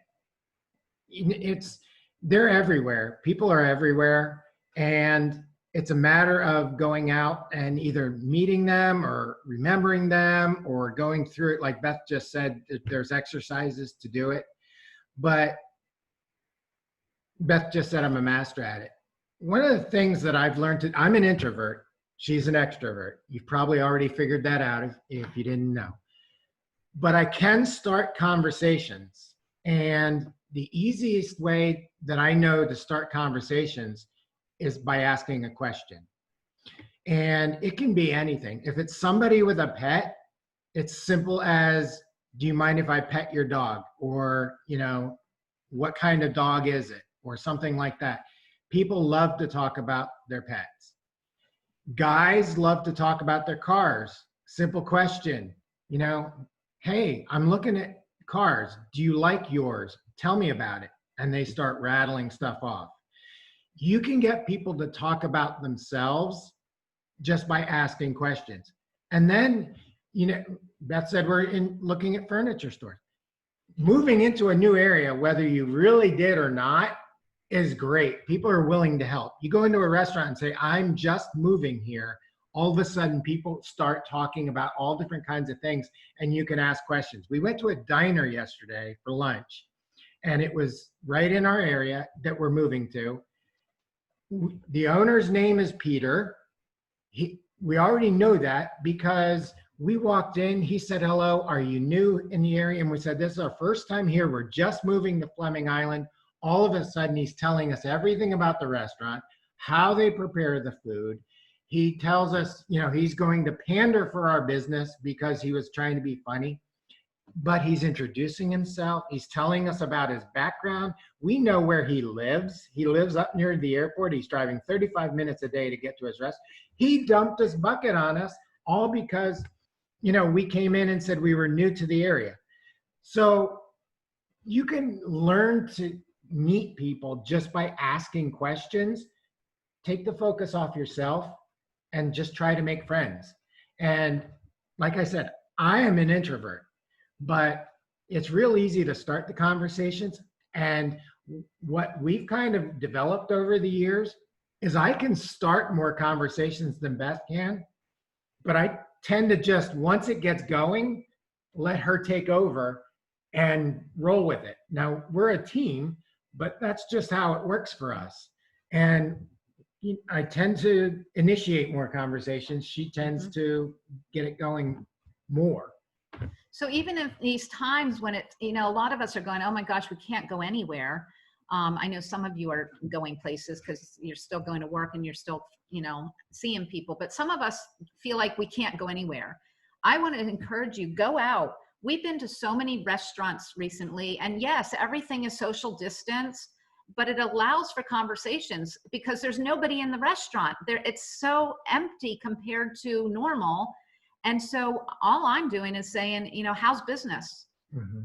They're everywhere. People are everywhere. And it's a matter of going out and either meeting them or remembering them or going through it. Like Beth just said, there's exercises to do it. But Beth just said I'm a master at it. One of the things that I've learned, I'm an introvert. She's an extrovert. You've probably already figured that out if you didn't know. But I can start conversations. And the easiest way that I know to start conversations is by asking a question. And it can be anything. If it's somebody with a pet, it's simple as, do you mind if I pet your dog? Or, what kind of dog is it? Or something like that. People love to talk about their pets. Guys love to talk about their cars. simple question, you know, hey, I'm looking at cars. Do you like yours? Tell me about it. And they start rattling stuff off. You can get people to talk about themselves just by asking questions. And then, you know, Beth said we're looking at furniture stores. Moving into a new area, whether you really did or not, is great. People are willing to help. You go into a restaurant and say, I'm just moving here. All of a sudden, people start talking about all different kinds of things, and you can ask questions. We went to a diner yesterday for lunch, and it was right in our area that we're moving to. The owner's name is Peter. We already know that because we walked in, he said, hello, are you new in the area? And we said, this is our first time here. We're just moving to Fleming Island. All of a sudden, he's telling us everything about the restaurant, how they prepare the food. He tells us, you know, he's going to pander for our business because he was trying to be funny, but he's introducing himself. He's telling us about his background. We know where he lives. He lives up near the airport. He's driving 35 minutes a day to get to his restaurant. He dumped his bucket on us all because, you know, we came in and said we were new to the area. So you can learn to meet people just by asking questions. Take the focus off yourself and just try to make friends. And like I said, I am an introvert, but it's real easy to start the conversations. And what we've kind of developed over the years is I can start more conversations than Beth can, but I tend to just, once it gets going, let her take over and roll with it. Now, we're a team, but that's just how it works for us. And I tend to initiate more conversations. She tends to get it going more. So even in these times when it, you know, a lot of us are going, oh my gosh, we can't go anywhere. I know some of you are going places because you're still going to work and you're still, you know, seeing people, but some of us feel like we can't go anywhere. I want to encourage you, go out. We've been to so many restaurants recently, and yes, everything is social distance, but it allows for conversations because there's nobody in the restaurant. It's so empty compared to normal. And so all I'm doing is saying, you know, how's business? Mm-hmm.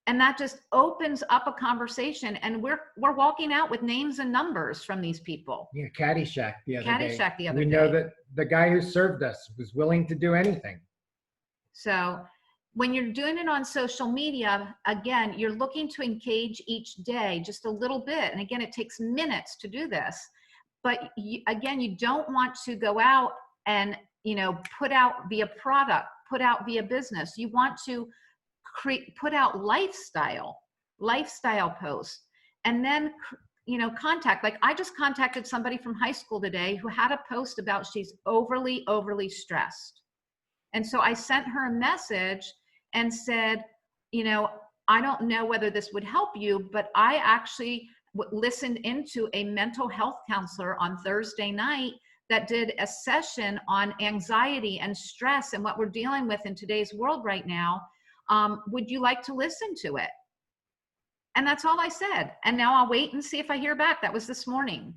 And that just opens up a conversation, and we're walking out with names and numbers from these people. Yeah, Caddyshack the other day. Caddyshack the other We day. know that the guy who served us was willing to do anything. So when you're doing it on social media, again, you're looking to engage each day just a little bit. And again, it takes minutes to do this. But again, you don't want to go out and, you know, put out via product, put out via business. You want to put out lifestyle posts, and then, you know, contact. Like I just contacted somebody from high school today who had a post about she's overly stressed. And so I sent her a message and said, you know, I don't know whether this would help you, but I actually listened into a mental health counselor on Thursday night that did a session on anxiety and stress and what we're dealing with in today's world right now. Would you like to listen to it? And that's all I said. And now I'll wait and see if I hear back. That was this morning.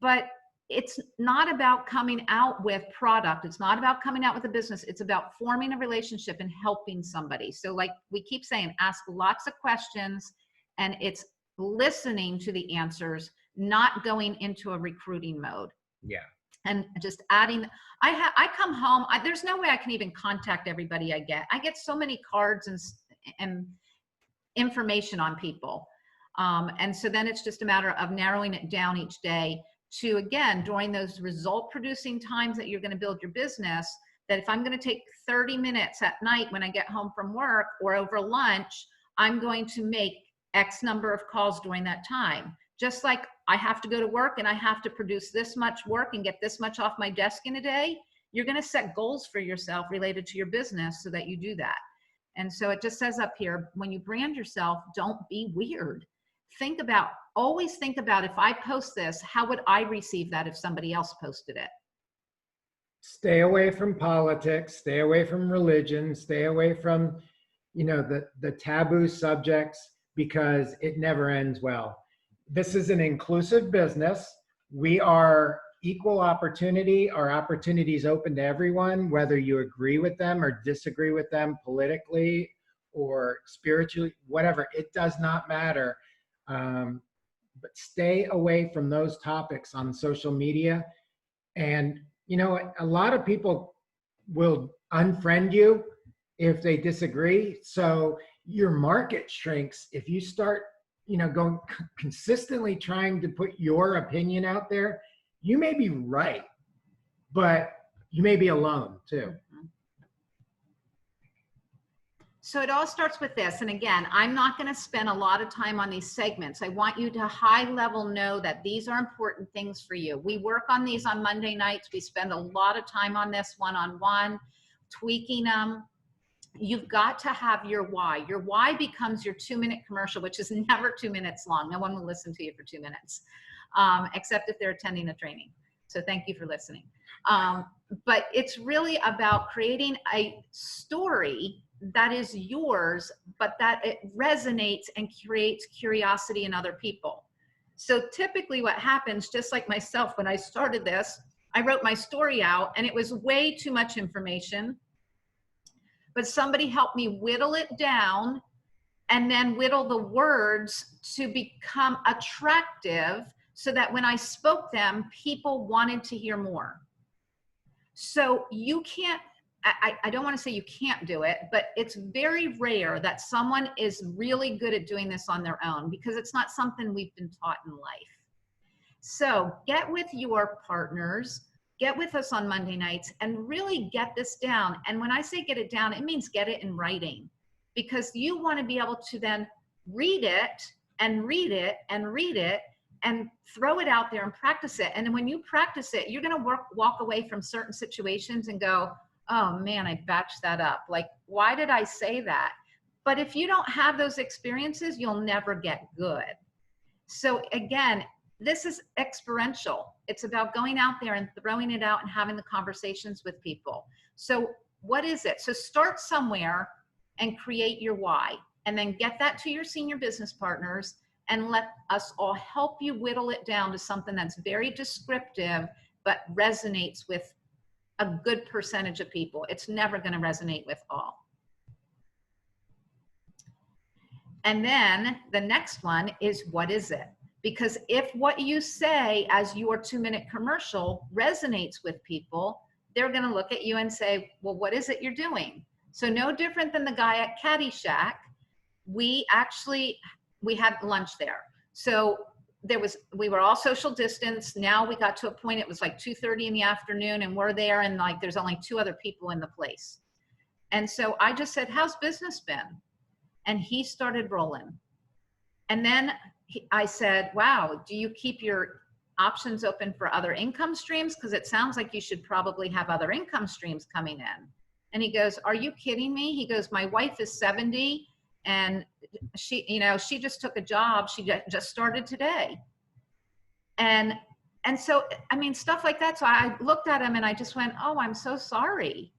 But it's not about coming out with product. It's not about coming out with a business. It's about forming a relationship and helping somebody. So like we keep saying, ask lots of questions, and it's listening to the answers, not going into a recruiting mode. Yeah. And just adding, I come home, there's no way I can even contact everybody I get. I get so many cards and information on people. And so then it's just a matter of narrowing it down each day to, again, during those result producing times that you're going to build your business, that if I'm going to take 30 minutes at night when I get home from work or over lunch, I'm going to make X number of calls during that time. Just like I have to go to work and I have to produce this much work and get this much off my desk in a day, you're going to set goals for yourself related to your business so that you do that. And so it just says up here, when you brand yourself, don't be weird. Always think about, if I post this, how would I receive that if somebody else posted it? Stay away from politics, stay away from religion, stay away from, you know, the taboo subjects, because it never ends well. This is an inclusive business. We are equal opportunity. Our opportunity is open to everyone, whether you agree with them or disagree with them politically or spiritually, whatever. It does not matter. But stay away from those topics on social media. And, you know, a lot of people will unfriend you if they disagree. So your market shrinks if you start, you know, going consistently trying to put your opinion out there. You may be right, but you may be alone too. So it all starts with this. And again, I'm not going to spend a lot of time on these segments. I want you to high level know that these are important things for you. We work on these on Monday nights. We spend a lot of time on this one-on-one, tweaking them. You've got to have your why. Your why becomes your 2-minute commercial, which is never 2 minutes long. No one will listen to you for 2 minutes, except if they're attending a training. So thank you for listening. But it's really about creating a story that is yours, but that it resonates and creates curiosity in other people. So typically what happens, just like myself, when I started this, I wrote my story out and it was way too much information, but somebody helped me whittle it down and then whittle the words to become attractive so that when I spoke them, people wanted to hear more. So you can't, I don't want to say you can't do it, but it's very rare that someone is really good at doing this on their own because it's not something we've been taught in life. So get with your partners, get with us on Monday nights and really get this down. And when I say get it down, it means get it in writing because you want to be able to then read it and read it and read it and throw it out there and practice it. And when you practice it, you're going to walk away from certain situations and go, oh man, I batched that up. Like, why did I say that? But if you don't have those experiences, you'll never get good. So again, this is experiential. It's about going out there and throwing it out and having the conversations with people. So what is it? So start somewhere and create your why, and then get that to your senior business partners and let us all help you whittle it down to something that's very descriptive, but resonates with a good percentage of people. It's never going to resonate with all. And then the next one is, what is it? Because if what you say as your 2-minute commercial resonates with people, they're going to look at you and say, well, what is it you're doing? So no different than the guy at Caddyshack. We had lunch there. So we were all social distance. Now we got to a point, it was like 2:30 in the afternoon and we're there and like there's only 2 other people in the place. And so I just said, how's business been? And he started rolling. And then I said, wow, do you keep your options open for other income streams? Because it sounds like you should probably have other income streams coming in. And he goes, are you kidding me? He goes, my wife is 70 and she just took a job. She just started today. And so, I mean, stuff like that. So I looked at him and I just went, oh, I'm so sorry.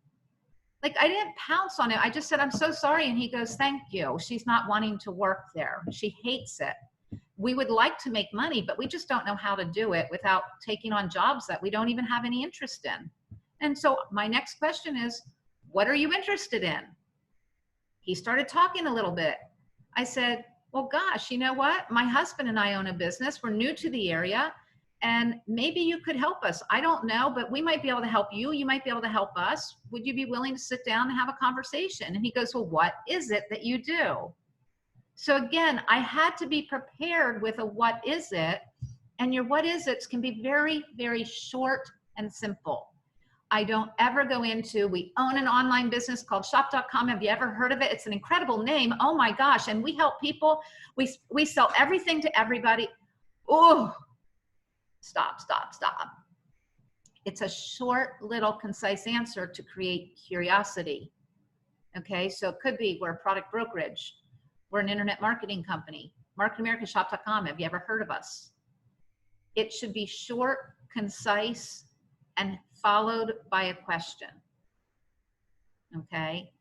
Like, I didn't pounce on it. I just said, I'm so sorry. And he goes, thank you. She's not wanting to work there. She hates it. We would like to make money, but we just don't know how to do it without taking on jobs that we don't even have any interest in. And so my next question is, what are you interested in? He started talking a little bit. I said, well, gosh, you know what? My husband and I own a business. We're new to the area and maybe you could help us. I don't know, but we might be able to help you. You might be able to help us. Would you be willing to sit down and have a conversation? And he goes, well, what is it that you do? So again, I had to be prepared with a what is it, and your what is it can be very, very short and simple. I don't ever go into, we own an online business called shop.com. Have you ever heard of it? It's an incredible name. Oh my gosh. And we help people. We sell everything to everybody. Oh, stop. It's a short, little, concise answer to create curiosity. Okay. So it could be, we're a product brokerage. We're an internet marketing company. Market America, shop.com. Have you ever heard of us? It should be short, concise, and followed by a question. Okay?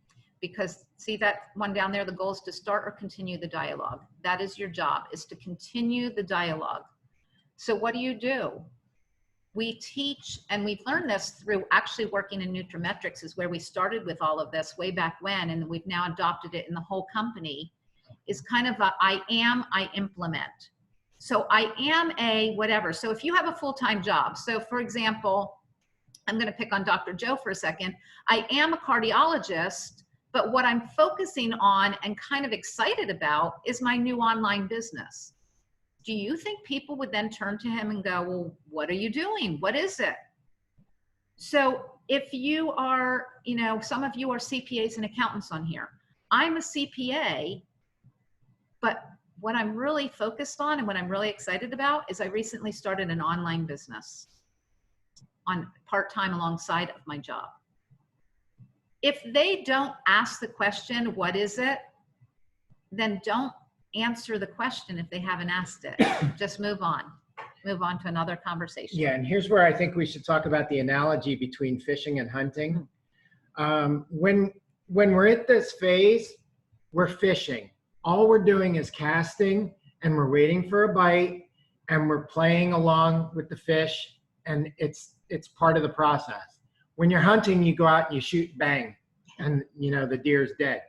Because see that one down there, the goal is to start or continue the dialogue. That is your job, is to continue the dialogue. So what do? we teach, and we've learned this through actually working in Nutrimetrics, is where we started with all of this way back when, and we've now adopted it in the whole company, is kind of a I am, I implement. So I am a whatever. So if you have a full-time job, so for example, I'm going to pick on Dr. Joe for a second. I am a cardiologist, but what I'm focusing on and kind of excited about is my new online business. Do you think people would then turn to him and go, well, what are you doing? What is it? So if you are, you know, some of you are CPAs and accountants on here. I'm a CPA, but what I'm really focused on and what I'm really excited about is I recently started an online business on part-time alongside of my job. If they don't ask the question, what is it? Then don't answer the question if they haven't asked it. Just move on to another conversation. Yeah, and here's where I think we should talk about the analogy between fishing and hunting. When we're at this phase, we're fishing. All we're doing is casting, and we're waiting for a bite, and we're playing along with the fish, and it's part of the process. When you're hunting, you go out and you shoot, bang, and you know the deer's dead.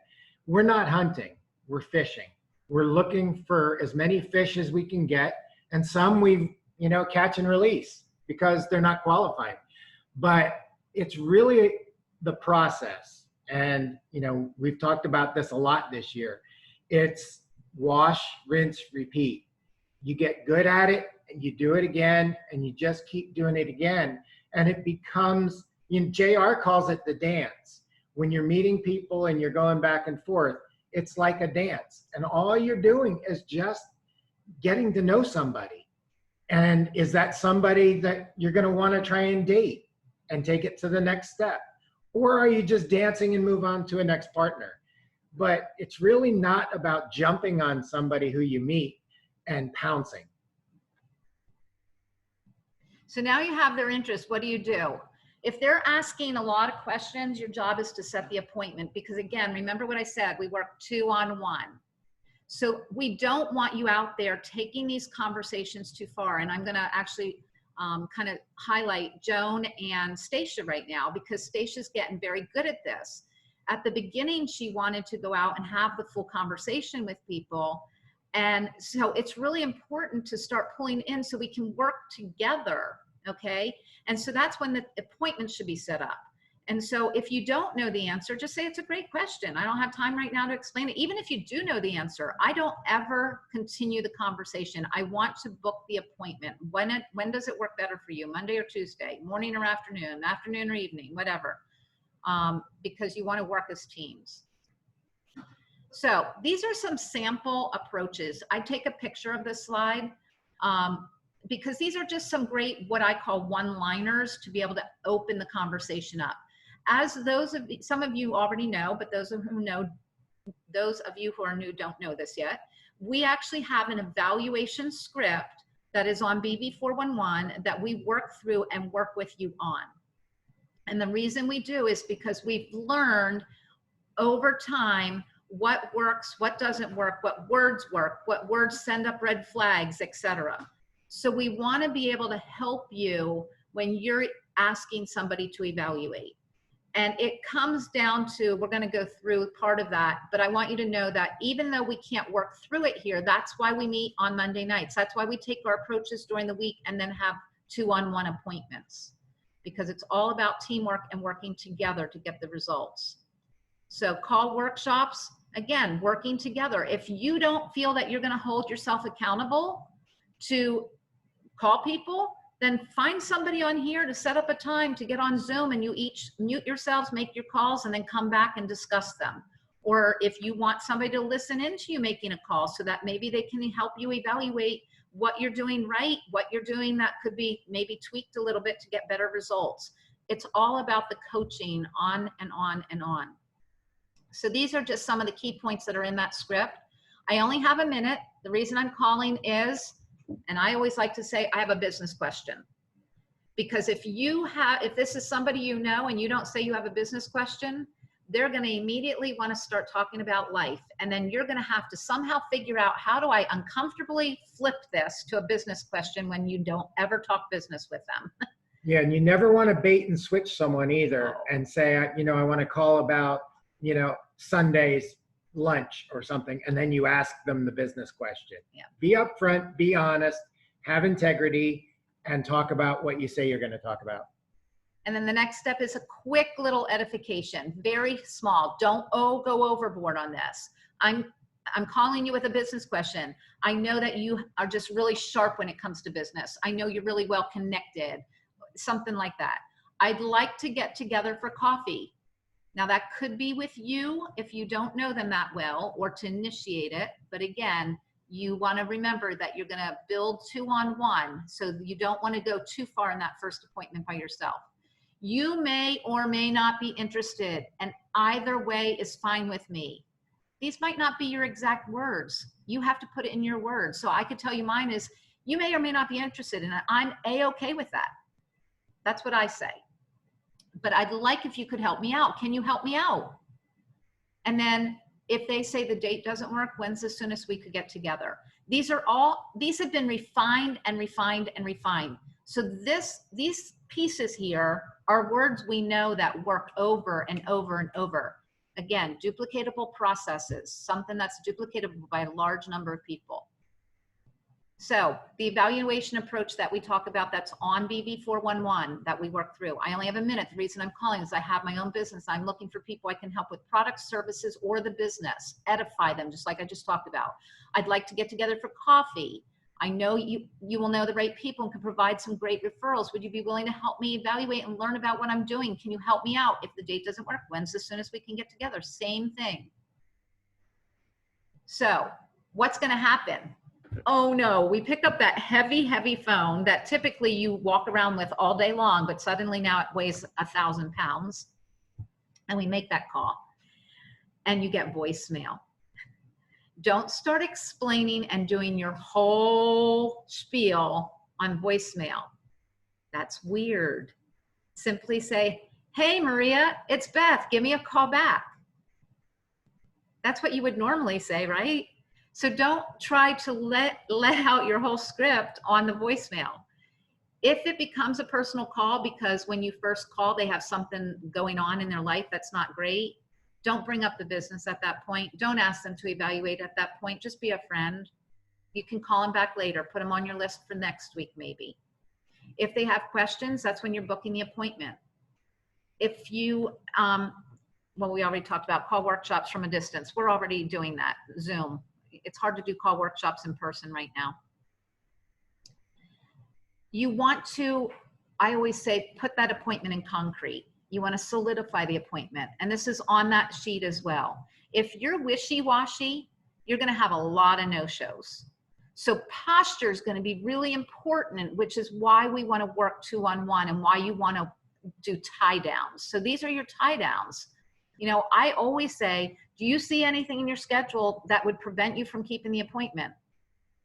We're not hunting, we're fishing. We're looking for as many fish as we can get, and some we, you know, catch and release because they're not qualified. But it's really the process. And, you know, we've talked about this a lot this year. It's wash, rinse, repeat. You get good at it and you do it again and you just keep doing it again. And it becomes, you know, JR calls it the dance. When you're meeting people and you're going back and forth, it's like a dance. And all you're doing is just getting to know somebody. And is that somebody that you're going to want to try and date and take it to the next step? Or are you just dancing and move on to a next partner? But it's really not about jumping on somebody who you meet and pouncing. So now you have their interest. What do? If they're asking a lot of questions, your job is to set the appointment. Because again, remember what I said, we work 2-on-1. So we don't want you out there taking these conversations too far. And I'm going to actually kind of highlight Joan and Stacia right now, because Stacia's getting very good at this. At the beginning, she wanted to go out and have the full conversation with people. And so it's really important to start pulling in so we can work together, okay? And so that's when the appointment should be set up. And so if you don't know the answer, just say, it's a great question. I don't have time right now to explain it. Even if you do know the answer, I don't ever continue the conversation. I want to book the appointment. When does it work better for you? Monday or Tuesday, morning or afternoon or evening, whatever, because you want to work as teams. So these are some sample approaches. I take a picture of this slide because these are just some great, what I call one-liners to be able to open the conversation up. As some of you already know, but those of you who are new don't know this yet, we actually have an evaluation script that is on BB411 that we work through and work with you on. And the reason we do is because we've learned over time what works, what doesn't work, what words send up red flags, etc. So we want to be able to help you when you're asking somebody to evaluate. And it comes down to, we're going to go through part of that, but I want you to know that even though we can't work through it here, that's why we meet on Monday nights. That's why we take our approaches during the week and then have 2-on-1 appointments, because it's all about teamwork and working together to get the results. So call workshops, again, working together. If you don't feel that you're going to hold yourself accountable to call people, then find somebody on here to set up a time to get on Zoom and you each mute yourselves, make your calls, and then come back and discuss them. Or if you want somebody to listen into you making a call so that maybe they can help you evaluate what you're doing right, what you're doing that could be maybe tweaked a little bit to get better results. It's all about the coaching on and on and on. So these are just some of the key points that are in that script. I only have a minute. The reason I'm calling is, and I always like to say, I have a business question. Because if this is somebody you know and you don't say you have a business question, they're going to immediately want to start talking about life. And then you're going to have to somehow figure out, how do I uncomfortably flip this to a business question when you don't ever talk business with them? Yeah, and you never want to bait and switch someone either No. and say, I want to call about, Sunday's lunch or something, and then you ask them the business question. Yeah. Be upfront, be honest, have integrity, and talk about what you say you're going to talk about. And then the next step is a quick little edification, very small. Don't go overboard on this. I'm calling you with a business question. I know that you are just really sharp when it comes to business. I know you're really well connected, something like that. I'd like to get together for coffee. Now that could be with you if you don't know them that well, or to initiate it. But again, you want to remember that you're going to build 2-on-1. So you don't want to go too far in that first appointment by yourself. You may or may not be interested, and either way is fine with me. These might not be your exact words. You have to put it in your words. So I could tell you mine is, you may or may not be interested, and I'm A-okay with that. That's what I say. But I'd like if you could help me out. Can you help me out? And then if they say the date doesn't work, when's the soonest we could get together? These have been refined and refined and refined. So these pieces here are words we know that work over and over and over. Again, duplicatable processes, something that's duplicatable by a large number of people. So the evaluation approach that we talk about, that's on BV 411 that we work through. I only have a minute. The reason I'm calling is I have my own business. I'm looking for people I can help with products, services, or the business. Edify them, just like I just talked about. I'd like to get together for coffee. I know you will know the right people and can provide some great referrals. Would you be willing to help me evaluate and learn about what I'm doing? Can you help me out? If the date doesn't work, when's the soonest we can get together? Same thing. So what's going to happen? Oh no, we pick up that heavy, heavy phone that typically you walk around with all day long, but suddenly now it weighs 1,000 pounds. And we make that call and you get voicemail. Don't start explaining and doing your whole spiel on voicemail. That's weird. Simply say, hey Maria, it's Beth, give me a call back. That's what you would normally say, right? So don't try to let out your whole script on the voicemail. If it becomes a personal call because when you first call, they have something going on in their life that's not great, don't bring up the business at that point. Don't ask them to evaluate at that point. Just be a friend. You can call them back later. Put them on your list for next week, maybe. If they have questions, that's when you're booking the appointment. If you, well, we already talked about call workshops from a distance. We're already doing that, Zoom. It's hard to do call workshops in person right now. You want to, I always say, put that appointment in concrete. You want to solidify the appointment. And this is on that sheet as well. If you're wishy-washy, you're going to have a lot of no-shows. So posture is going to be really important, which is why we want to work 2-on-1 and why you want to do tie downs. So these are your tie downs. You know, I always say, do you see anything in your schedule that would prevent you from keeping the appointment?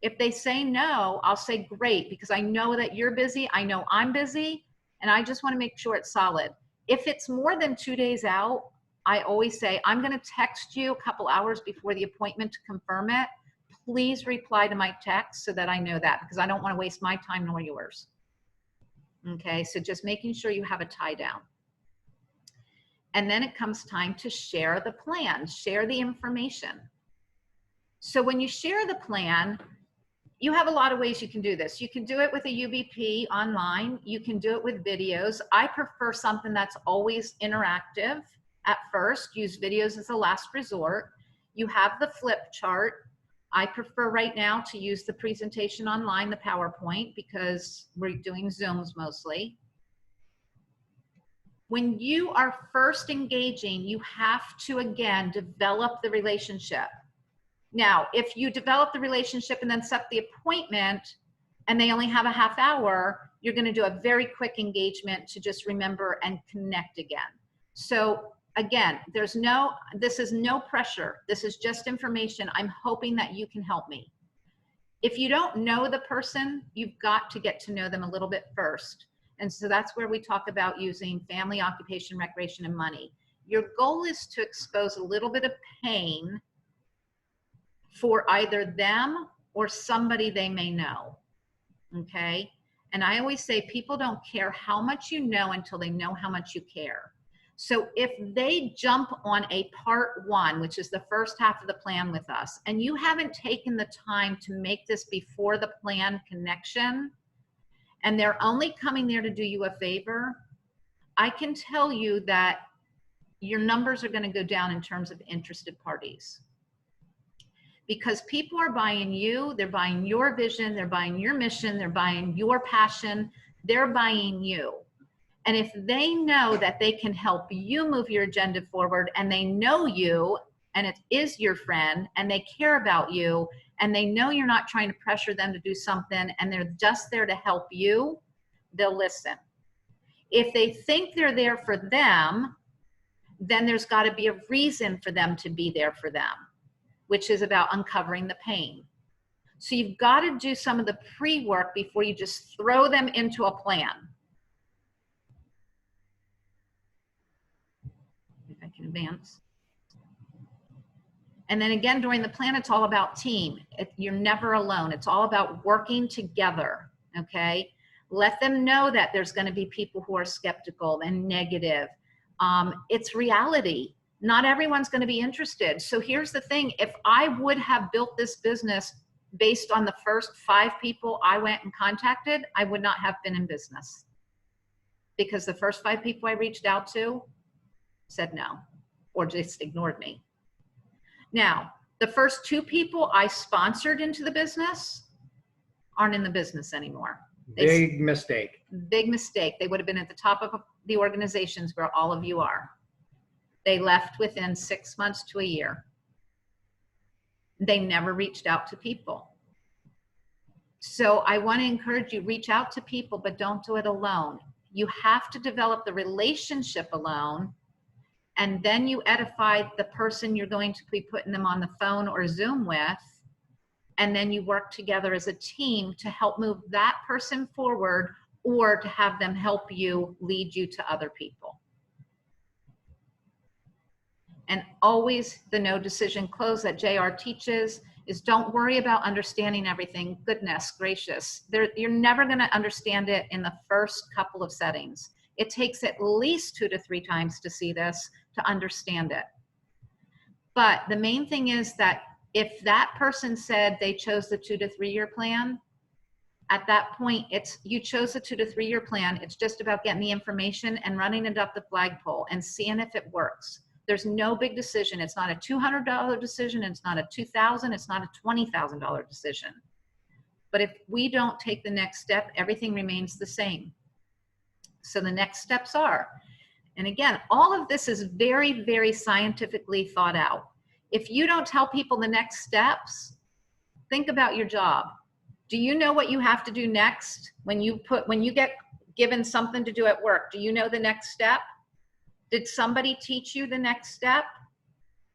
If they say no, I'll say great, because I know that you're busy. I know I'm busy, and I just want to make sure it's solid. If it's more than 2 days out, I always say, I'm going to text you a couple hours before the appointment to confirm it. Please reply to my text so that I know that, because I don't want to waste my time nor yours. Okay, so just making sure you have a tie down. And then it comes time to share the plan, share the information. So when you share the plan, you have a lot of ways you can do this. You can do it with a UBP online. You can do it with videos. I prefer something that's always interactive at first. Use videos as a last resort. You have the flip chart. I prefer right now to use the presentation online, the PowerPoint, because we're doing Zooms mostly. When you are first engaging, you have to, again, develop the relationship. Now, if you develop the relationship and then set the appointment and they only have a half hour, you're going to do a very quick engagement to just remember and connect again. So again, this is no pressure. This is just information. I'm hoping that you can help me. If you don't know the person, you've got to get to know them a little bit first. And so that's where we talk about using family, occupation, recreation, and money. Your goal is to expose a little bit of pain for either them or somebody they may know, okay? And I always say people don't care how much you know until they know how much you care. So if they jump on a part 1, which is the first half of the plan with us, and you haven't taken the time to make this before the plan connection, and they're only coming there to do you a favor, I can tell you that your numbers are going to go down in terms of interested parties. Because people are buying you, they're buying your vision, they're buying your mission, they're buying your passion, they're buying you. And if they know that they can help you move your agenda forward, and they know you, and it is your friend, and they care about you, and they know you're not trying to pressure them to do something, and they're just there to help you, they'll listen. If they think they're there for them, then there's got to be a reason for them to be there for them, which is about uncovering the pain. So you've got to do some of the pre-work before you just throw them into a plan. If I can advance. And then again, during the plan, it's all about team. You're never alone. It's all about working together, okay? Let them know that there's going to be people who are skeptical and negative. It's reality. Not everyone's going to be interested. So here's the thing. If I would have built this business based on the first 5 people I went and contacted, I would not have been in business. Because the first 5 people I reached out to said no, or just ignored me. Now, the first 2 people I sponsored into the business aren't in the business anymore. Big mistake. Big mistake. They would have been at the top of the organizations where all of you are. They left within 6 months to a year. They never reached out to people. So I want to encourage you, reach out to people, but don't do it alone. You have to develop the relationship alone, and then you edify the person you're going to be putting them on the phone or Zoom with, and then you work together as a team to help move that person forward, or to have them help you lead you to other people. And always the no decision close that JR teaches is don't worry about understanding everything. Goodness gracious. You're never going to understand it in the first couple of settings. It takes at least 2 to 3 times to see this, to understand it. But the main thing is that if that person said they chose the 2 to 3 year plan, at that point, you chose the 2 to 3 year plan. It's just about getting the information and running it up the flagpole and seeing if it works. There's no big decision. It's not a $200 decision. It's not a $2,000. It's not a $20,000 decision. But if we don't take the next step, everything remains the same. So the next steps are, and again, all of this is very, very scientifically thought out. If you don't tell people the next steps, think about your job. Do you know what you have to do next? When you get given something to do at work, do you know the next step? Did somebody teach you the next step?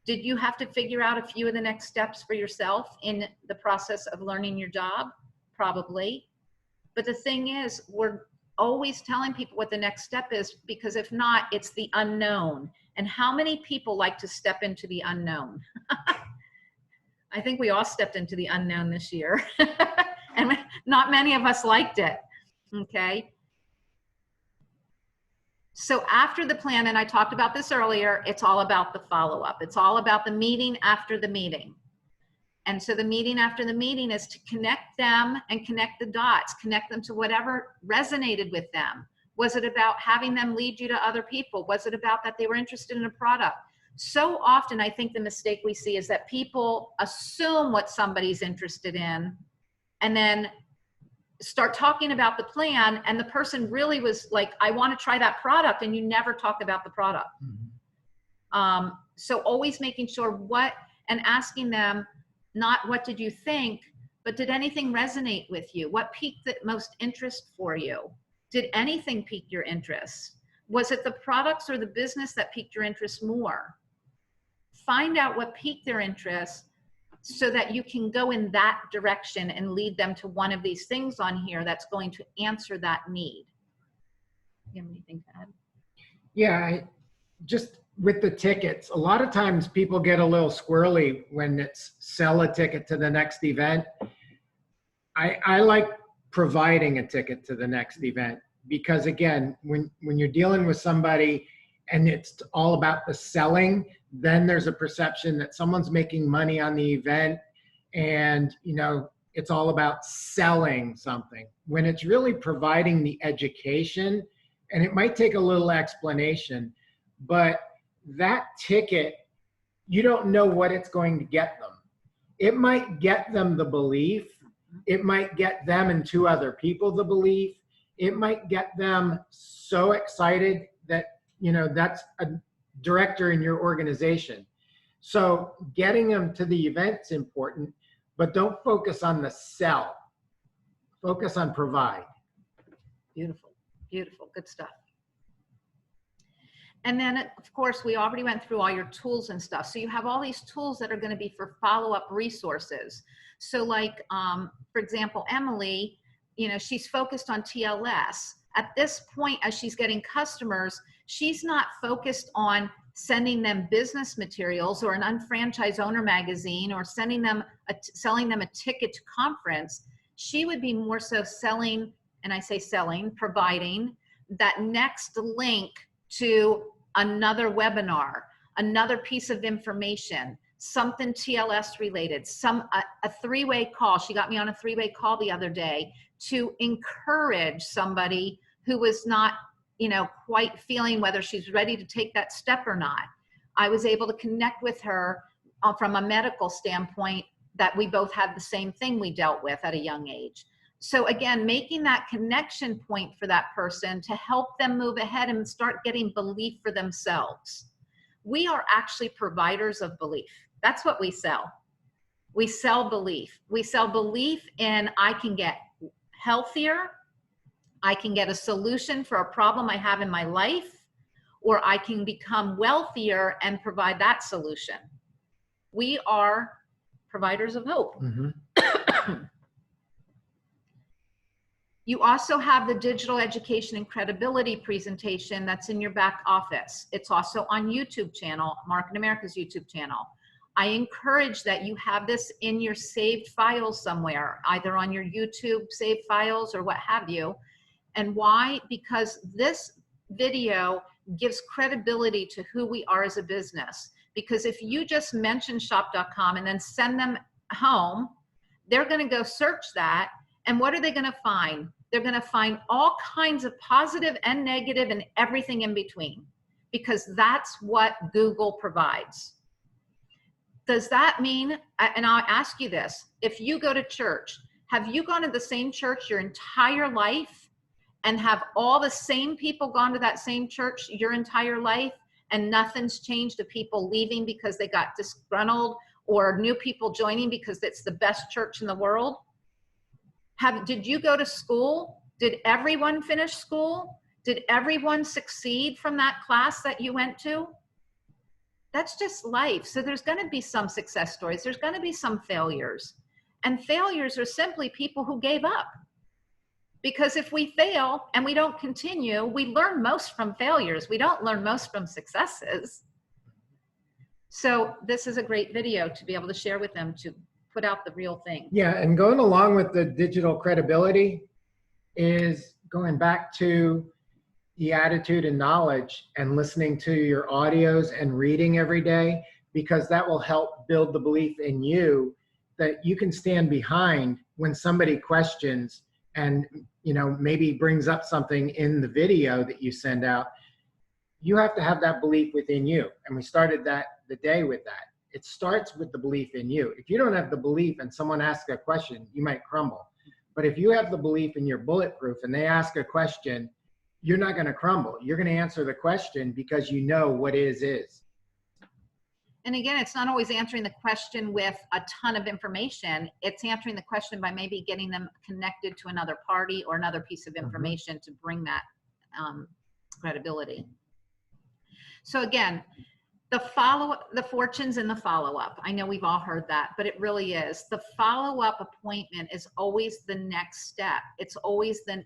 Did you have to figure out a few of the next steps for yourself in the process of learning your job? Probably. But the thing is, we're always telling people what the next step is, because if not, it's the unknown. And how many people like to step into the unknown? I think we all stepped into the unknown this year. And not many of us liked it, okay? So after the plan, and I talked about this earlier, it's all about the follow-up. It's all about the meeting after the meeting. And so the meeting after the meeting is to connect them and connect the dots, connect them to whatever resonated with them. Was it about having them lead you to other people? Was it about that they were interested in a product? So often, I think the mistake we see is that people assume what somebody's interested in and then start talking about the plan, and the person really was like, I want to try that product, and you never talk about the product. Mm-hmm. So always making sure and asking them, not what did you think, but did anything resonate with you? What piqued the most interest for you? Did anything pique your interest? Was it the products or the business that piqued your interest more? Find out what piqued their interest so that you can go in that direction and lead them to one of these things on here that's going to answer that need. You have anything to add? Yeah, just with the tickets, a lot of times people get a little squirrely when it's sell a ticket to the next event. I like providing a ticket to the next event. Because again, when you're dealing with somebody and it's all about the selling, then there's a perception that someone's making money on the event and, you know, it's all about selling something, when it's really providing the education. And it might take a little explanation, but that ticket, you don't know what it's going to get them. It might get them the belief. It might get them and 2 other people the belief. It might get them so excited that, you know, that's a director in your organization. So getting them to the event's important, but don't focus on the sell. Focus on provide. Beautiful, beautiful, good stuff. And then, of course, we already went through all your tools and stuff. So you have all these tools that are going to be for follow-up resources. So like, for example, Emily, you know, she's focused on TLS. At this point, as she's getting customers, she's not focused on sending them business materials or an unfranchised owner magazine or selling them a ticket to conference. She would be more so selling, and I say selling, providing that next link to another webinar, another piece of information, something TLS related, a 3-way call. She got me on a 3-way call the other day to encourage somebody who was not, you know, quite feeling whether she's ready to take that step or not. I was able to connect with her from a medical standpoint, that we both had the same thing we dealt with at a young age. So again, making that connection point for that person to help them move ahead and start getting belief for themselves. We are actually providers of belief. That's what we sell. We sell belief. We sell belief in, I can get healthier, I can get a solution for a problem I have in my life, or I can become wealthier and provide that solution. We are providers of hope. Mm-hmm. You also have the digital education and credibility presentation that's in your back office. It's also on YouTube channel, Market America's YouTube channel. I encourage that you have this in your saved files somewhere, either on your YouTube saved files or what have you. And why? Because this video gives credibility to who we are as a business. Because if you just mention shop.com and then send them home, they're going to go search that. And what are they going to find? They're going to find all kinds of positive and negative and everything in between, because that's what Google provides. Does that mean, and I'll ask you this, if you go to church, have you gone to the same church your entire life, and have all the same people gone to that same church your entire life, and nothing's changed to people leaving because they got disgruntled, or new people joining because it's the best church in the world? Did you go to school? Did everyone finish school? Did everyone succeed from that class that you went to? That's just life. So there's going to be some success stories. There's going to be some failures. And failures are simply people who gave up. Because if we fail and we don't continue, we learn most from failures. We don't learn most from successes. So this is a great video to be able to share with them, to put out the real thing. Yeah, and going along with the digital credibility is going back to the attitude and knowledge and listening to your audios and reading every day, because that will help build the belief in you that you can stand behind when somebody questions and, you know, maybe brings up something in the video that you send out. You have to have that belief within you. And we started the day with that. It starts with the belief in you. If you don't have the belief and someone asks a question, you might crumble. But if you have the belief and you're bulletproof and they ask a question, you're not going to crumble. You're going to answer the question because you know what is. And again, it's not always answering the question with a ton of information. It's answering the question by maybe getting them connected to another party or another piece of information to bring that credibility. So again, the fortunes in the follow-up. I know we've all heard that, but it really is. The follow-up appointment is always the next step. It's always the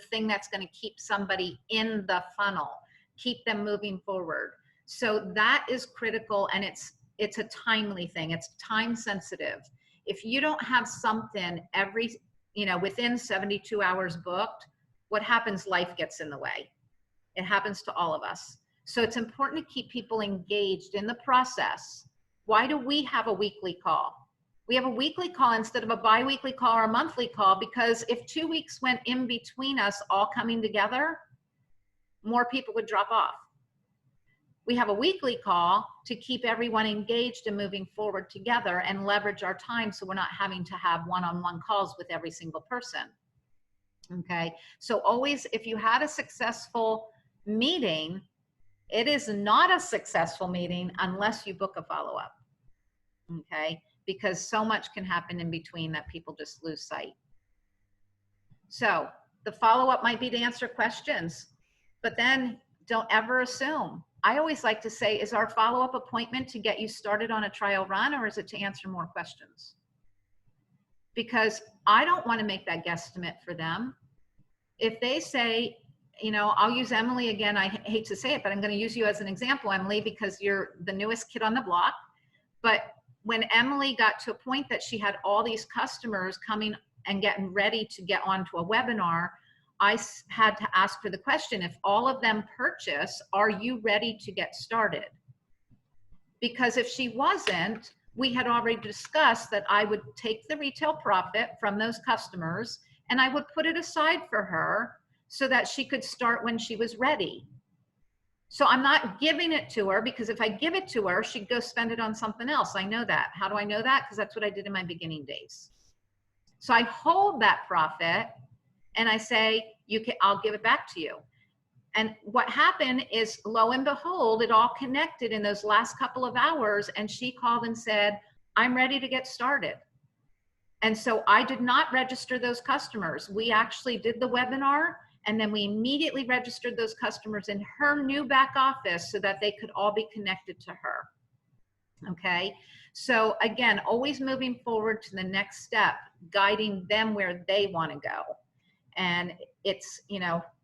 thing that's going to keep somebody in the funnel, keep them moving forward. So that is critical, and it's a timely thing. It's time sensitive. If you don't have something every, within 72 hours booked, what happens? Life gets in the way. It happens to all of us. So it's important to keep people engaged in the process. Why do we have a weekly call? We have a weekly call instead of a bi-weekly call or a monthly call, because if 2 weeks went in between us all coming together, more people would drop off. We have a weekly call to keep everyone engaged and moving forward together and leverage our time so we're not having to have one-on-one calls with every single person. Okay, so always, if you had a successful meeting, it is not a successful meeting unless you book a follow-up. Okay, because so much can happen in between that people just lose sight. So the follow-up might be to answer questions, but then don't ever assume. I always like to say, is our follow-up appointment to get you started on a trial run, or is it to answer more questions? Because I don't want to make that guesstimate for them. If they say, I'll use Emily again. I hate to say it, but I'm going to use you as an example, Emily, because you're the newest kid on the block. But when Emily got to a point that she had all these customers coming and getting ready to get onto a webinar, I had to ask her the question, if all of them purchase, are you ready to get started? Because if she wasn't, we had already discussed that I would take the retail profit from those customers and I would put it aside for her so that she could start when she was ready. So I'm not giving it to her, because if I give it to her, she'd go spend it on something else. I know that. How do I know that? Because that's what I did in my beginning days. So I hold that profit and I say, I'll give it back to you. And what happened is, lo and behold, it all connected in those last couple of hours. And she called and said, I'm ready to get started. And so I did not register those customers. We actually did the webinar, and then we immediately registered those customers in her new back office so that they could all be connected to her. Okay. So again, always moving forward to the next step, guiding them where they want to go. And it's,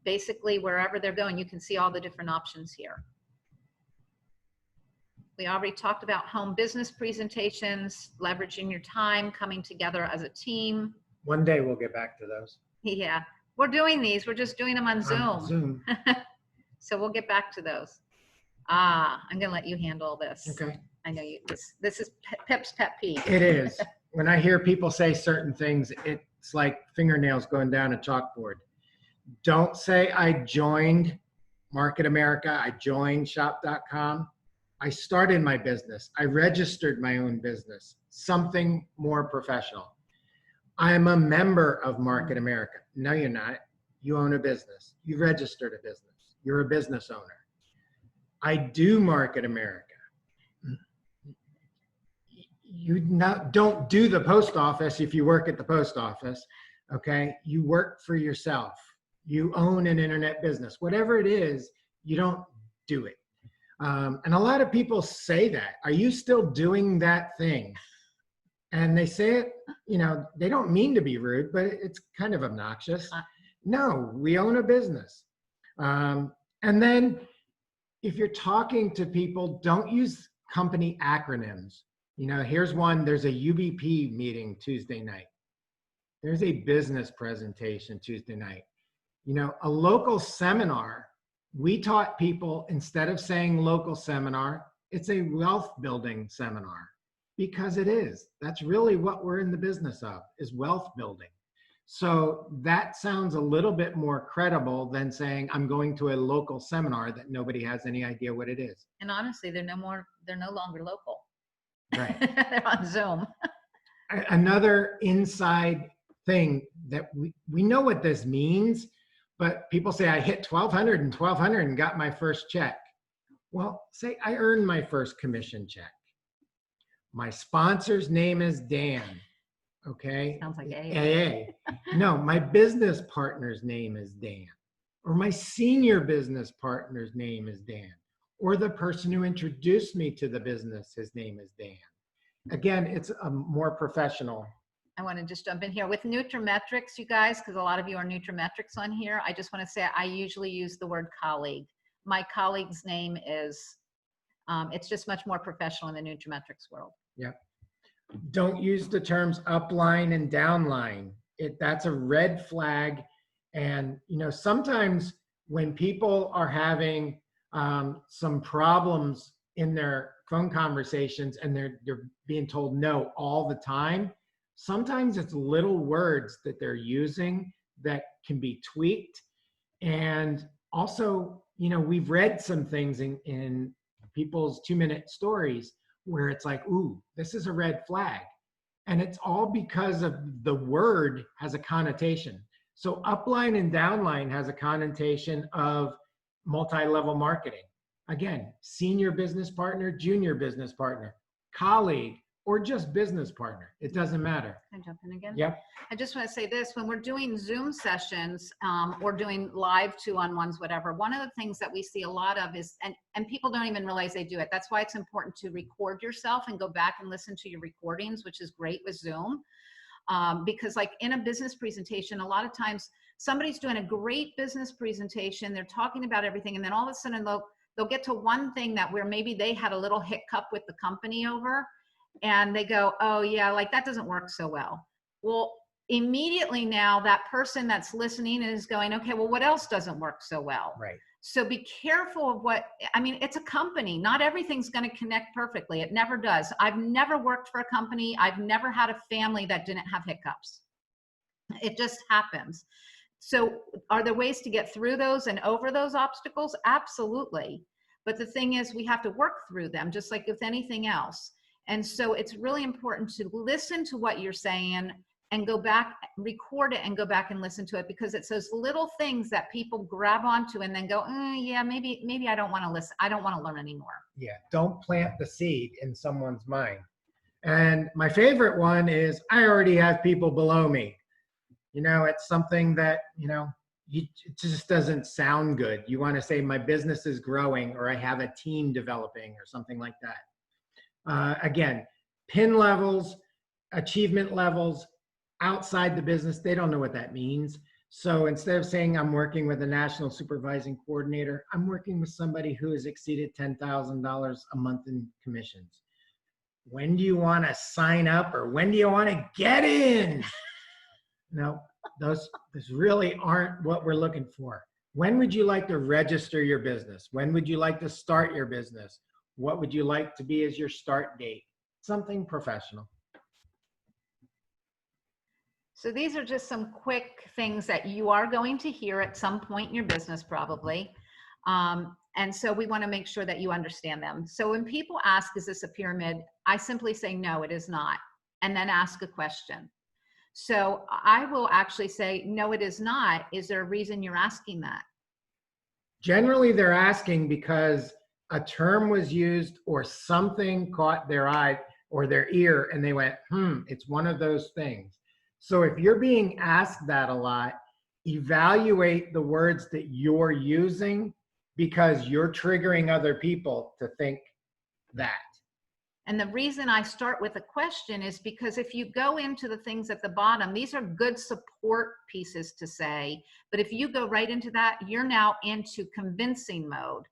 basically wherever they're going, you can see all the different options here. We already talked about home business presentations, leveraging your time, coming together as a team. One day we'll get back to those. Yeah, we're doing these. We're just doing them on Zoom. On Zoom. So we'll get back to those. I'm going to let you handle this. Okay. I know you. This is Pip's pet peeve. It is. When I hear people say certain things, it's like fingernails going down a chalkboard. Don't say I joined Market America. I joined shop.com. I started my business. I registered my own business. Something more professional. I'm a member of Market America. No, you're not. You own a business. You registered a business. You're a business owner. I do Market America. You don't do the post office if you work at the post office, okay? You work for yourself. You own an internet business. Whatever it is, you don't do it. And a lot of people say that. Are you still doing that thing? And they say it, they don't mean to be rude, but it's kind of obnoxious. No, we own a business. And then if you're talking to people, don't use company acronyms. Here's one, there's a UBP meeting Tuesday night. There's a business presentation Tuesday night. A local seminar, we taught people, instead of saying local seminar, it's a wealth building seminar, because it is. That's really what we're in the business of, is wealth building. So that sounds a little bit more credible than saying I'm going to a local seminar that nobody has any idea what it is. And honestly, they're no longer local. Right. They're on Zoom. Another inside thing that we know what this means, but people say I hit 1,200 and 1,200 and got my first check. Well, say I earned my first commission check. My sponsor's name is Dan. Okay. Sounds like AA. No, my business partner's name is Dan. Or my senior business partner's name is Dan. Or the person who introduced me to the business, his name is Dan. Again, it's a more professional. I want to just jump in here with Nutrimetrics, you guys, because a lot of you are Nutrimetrics on here. I just want to say I usually use the word colleague. My colleague's name is, it's just much more professional in the Nutrimetrics world. Yep. Don't use the terms upline and downline. that's a red flag. And, sometimes when people are having some problems in their phone conversations and they're being told no all the time, sometimes it's little words that they're using that can be tweaked. And also, we've read some things in people's 2-minute stories where it's like, ooh, this is a red flag. And it's all because of the word has a connotation. So upline and downline has a connotation of multi-level marketing. Again, senior business partner, junior business partner, colleague, or just business partner. It doesn't matter. Can I jump in again? Yep. I just want to say this, when we're doing Zoom sessions or doing live 2-on-1s, whatever, one of the things that we see a lot of is, and people don't even realize they do it. That's why it's important to record yourself and go back and listen to your recordings, which is great with Zoom. Because like in a business presentation, a lot of times somebody's doing a great business presentation, they're talking about everything, and then all of a sudden they'll get to one thing that where maybe they had a little hiccup with the company over, and they go, oh yeah, like that doesn't work so well. Well, immediately now that person that's listening is going, okay, well, what else doesn't work so well? Right. So be careful of it's a company. Not everything's going to connect perfectly. It never does. I've never worked for a company. I've never had a family that didn't have hiccups. It just happens. So are there ways to get through those and over those obstacles? Absolutely. But the thing is, we have to work through them just like with anything else. And so it's really important to listen to what you're saying and go back, record it and go back and listen to it, because it's those little things that people grab onto and then go, yeah, maybe I don't want to listen. I don't want to learn anymore. Yeah. Don't plant the seed in someone's mind. And my favorite one is, I already have people below me. It's something that, it just doesn't sound good. You want to say my business is growing, or I have a team developing, or something like that. Again, pin levels, achievement levels outside the business, they don't know what that means. So instead of saying I'm working with a national supervising coordinator, I'm working with somebody who has exceeded $10,000 a month in commissions. When do you want to sign up, or when do you want to get in? No, those really aren't what we're looking for. When would you like to register your business? When would you like to start your business? What would you like to be as your start date? Something professional. So these are just some quick things that you are going to hear at some point in your business probably. And so we want to make sure that you understand them. So when people ask, is this a pyramid? I simply say, no, it is not. And then ask a question. So I will actually say, no, it is not. Is there a reason you're asking that? Generally, they're asking because a term was used or something caught their eye or their ear and they went, it's one of those things. So if you're being asked that a lot, evaluate the words that you're using, because you're triggering other people to think that. And the reason I start with a question is because if you go into the things at the bottom, these are good support pieces to say, but if you go right into that, you're now into convincing mode.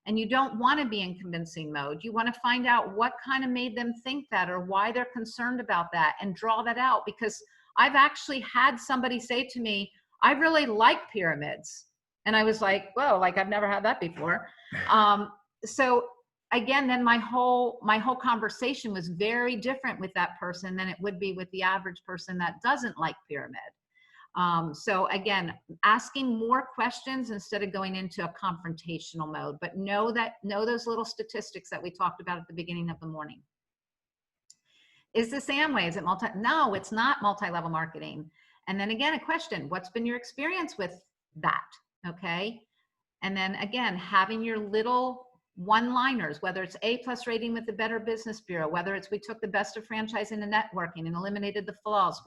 And you don't want to be in convincing mode. You want to find out what kind of made them think that, or why they're concerned about that, and draw that out. Because I've actually had somebody say to me, I really like pyramids. And I was like, whoa, like I've never had that before. So again, then my whole conversation was very different with that person than it would be with the average person that doesn't like pyramid. So again, asking more questions instead of going into a confrontational mode, but know those little statistics that we talked about at the beginning of the morning. Is this Amway? Is it No, it's not multi-level marketing. And then again, a question, what's been your experience with that? Okay. And then again, having your little one-liners, whether it's A+ rating with the Better Business Bureau, whether it's we took the best of franchising and networking and eliminated the flaws,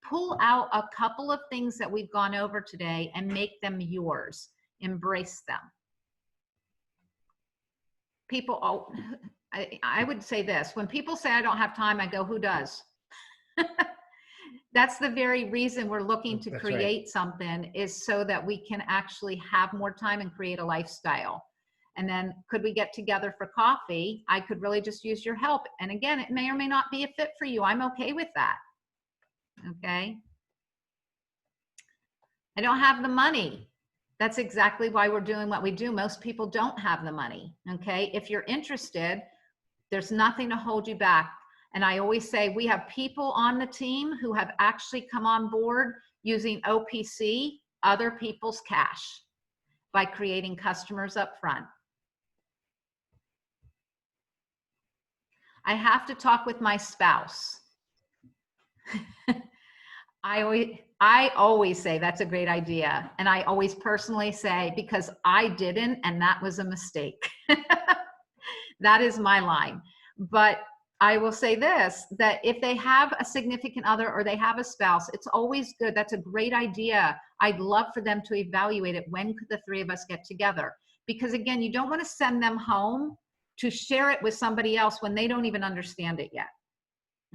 pull out a couple of things that we've gone over today and make them yours. Embrace them. People, I would say this, when people say I don't have time, I go, who does? That's the very reason we're looking to create something, is so that we can actually have more time and create a lifestyle. And then could we get together for coffee? I could really just use your help. And again, it may or may not be a fit for you. I'm okay with that. Okay. I don't have the money. That's exactly why we're doing what we do. Most people don't have the money, okay? If you're interested, there's nothing to hold you back. And I always say we have people on the team who have actually come on board using OPC, other people's cash, by creating customers up front. I have to talk with my spouse. I always say that's a great idea. And I always personally say, because I didn't, and that was a mistake. That is my line. But I will say this, that if they have a significant other or they have a spouse, it's always good. That's a great idea. I'd love for them to evaluate it. When could the three of us get together? Because again, you don't want to send them home to share it with somebody else when they don't even understand it yet.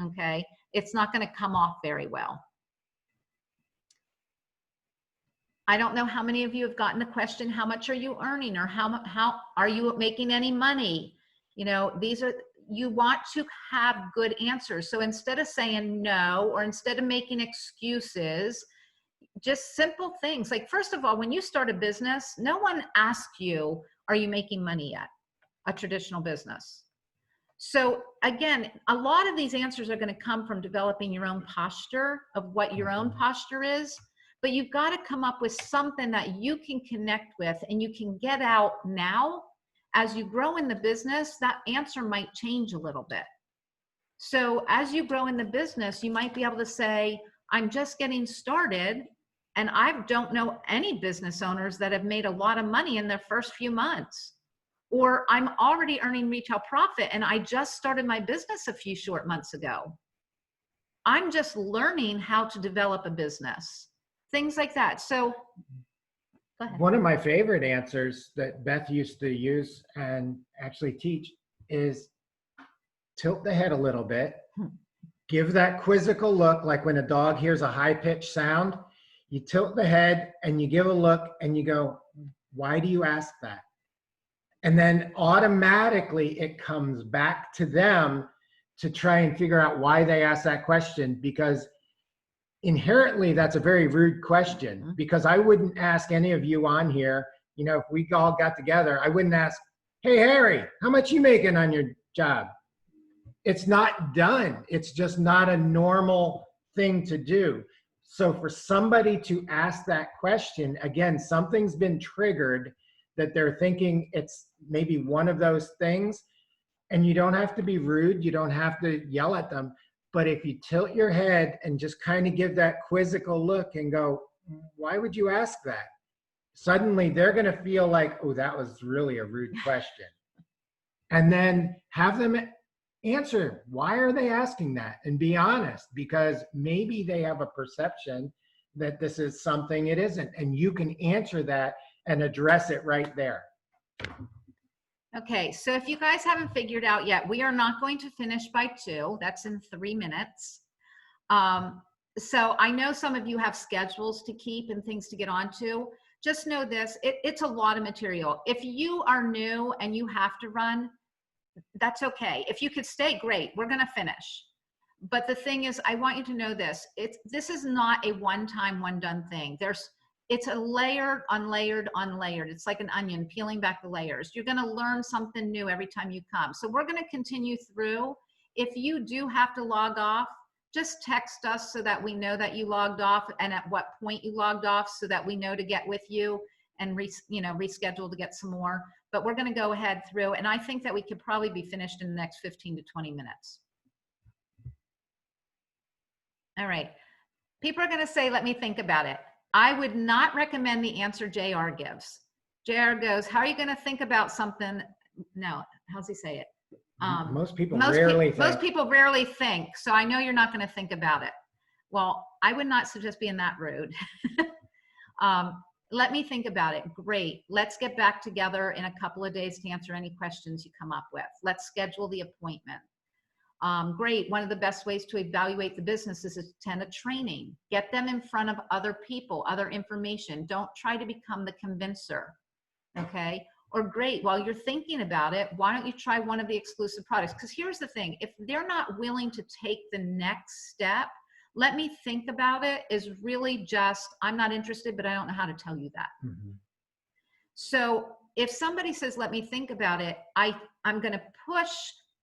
Okay? It's not going to come off very well. I don't know how many of you have gotten the question, how much are you earning, or how are you making any money? You know, these are, you want to have good answers. So instead of saying no, or instead of making excuses, just simple things. Like, first of all, when you start a business, no one asks you, are you making money yet? A traditional business. So again, a lot of these answers are going to come from developing your own posture of what your own posture is. But you've got to come up with something that you can connect with and you can get out now. As you grow in the business, that answer might change a little bit. So as you grow in the business, you might be able to say, I'm just getting started, and I don't know any business owners that have made a lot of money in their first few months. Or I'm already earning retail profit and I just started my business a few short months ago. I'm just learning how to develop a business. Things like that. So go ahead. One of my favorite answers that Beth used to use and actually teach is tilt the head a little bit. Give that quizzical look, like when a dog hears a high-pitched sound. You tilt the head and you give a look and you go, why do you ask that? And then automatically it comes back to them to try and figure out why they asked that question, because inherently that's a very rude question. Because I wouldn't ask any of you on here, you know, if we all got together, I wouldn't ask, hey, Harry, how much you making on your job? It's not done. It's just not a normal thing to do. So for somebody to ask that question, again, something's been triggered that they're thinking it's maybe one of those things. And you don't have to be rude. You don't have to yell at them. But if you tilt your head and just kind of give that quizzical look and go, why would you ask that? Suddenly they're going to feel like, oh, that was really a rude question. And then have them answer, why are they asking that? And be honest, because maybe they have a perception that this is something it isn't. And you can answer that and address it right there. Okay, so if you guys haven't figured out yet, we are not going to finish by 2. That's in 3 minutes. So I know some of you have schedules to keep and things to get onto. Just know this, it's a lot of material. If you are new and you have to run, that's okay. If you could stay, great, we're gonna finish. But the thing is, I want you to know this, this is not a one-time, one-done thing. It's a layered, unlayered, unlayered. It's like an onion, peeling back the layers. You're gonna learn something new every time you come. So we're gonna continue through. If you do have to log off, just text us so that we know that you logged off and at what point you logged off so that we know to get with you and reschedule to get some more. But we're gonna go ahead through, and I think that we could probably be finished in the next 15 to 20 minutes. All right, people are gonna say, let me think about it. I would not recommend the answer JR gives. JR goes, how are you gonna think about something? No, how's he say it? Most people rarely think. Most people rarely think, so I know you're not gonna think about it. Well, I would not suggest being that rude. Let me think about it. Great. Let's get back together in a couple of days to answer any questions you come up with. Let's schedule the appointment. Great. One of the best ways to evaluate the business is to attend a training. Get them in front of other people, other information. Don't try to become the convincer. Okay. Or great, while you're thinking about it, why don't you try one of the exclusive products? Because here's the thing, if they're not willing to take the next step, let me think about it is really just, I'm not interested, but I don't know how to tell you that. So if somebody says, let me think about it, I'm going to push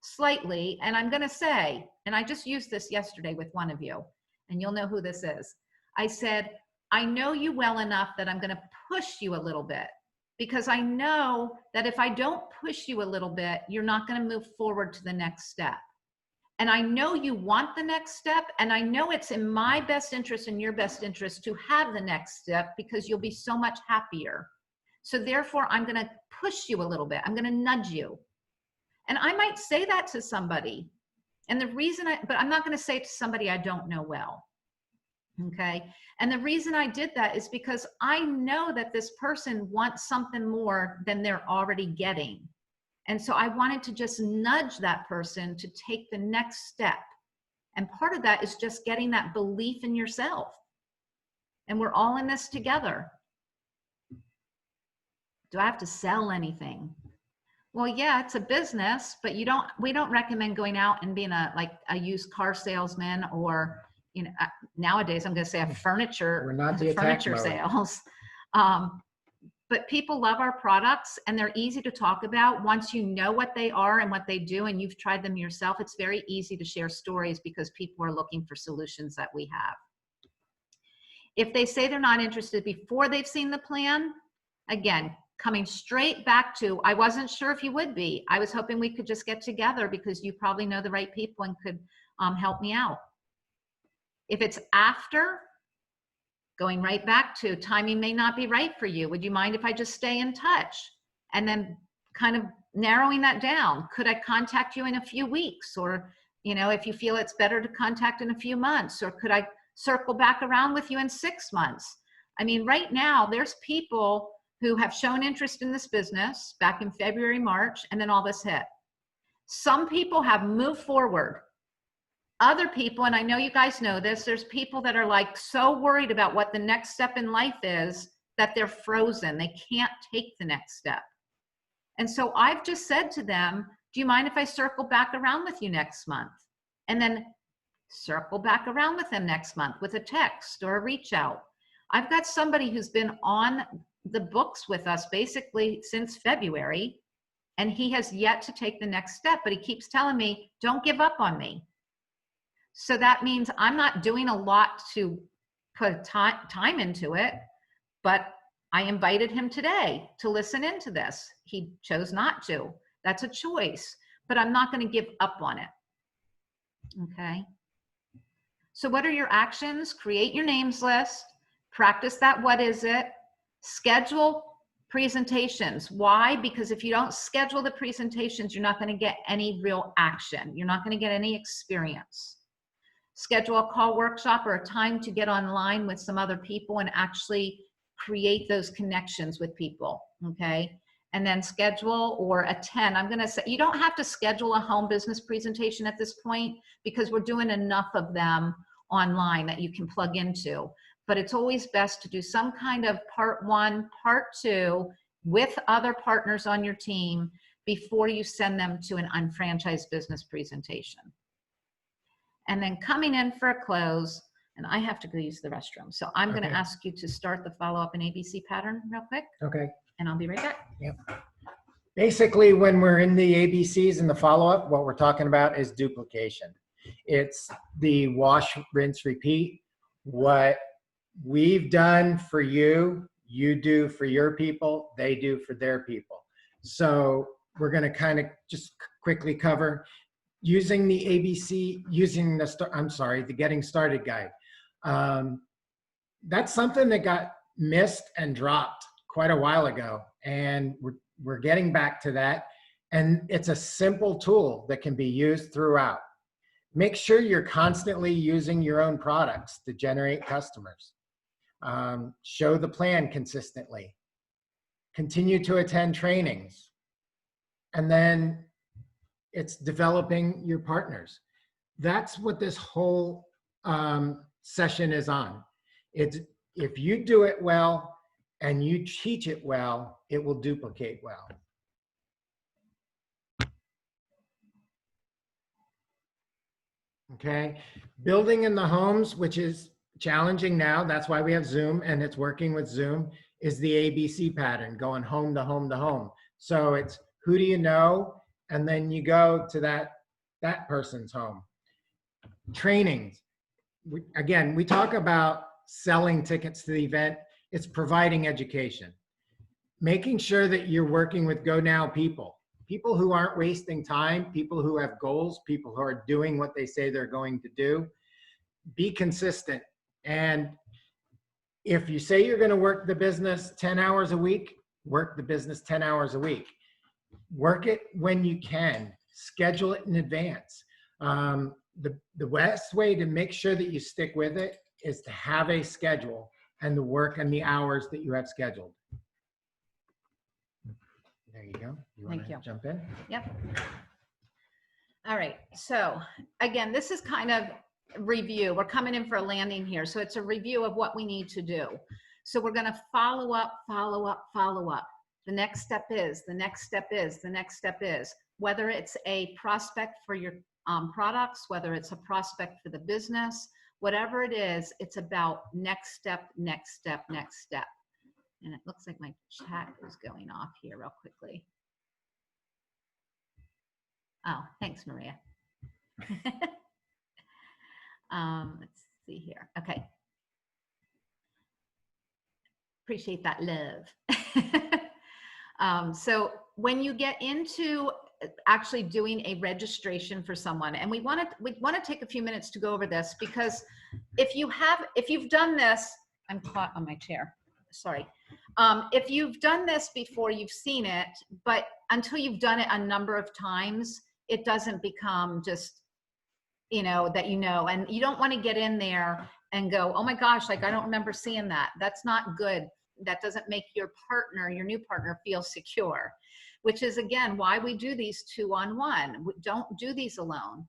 slightly, and I'm going to say, and I just used this yesterday with one of you, and you'll know who this is. I said, I know you well enough that I'm going to push you a little bit, because I know that if I don't push you a little bit, you're not going to move forward to the next step. And I know you want the next step, and I know it's in my best interest and your best interest to have the next step, because you'll be so much happier. So therefore, I'm going to push you a little bit. I'm going to nudge you. And I might say that to somebody. And the reason but I'm not going to say it to somebody I don't know well. Okay. And the reason I did that is because I know that this person wants something more than they're already getting. And so I wanted to just nudge that person to take the next step. And part of that is just getting that belief in yourself. And we're all in this together. Do I have to sell anything? Well, yeah, it's a business, but we don't recommend going out and being a used car salesman, or, you know, nowadays I'm going to say We're not the attack furniture mode. sales. But people love our products, and they're easy to talk about. Once you know what they are and what they do, and you've tried them yourself, it's very easy to share stories, because people are looking for solutions that we have. If they say they're not interested before they've seen the plan, again, coming straight back to, I wasn't sure if you would be. I was hoping we could just get together because you probably know the right people and could help me out. If it's after, going right back to, timing may not be right for you. Would you mind if I just stay in touch? And then kind of narrowing that down. Could I contact you in a few weeks? Or, you know, if you feel it's better to contact in a few months, or could I circle back around with you in 6 months? I mean, right now there's people who have shown interest in this business back in February, March, and then all this hit. Some people have moved forward. Other people, and I know you guys know this, there's people that are like so worried about what the next step in life is that they're frozen. They can't take the next step. And so I've just said to them, do you mind if I circle back around with you next month? And then circle back around with them next month with a text or a reach out. I've got somebody who's been on the books with us basically since February, and he has yet to take the next step, but he keeps telling me, don't give up on me. So that means I'm not doing a lot to put time into it, but I invited him today to listen into this. He chose not to. That's a choice, but I'm not going to give up on it. Okay. So what are your actions? Create your names list, practice that what is it, schedule presentations. Why? Because if you don't schedule the presentations, you're not going to get any real action. You're not going to get any experience. Schedule a call workshop or a time to get online with some other people and actually create those connections with people, okay? And then schedule or attend. I'm gonna say, you don't have to schedule a home business presentation at this point, because we're doing enough of them online that you can plug into. But it's always best to do some kind of part 1, part 2 with other partners on your team before you send them to an unfranchised business presentation. And then coming in for a close, and I have to go use the restroom. So I'm going to ask you to start the follow-up and ABC pattern real quick. Okay. And I'll be right back. Yep. Basically, when we're in the ABCs and the follow-up, what we're talking about is duplication. It's the wash, rinse, repeat. What we've done for you, you do for your people, they do for their people. So we're going to kind of just quickly cover using the ABC, using the Getting Started guide. That's something that got missed and dropped quite a while ago, and we're getting back to that. And it's a simple tool that can be used throughout. Make sure you're constantly using your own products to generate customers. Show the plan consistently. Continue to attend trainings. And then it's developing your partners. That's what this whole session is on. It's, if you do it well and you teach it well, it will duplicate well. Okay. Building in the homes, which is challenging now. That's why we have Zoom, and it's working with Zoom, is the ABC pattern, going home to home to home. So it's who do you know? And then you go to that person's home. Trainings. Again, we talk about selling tickets to the event. It's providing education. Making sure that you're working with Go Now people who aren't wasting time, people who have goals, people who are doing what they say they're going to do. Be consistent. And if you say you're going to work the business 10 hours a week, work the business 10 hours a week. Work it when you can. Schedule it in advance. The best way to make sure that you stick with it is to have a schedule and to work on the hours that you have scheduled. There you go. Thank you. Jump in? Yep. All right. So again, this is kind of review. We're coming in for a landing here. So it's a review of what we need to do. So we're going to follow up, follow up, follow up. The next step is, the next step is, the next step is, whether it's a prospect for your products, whether it's a prospect for the business, whatever it is, it's about next step, next step, next step. And it looks like my chat is going off here real quickly. Oh, thanks, Maria. Let's see here. Okay. Appreciate that love. So when you get into actually doing a registration for someone, and we want to take a few minutes to go over this, because if you've done this, I'm caught on my chair. Sorry. If you've done this before, you've seen it, but until you've done it a number of times, it doesn't become just, and you don't want to get in there and go, oh my gosh, like I don't remember seeing that. That's not good. That doesn't make your partner, your new partner, feel secure, which is again why we do these 2-on-1. We don't do these alone.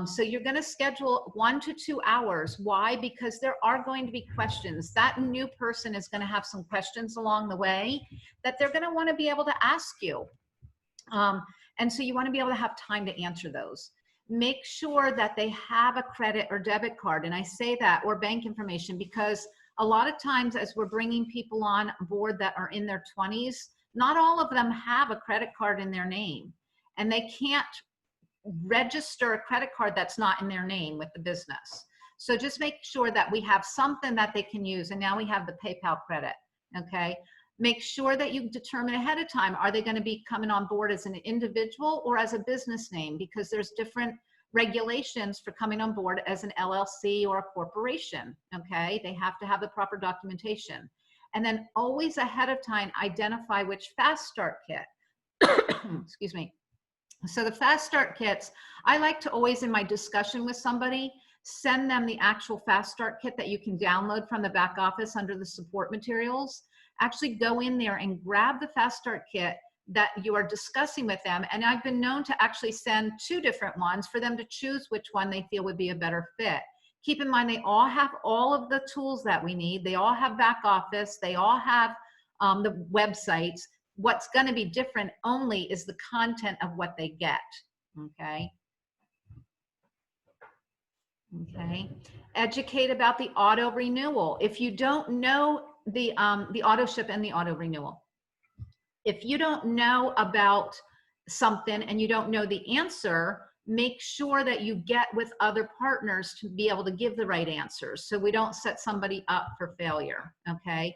So you're going to schedule 1 to 2 hours. Why? Because there are going to be questions. That new person is going to have some questions along the way that they're going to want to be able to ask you. And so you want to be able to have time to answer those. Make sure that they have a credit or debit card. And I say that, or bank information, because a lot of times as we're bringing people on board that are in their 20s, not all of them have a credit card in their name. And they can't register a credit card that's not in their name with the business. So just make sure that we have something that they can use. And now we have the PayPal credit, okay? Make sure that you determine ahead of time, are they going to be coming on board as an individual or as a business name? Because there's different regulations for coming on board as an LLC or a corporation, okay? They have to have the proper documentation. And then always ahead of time, identify which Fast Start kit, excuse me. So the Fast Start kits, I like to always, in my discussion with somebody, send them the actual Fast Start kit that you can download from the back office under the support materials. Actually go in there and grab the Fast Start kit that you are discussing with them. And I've been known to actually send 2 different ones for them to choose which one they feel would be a better fit. Keep in mind, they all have all of the tools that we need. They all have back office. They all have the websites. What's going to be different only is the content of what they get, okay? Okay. Educate about the auto renewal. If you don't know the auto ship and the auto renewal, if you don't know about something and you don't know the answer, make sure that you get with other partners to be able to give the right answers, so we don't set somebody up for failure, okay?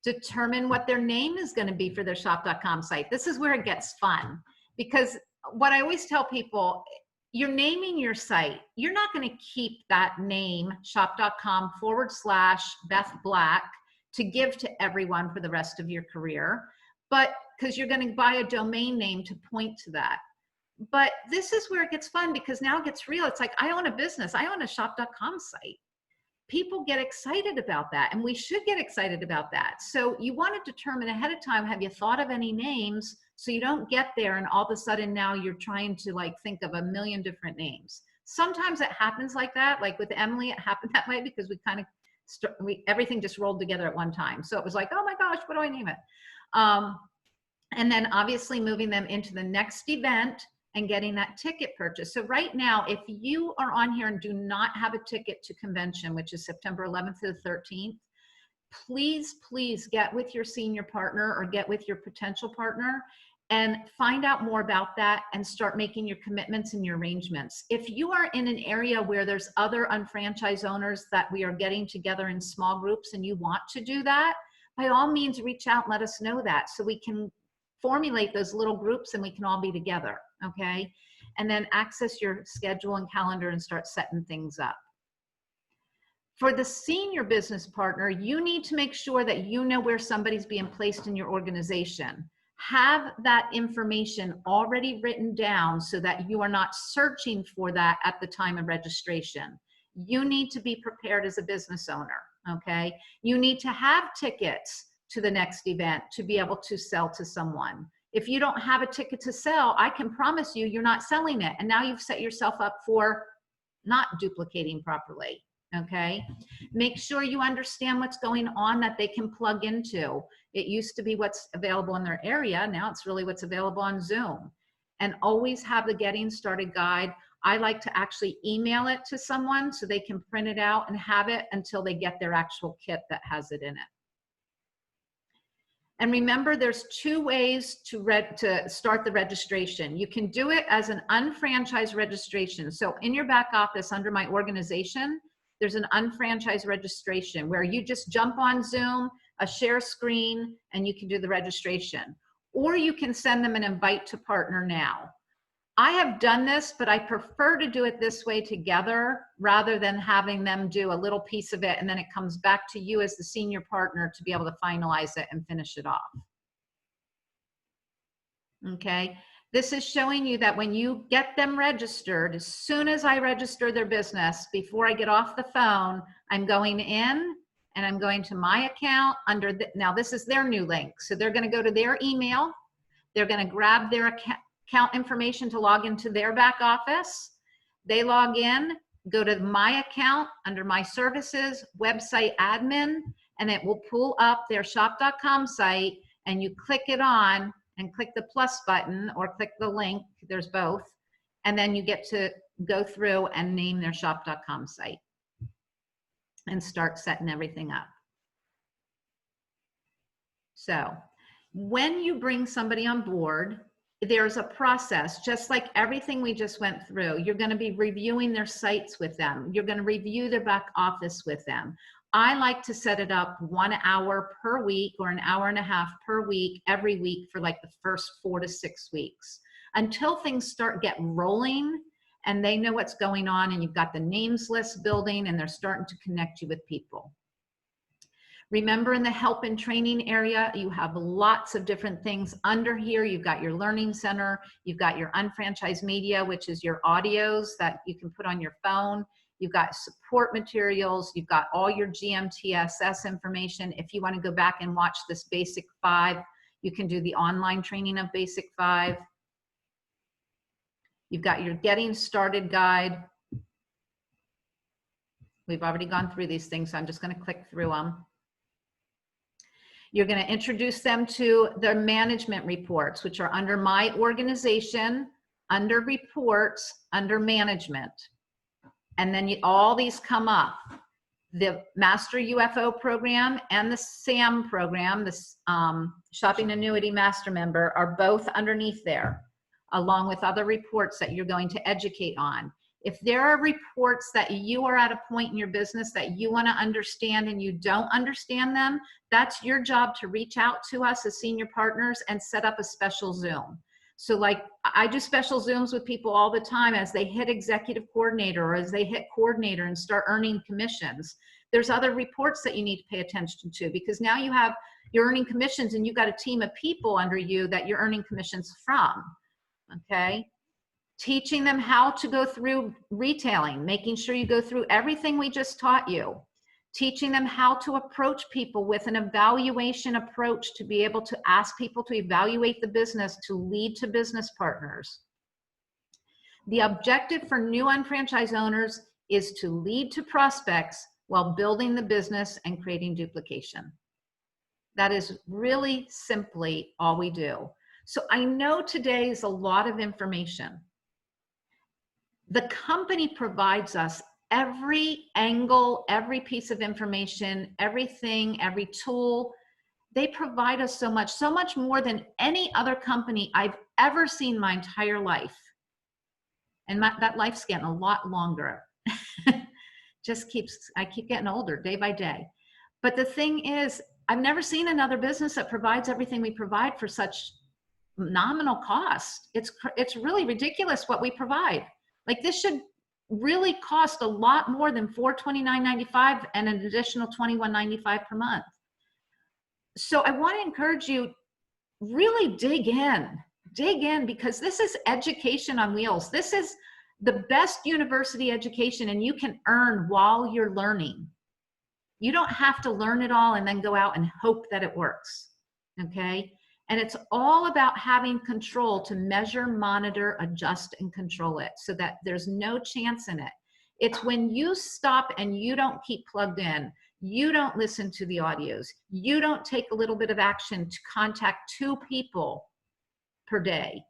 Determine what their name is going to be for their shop.com site. This is where it gets fun, because what I always tell people, you're naming your site. You're not going to keep that name, shop.com/Beth Black, to give to everyone for the rest of your career, but because you're going to buy a domain name to point to that. But this is where it gets fun, because now it gets real. It's like, I own a business. I own a shop.com site. People get excited about that, and we should get excited about that. So you want to determine ahead of time, have you thought of any names, so you don't get there and all of a sudden now you're trying to like think of a million different names. Sometimes it happens like that. Like with Emily, it happened that way because we kind of, everything just rolled together at one time. So it was like, oh my gosh, what do I name it? And then obviously moving them into the next event and getting that ticket purchase. So right now, if you are on here and do not have a ticket to convention, which is September 11th to the 13th, please, please get with your senior partner or get with your potential partner and find out more about that and start making your commitments and your arrangements. If you are in an area where there's other unfranchised owners that we are getting together in small groups and you want to do that, by all means, reach out and let us know that so we can formulate those little groups and we can all be together, okay? And then access your schedule and calendar and start setting things up. For the senior business partner, you need to make sure that you know where somebody's being placed in your organization. Have that information already written down so that you are not searching for that at the time of registration. You need to be prepared as a business owner, okay? You need to have tickets to the next event to be able to sell to someone. If you don't have a ticket to sell, I can promise you you're not selling it. And now you've set yourself up for not duplicating properly, okay? Make sure you understand what's going on that they can plug into. It used to be what's available in their area. Now it's really what's available on Zoom. And always have the Getting Started guide. I like to actually email it to someone so they can print it out and have it until they get their actual kit that has it in it. And remember, there's two ways to start the registration. You can do it as an unfranchised registration. So in your back office under my organization, there's an unfranchised registration where you just jump on Zoom, a share screen, and you can do the registration. Or you can send them an invite to partner now. I have done this, but I prefer to do it this way together rather than having them do a little piece of it and then it comes back to you as the senior partner to be able to finalize it and finish it off. Okay, this is showing you that when you get them registered, as soon as I register their business, before I get off the phone, I'm going in and I'm going to my account under now this is their new link. So they're going to go to their email. They're going to grab their account information to log into their back office. They log in, go to my account under my services, website admin, and it will pull up their shop.com site and you click it on and click the plus button or click the link, there's both, and then you get to go through and name their shop.com site and start setting everything up. So when you bring somebody on board, there's a process, just like everything we just went through. You're going to be reviewing their sites with them. You're going to review their back office with them. I like to set it up 1 hour per week or an hour and a half per week, every week for like the first 4 to 6 weeks until things start getting rolling and they know what's going on and you've got the names list building and they're starting to connect you with people. Remember, in the help and training area, you have lots of different things under here. You've got your learning center, you've got your unfranchised media, which is your audios that you can put on your phone. You've got support materials, you've got all your GMTSS information. If you want to go back and watch this Basic 5, you can do the online training of Basic 5. You've got your Getting Started guide. We've already gone through these things, so I'm just going to click through them. You're going to introduce them to the management reports, which are under my organization, under reports, under management. And then all these come up. The Master UFO program and the SAM program, the Shopping Annuity Master Member, are both underneath there, along with other reports that you're going to educate on. If there are reports that you are at a point in your business that you want to understand and you don't understand them, that's your job to reach out to us as senior partners and set up a special Zoom. So like I do special Zooms with people all the time as they hit executive coordinator or as they hit coordinator and start earning commissions. There's other reports that you need to pay attention to because now you're earning commissions and you've got a team of people under you that you're earning commissions from, okay? Teaching them how to go through retailing, making sure you go through everything we just taught you. Teaching them how to approach people with an evaluation approach to be able to ask people to evaluate the business to lead to business partners. The objective for new unfranchised owners is to lead to prospects while building the business and creating duplication. That is really simply all we do. So I know today is a lot of information. The company provides us every angle, every piece of information, everything, every tool. They provide us so much more than any other company I've ever seen in my entire life. And that life's getting a lot longer. I keep getting older day by day. But the thing is, I've never seen another business that provides everything we provide for such nominal cost. It's really ridiculous what we provide. Like, this should really cost a lot more than $429.95 and an additional $21.95 per month. So I want to encourage you, really dig in, because this is education on wheels. This is the best university education, and you can earn while you're learning. You don't have to learn it all and then go out and hope that it works, okay? And it's all about having control to measure, monitor, adjust, and control it so that there's no chance in it. It's when you stop and you don't keep plugged in, you don't listen to the audios, you don't take a little bit of action to contact 2 people per day,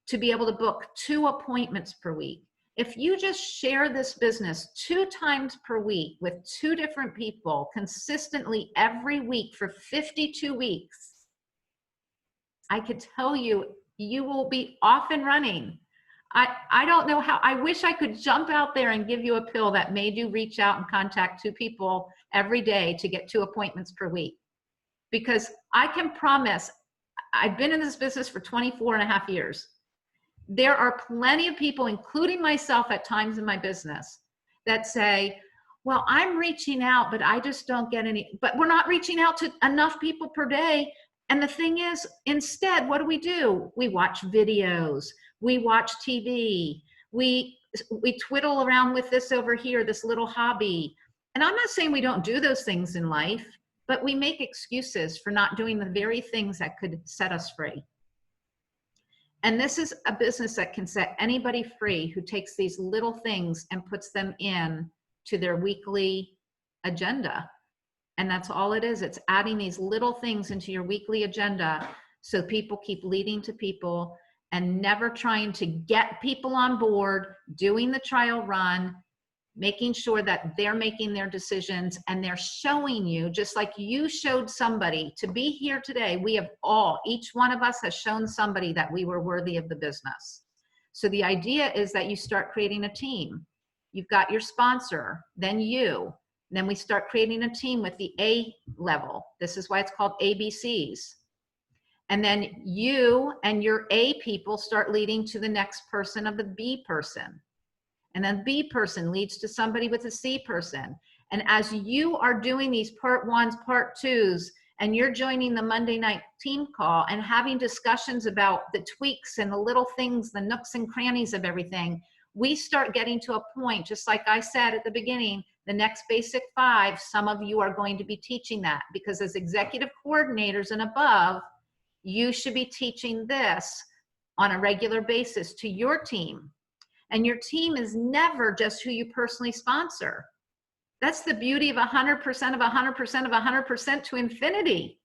to be able to book 2 appointments per week. If you just share this business 2 times per week with 2 different people consistently every week for 52 weeks, I could tell you, you will be off and running. I don't know how. I wish I could jump out there and give you a pill that made you reach out and contact 2 people every day to get 2 appointments per week. Because I can promise, I've been in this business for 24 and a half years. There are plenty of people, including myself at times in my business, that say, well, I'm reaching out, but I just don't get any, but we're not reaching out to enough people per day. And the thing is, instead, what do? We watch videos, we watch TV, we twiddle around with this over here, this little hobby. And I'm not saying we don't do those things in life, but we make excuses for not doing the very things that could set us free. And this is a business that can set anybody free who takes these little things and puts them in to their weekly agenda. And that's all it is. It's adding these little things into your weekly agenda so people keep leading to people and never trying to get people on board, doing the trial run, making sure that they're making their decisions and they're showing you, just like you showed somebody to be here today. We have all, each one of us has shown somebody that we were worthy of the business. So the idea is that you start creating a team. You've got your sponsor, then you. Then we start creating a team with the A level. This is why it's called ABCs. And then you and your A people start leading to the next person of the B person. And then B person leads to somebody with a C person. And as you are doing these part 1s, part 2s, and you're joining the Monday night team call and having discussions about the tweaks and the little things, the nooks and crannies of everything, we start getting to a point, just like I said at the beginning, the next basic 5, some of you are going to be teaching that, because as executive coordinators and above, you should be teaching this on a regular basis to your team. And your team is never just who you personally sponsor. That's the beauty of 100% of 100% of 100% to infinity.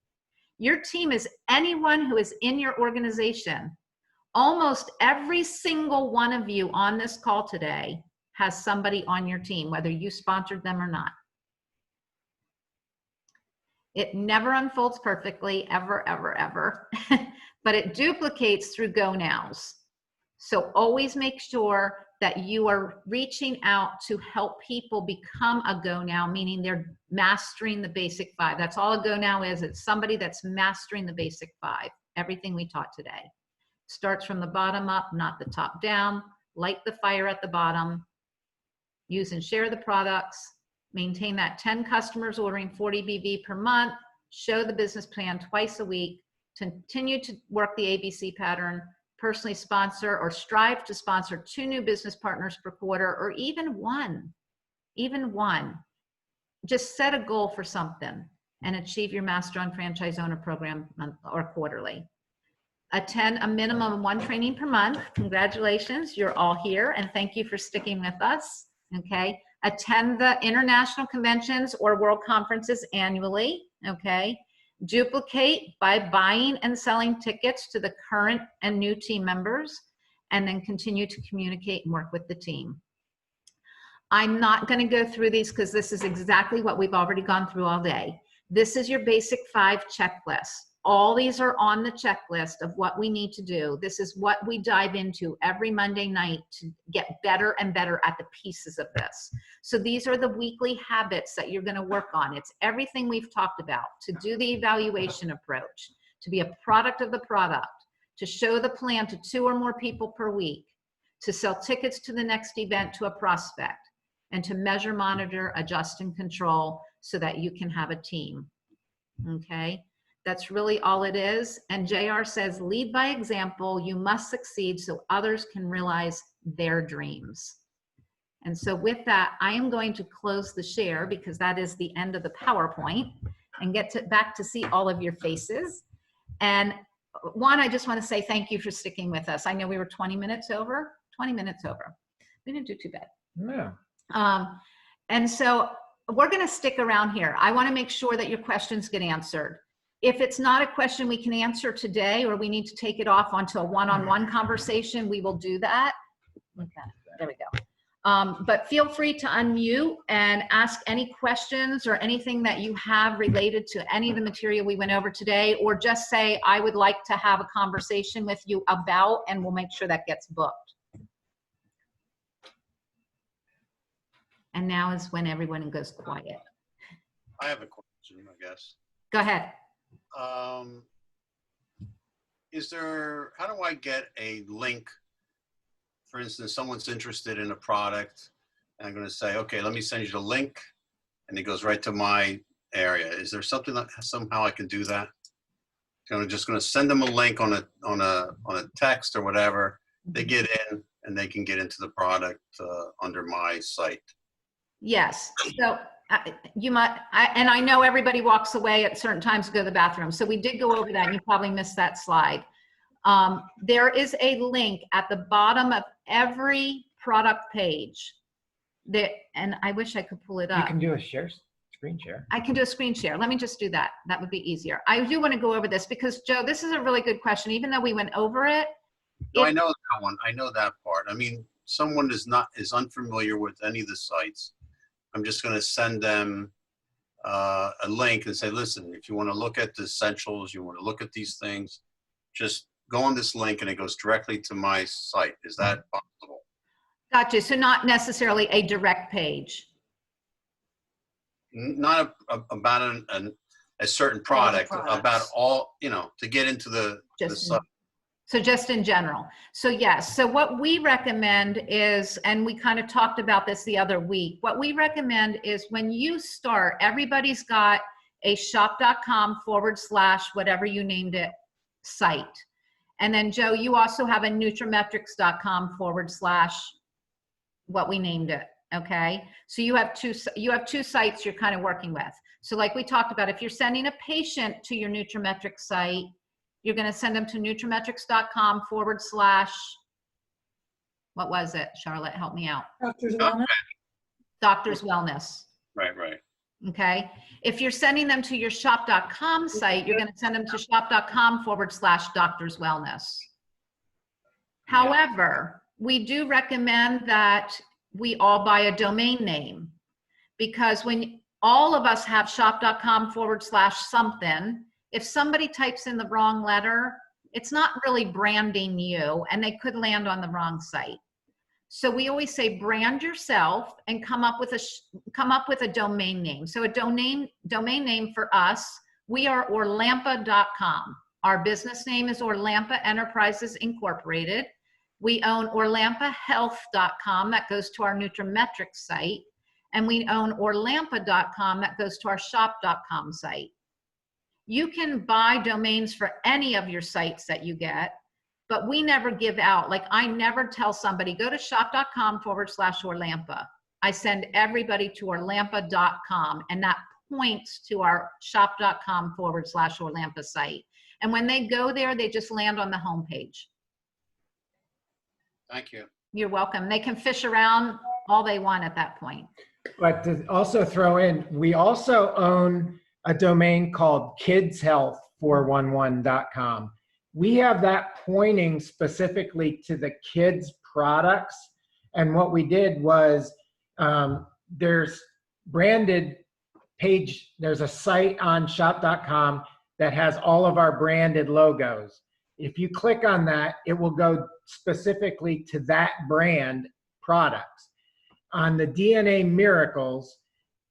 Your team is anyone who is in your organization. Almost every single one of you on this call today has somebody on your team, whether you sponsored them or not. It never unfolds perfectly, ever, ever, ever, but it duplicates through go nows. So always make sure that you are reaching out to help people become a go now, meaning they're mastering the basic 5. That's all a go now is. It's somebody that's mastering the basic 5, everything we taught today. Starts from the bottom up, not the top down. Light the fire at the bottom. Use and share the products. Maintain that 10 customers ordering 40 BV per month. Show the business plan twice a week. Continue to work the ABC pattern. Personally sponsor or strive to sponsor 2 new business partners per quarter, or even one. Just set a goal for something and achieve your Master on Franchise Owner program or quarterly. Attend a minimum of 1 training per month. Congratulations, you're all here, and thank you for sticking with us, okay? Attend the international conventions or world conferences annually, okay? Duplicate by buying and selling tickets to the current and new team members, and then continue to communicate and work with the team. I'm not going to go through these because this is exactly what we've already gone through all day. This is your basic 5 checklist. All these are on the checklist of what we need to do. This is what we dive into every Monday night to get better and better at the pieces of this. So these are the weekly habits that you're going to work on. It's everything we've talked about: to do the evaluation approach, to be a product of the product, to show the plan to 2 or more people per week, to sell tickets to the next event to a prospect, and to measure, monitor, adjust, and control so that you can have a team. Okay? That's really all it is. And JR says, lead by example. You must succeed so others can realize their dreams. And so with that, I am going to close the share because that is the end of the PowerPoint, and get back to see all of your faces. And one, I just want to say thank you for sticking with us. I know we were 20 minutes over. We didn't do too bad. No. And so we're going to stick around here. I want to make sure that your questions get answered. If it's not a question we can answer today, or we need to take it off onto a one-on-one conversation, we will do that. Okay, there we go. But feel free to unmute and ask any questions or anything that you have related to any of the material we went over today, or just say, I would like to have a conversation with you about, and we'll make sure that gets booked. And now is when everyone goes quiet. I have a question, I guess. Go ahead. How do I get a link? For instance, someone's interested in a product, and I'm going to say, okay, let me send you the link, and it goes right to my area. Is there something that somehow I can do that? So I'm just going to send them a link on a text or whatever. They get in, and they can get into the product under my site. Yes. So you might, and I know everybody walks away at certain times to go to the bathroom. So we did go over that, and you probably missed that slide. There is a link at the bottom of every product page that, and I wish I could pull it up. You can do a screen share. I can do a screen share. Let me just do that. That would be easier. I do want to go over this because, Joe, this is a really good question. Even though we went over it. No, I know that one. I know that part. I mean, someone is unfamiliar with any of the sites. I'm just going to send them a link and say, listen, if you want to look at the essentials, you want to look at these things, just go on this link and it goes directly to my site. Is that possible? Gotcha. So not necessarily a direct page. Not about a certain product, about all, to get into the site. So just in general. So yes, so what we recommend is, and we kind of talked about this the other week, what we recommend is when you start, everybody's got a shop.com / whatever you named it site. And then Joe, you also have a nutrimetrics.com / what we named it. Okay. So you have two sites you're kind of working with. So like we talked about, if you're sending a patient to your Nutrimetrics site, you're going to send them to nutrimetrics.com / what was it? Charlotte, help me out. Doctor's Wellness. Doctor's Wellness. Right. Okay. If you're sending them to your shop.com site, you're going to send them to shop.com / Doctor's Wellness. However, we do recommend that we all buy a domain name, because when all of us have shop.com / something, if somebody types in the wrong letter, it's not really branding you, and they could land on the wrong site. So we always say brand yourself and come up with a domain name. So a domain name for us, we are orlampa.com. Our business name is Orlampa Enterprises Incorporated. We own orlampahealth.com, that goes to our Nutrimetrics site, and we own orlampa.com, that goes to our shop.com site. You can buy domains for any of your sites that you get, but we never give out. Like, I never tell somebody, go to shop.com / Orlampa. I send everybody to orlampa.com, and that points to our shop.com / Orlampa site. And when they go there, they just land on the homepage. Thank you. You're welcome. They can fish around all they want at that point. But to also throw in, we also own a domain called kidshealth411.com. we have that pointing specifically to the kids' products. And what we did was there's branded page, there's a site on shop.com that has all of our branded logos. If you click on that, it will go specifically to that brand products. On the DNA Miracles,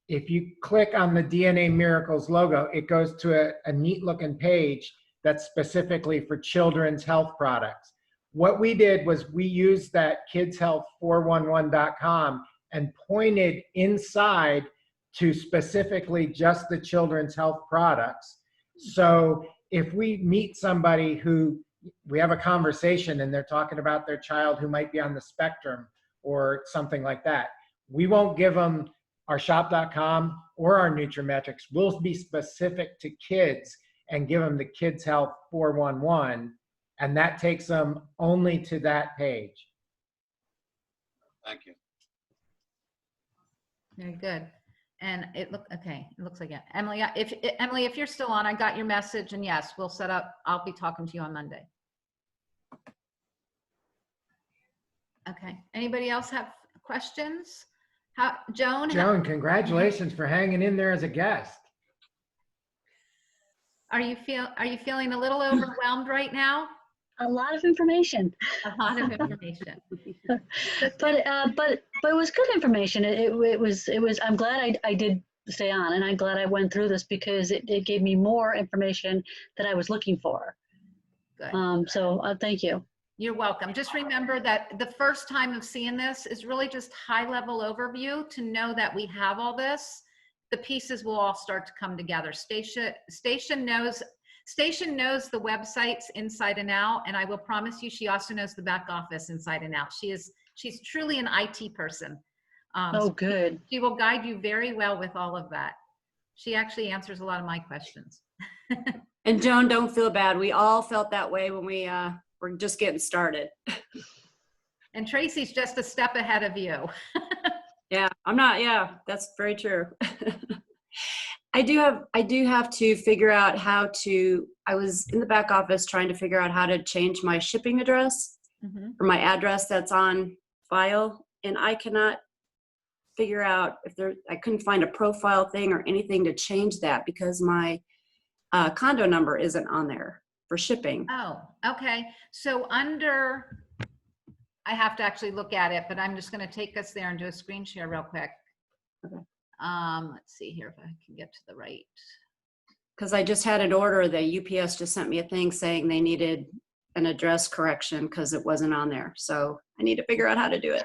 if you click on the DNA Miracles logo, it goes to a neat looking page that's specifically for children's health products. What we did was we used that kidshealth411.com and pointed inside to specifically just the children's health products. So if we meet somebody who, we have a conversation and they're talking about their child who might be on the spectrum or something like that, we won't give them our shop.com or our Nutrimetrics. We'll be specific to kids and give them the Kids Health 411, and that takes them only to that page. Thank you. Very good. And it looks like it. Emily, if you're still on, I got your message, and yes, we'll set up, I'll be talking to you on Monday. Okay, anybody else have questions? Joan, congratulations for hanging in there as a guest. are you feeling a little overwhelmed right now? A lot of information. A lot of information. But it was good information. It was, I'm glad I did stay on, and I'm glad I went through this because it gave me more information that I was looking for. Good. So thank you. You're welcome. Just remember that the first time of seeing this is really just high-level overview to know that we have all this. The pieces will all start to come together. Station knows the websites inside and out, and I will promise you, she also knows the back office inside and out. She's truly an IT person. Oh, good. She will guide you very well with all of that. She actually answers a lot of my questions. And Joan, don't feel bad. We all felt that way when we were just getting started. And Tracy's just a step ahead of you. Yeah, I'm not. Yeah, that's very true. I do have to figure out how to, I was in the back office trying to figure out how to change my shipping address or my address that's on file. And I cannot figure out I couldn't find a profile thing or anything to change that because my condo number isn't on there for shipping. Oh, okay. So under, I have to actually look at it, but I'm just going to take us there and do a screen share real quick. Okay. Let's see here if I can get to the right. Because I just had an order. The UPS just sent me a thing saying they needed an address correction because it wasn't on there. So I need to figure out how to do it.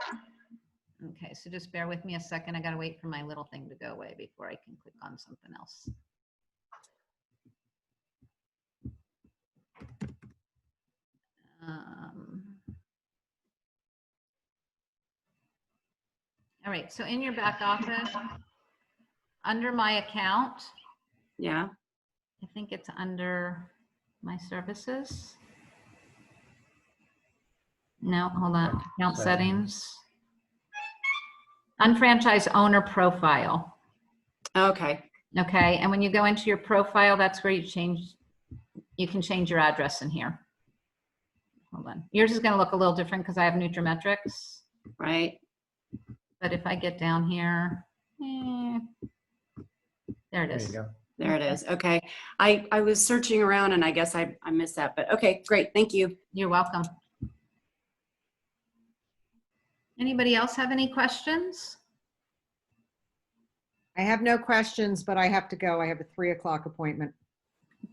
Okay, so just bear with me a second. I got to wait for my little thing to go away before I can click on something else. All right, so in your back office, under my account, Yeah. I think it's under my services. No, hold on, account settings. Unfranchised owner profile. Okay. Okay, and when you go into your profile, that's where you can change your address in here. Hold on, yours is gonna look a little different because I have Nutrimetrics. Right. But if I get down here, there it There is. you go. There it is. Okay. I was searching around and I guess I missed that, but okay, great. Thank you. You're welcome. Anybody else have any questions? I have no questions, but I have to go. I have a 3 o'clock appointment.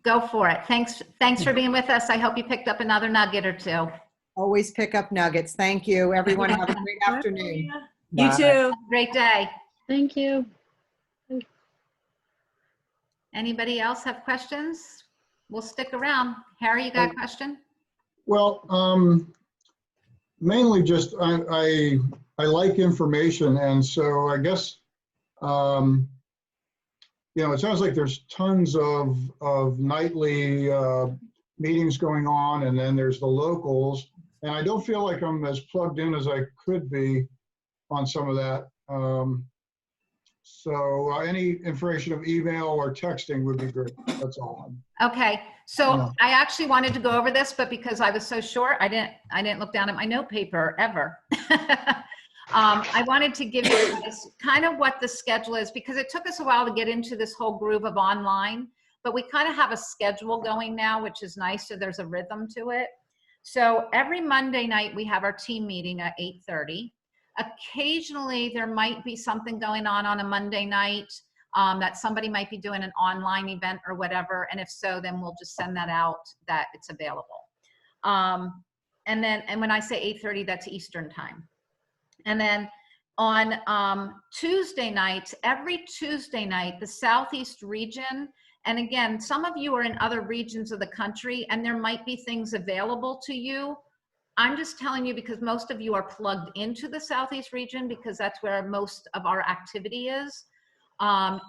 Go for it. Thanks for being with us. I hope you picked up another nugget or two. Always pick up nuggets. Thank you. Everyone have a great afternoon. You Bye. too. Great day. Thank you. Anybody else have questions? We'll stick around. Harry, you got a question? Well, mainly just I like information, and so I guess it sounds like there's tons of nightly meetings going on, and then there's the locals, and I don't feel like I'm as plugged in as I could be on some of that. So any information of email or texting would be great. That's all. Okay, so Yeah. I actually wanted to go over this, but because I was so short, I didn't look down at my note paper ever. I wanted to give you guys kind of what the schedule is, because it took us a while to get into this whole groove of online, but we kind of have a schedule going now, which is nice. So there's a rhythm to it. So every Monday night we have our team meeting at 8:30. Occasionally there might be something going on a Monday night, that somebody might be doing an online event or whatever. And if so, then we'll just send that out that it's available. And when I say 8:30, that's Eastern time. And then on Tuesday nights, every Tuesday night, the Southeast region, and again, some of you are in other regions of the country and there might be things available to you. I'm just telling you because most of you are plugged into the Southeast region because that's where most of our activity is. And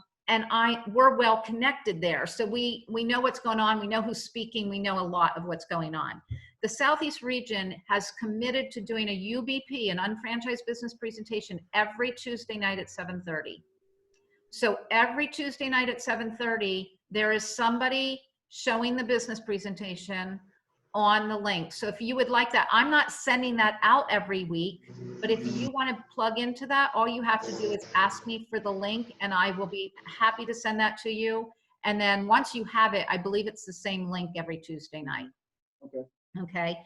we're well connected there. So we know what's going on. We know who's speaking. We know a lot of what's going on. The Southeast region has committed to doing a UBP, an unfranchised business presentation, every Tuesday night at 7:30. So every Tuesday night at 7:30, there is somebody showing the business presentation on the link. So if you would like that, I'm not sending that out every week, but if you want to plug into that, all you have to do is ask me for the link and I will be happy to send that to you. And then once you have it, I believe it's the same link every Tuesday night. Okay. Okay.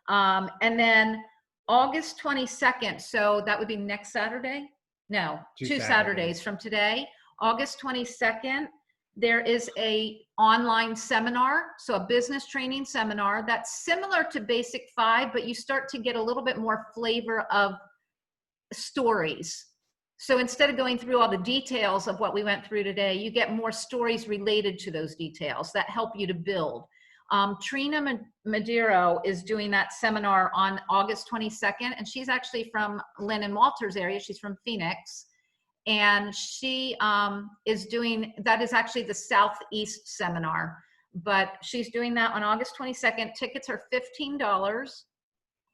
And then August 22nd, so that would be next Saturday? No, two Saturdays from today. August 22nd, there is a online seminar, so a business training seminar that's similar to Basic 5, but you start to get a little bit more flavor of stories. So instead of going through all the details of what we went through today, you get more stories related to those details that help you to build. Trina Madero is doing that seminar on August 22nd, and she's actually from Lynn and Walter's area. She's from Phoenix. And she is doing, that is actually the Southeast seminar, but she's doing that on August 22nd. Tickets are $15.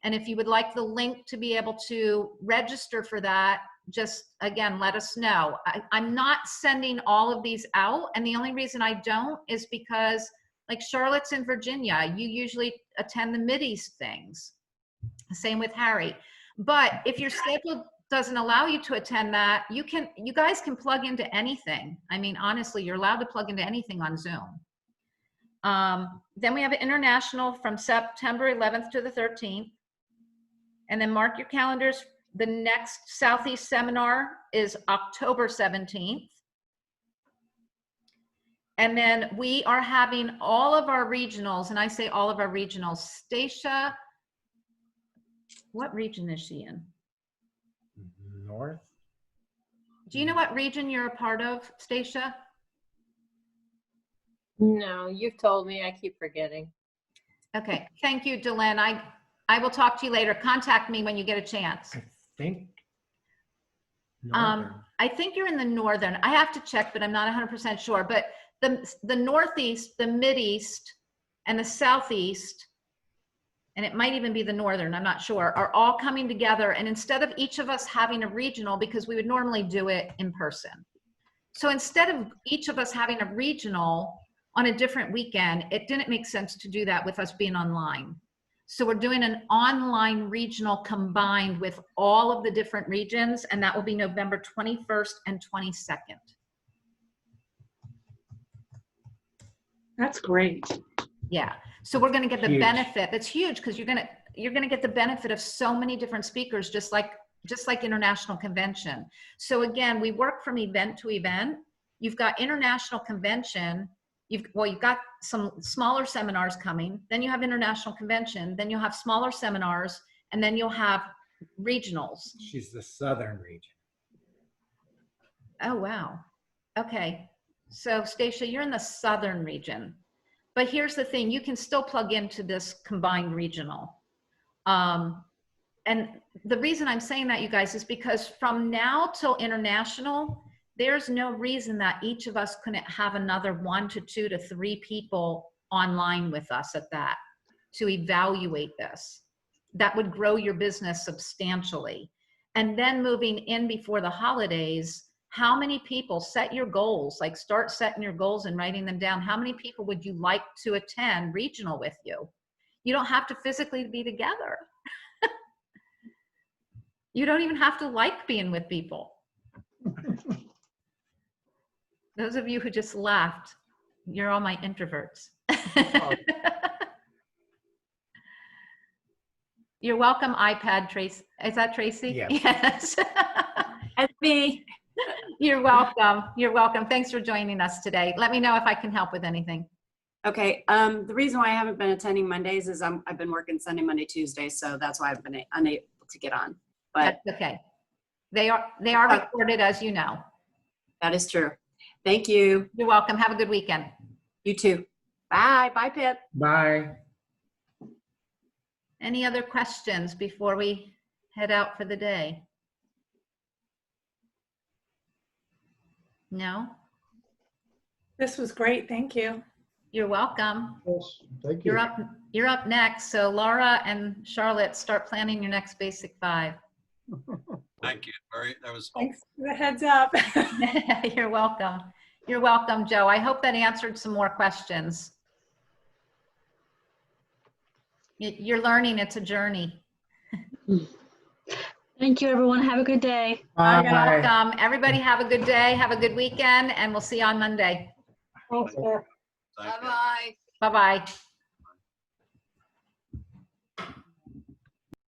And if you would like the link to be able to register for that, just again, let us know. I'm not sending all of these out. And the only reason I don't is because like Charlotte's in Virginia, you usually attend the Mideast things. Same with Harry. But if your schedule doesn't allow you to attend that, you guys can plug into anything. I mean, honestly, you're allowed to plug into anything on Zoom. Then we have an international from September 11th to the 13th. And then mark your calendars. The next Southeast seminar is October 17th. And then we are having all of our regionals, and I say all of our regionals. Stacia, what region is she in? North. Do you know what region you're a part of, Stacia? No, you've told me. I keep forgetting. Okay, thank you, Dylan. I will talk to you later. Contact me when you get a chance. I think. Northern. I think you're in the northern. I have to check, but I'm not 100% sure. But the Northeast, the Mideast, and the Southeast, and it might even be the northern, I'm not sure, are all coming together. And instead of each of us having a regional, because we would normally do it in person. So instead of each of us having a regional on a different weekend, it didn't make sense to do that with us being online. So we're doing an online regional combined with all of the different regions, and that will be November 21st and 22nd. That's great. Yeah. So we're going to get the Huge. benefit. That's huge because you're going to get the benefit of so many different speakers, just like international convention. So again, we work from event to event. You've got international convention. You've got some smaller seminars coming. Then you have international convention. Then you'll have smaller seminars, and then you'll have regionals. She's the southern region. Oh, wow. Okay. So Stacia, you're in the southern region. But here's the thing, you can still plug into this combined regional. And the reason I'm saying that, you guys, is because from now till international, there's no reason that each of us couldn't have another 1 to 2 to 3 people online with us at that to evaluate this. That would grow your business substantially. And then moving in before the holidays, how many people, set your goals, like start setting your goals and writing them down. How many people would you like to attend regional with you? You don't have to physically be together. You don't even have to like being with people. Those of you who just laughed, you're all my introverts. You're welcome, iPad, Tracy. Is that Tracy? Yes. Yes. That's me. You're welcome. You're welcome. Thanks for joining us today. Let me know if I can help with anything. Okay, the reason why I haven't been attending Mondays is I've been working Sunday, Monday, Tuesday, so that's why I've been unable to get on. But That's okay. They are recorded, as you know. that is true. Thank you. You're welcome. Have a good weekend. You too. Bye. Bye, Pip. Bye. Any other questions before we head out for the day? No? This was great. Thank you. You're welcome. Yes, thank you. You're up next. So Laura and Charlotte, start planning your next basic 5. Thank you. That was Thanks for the heads up. You're welcome. You're welcome, Joe. I hope that answered some more questions. You're learning. It's a journey. Thank you, everyone. Have a good day. You're Bye. welcome. Everybody have a good day. Have a good weekend, and we'll see you on Monday. Thanks, Pip. Thank you. Bye-bye.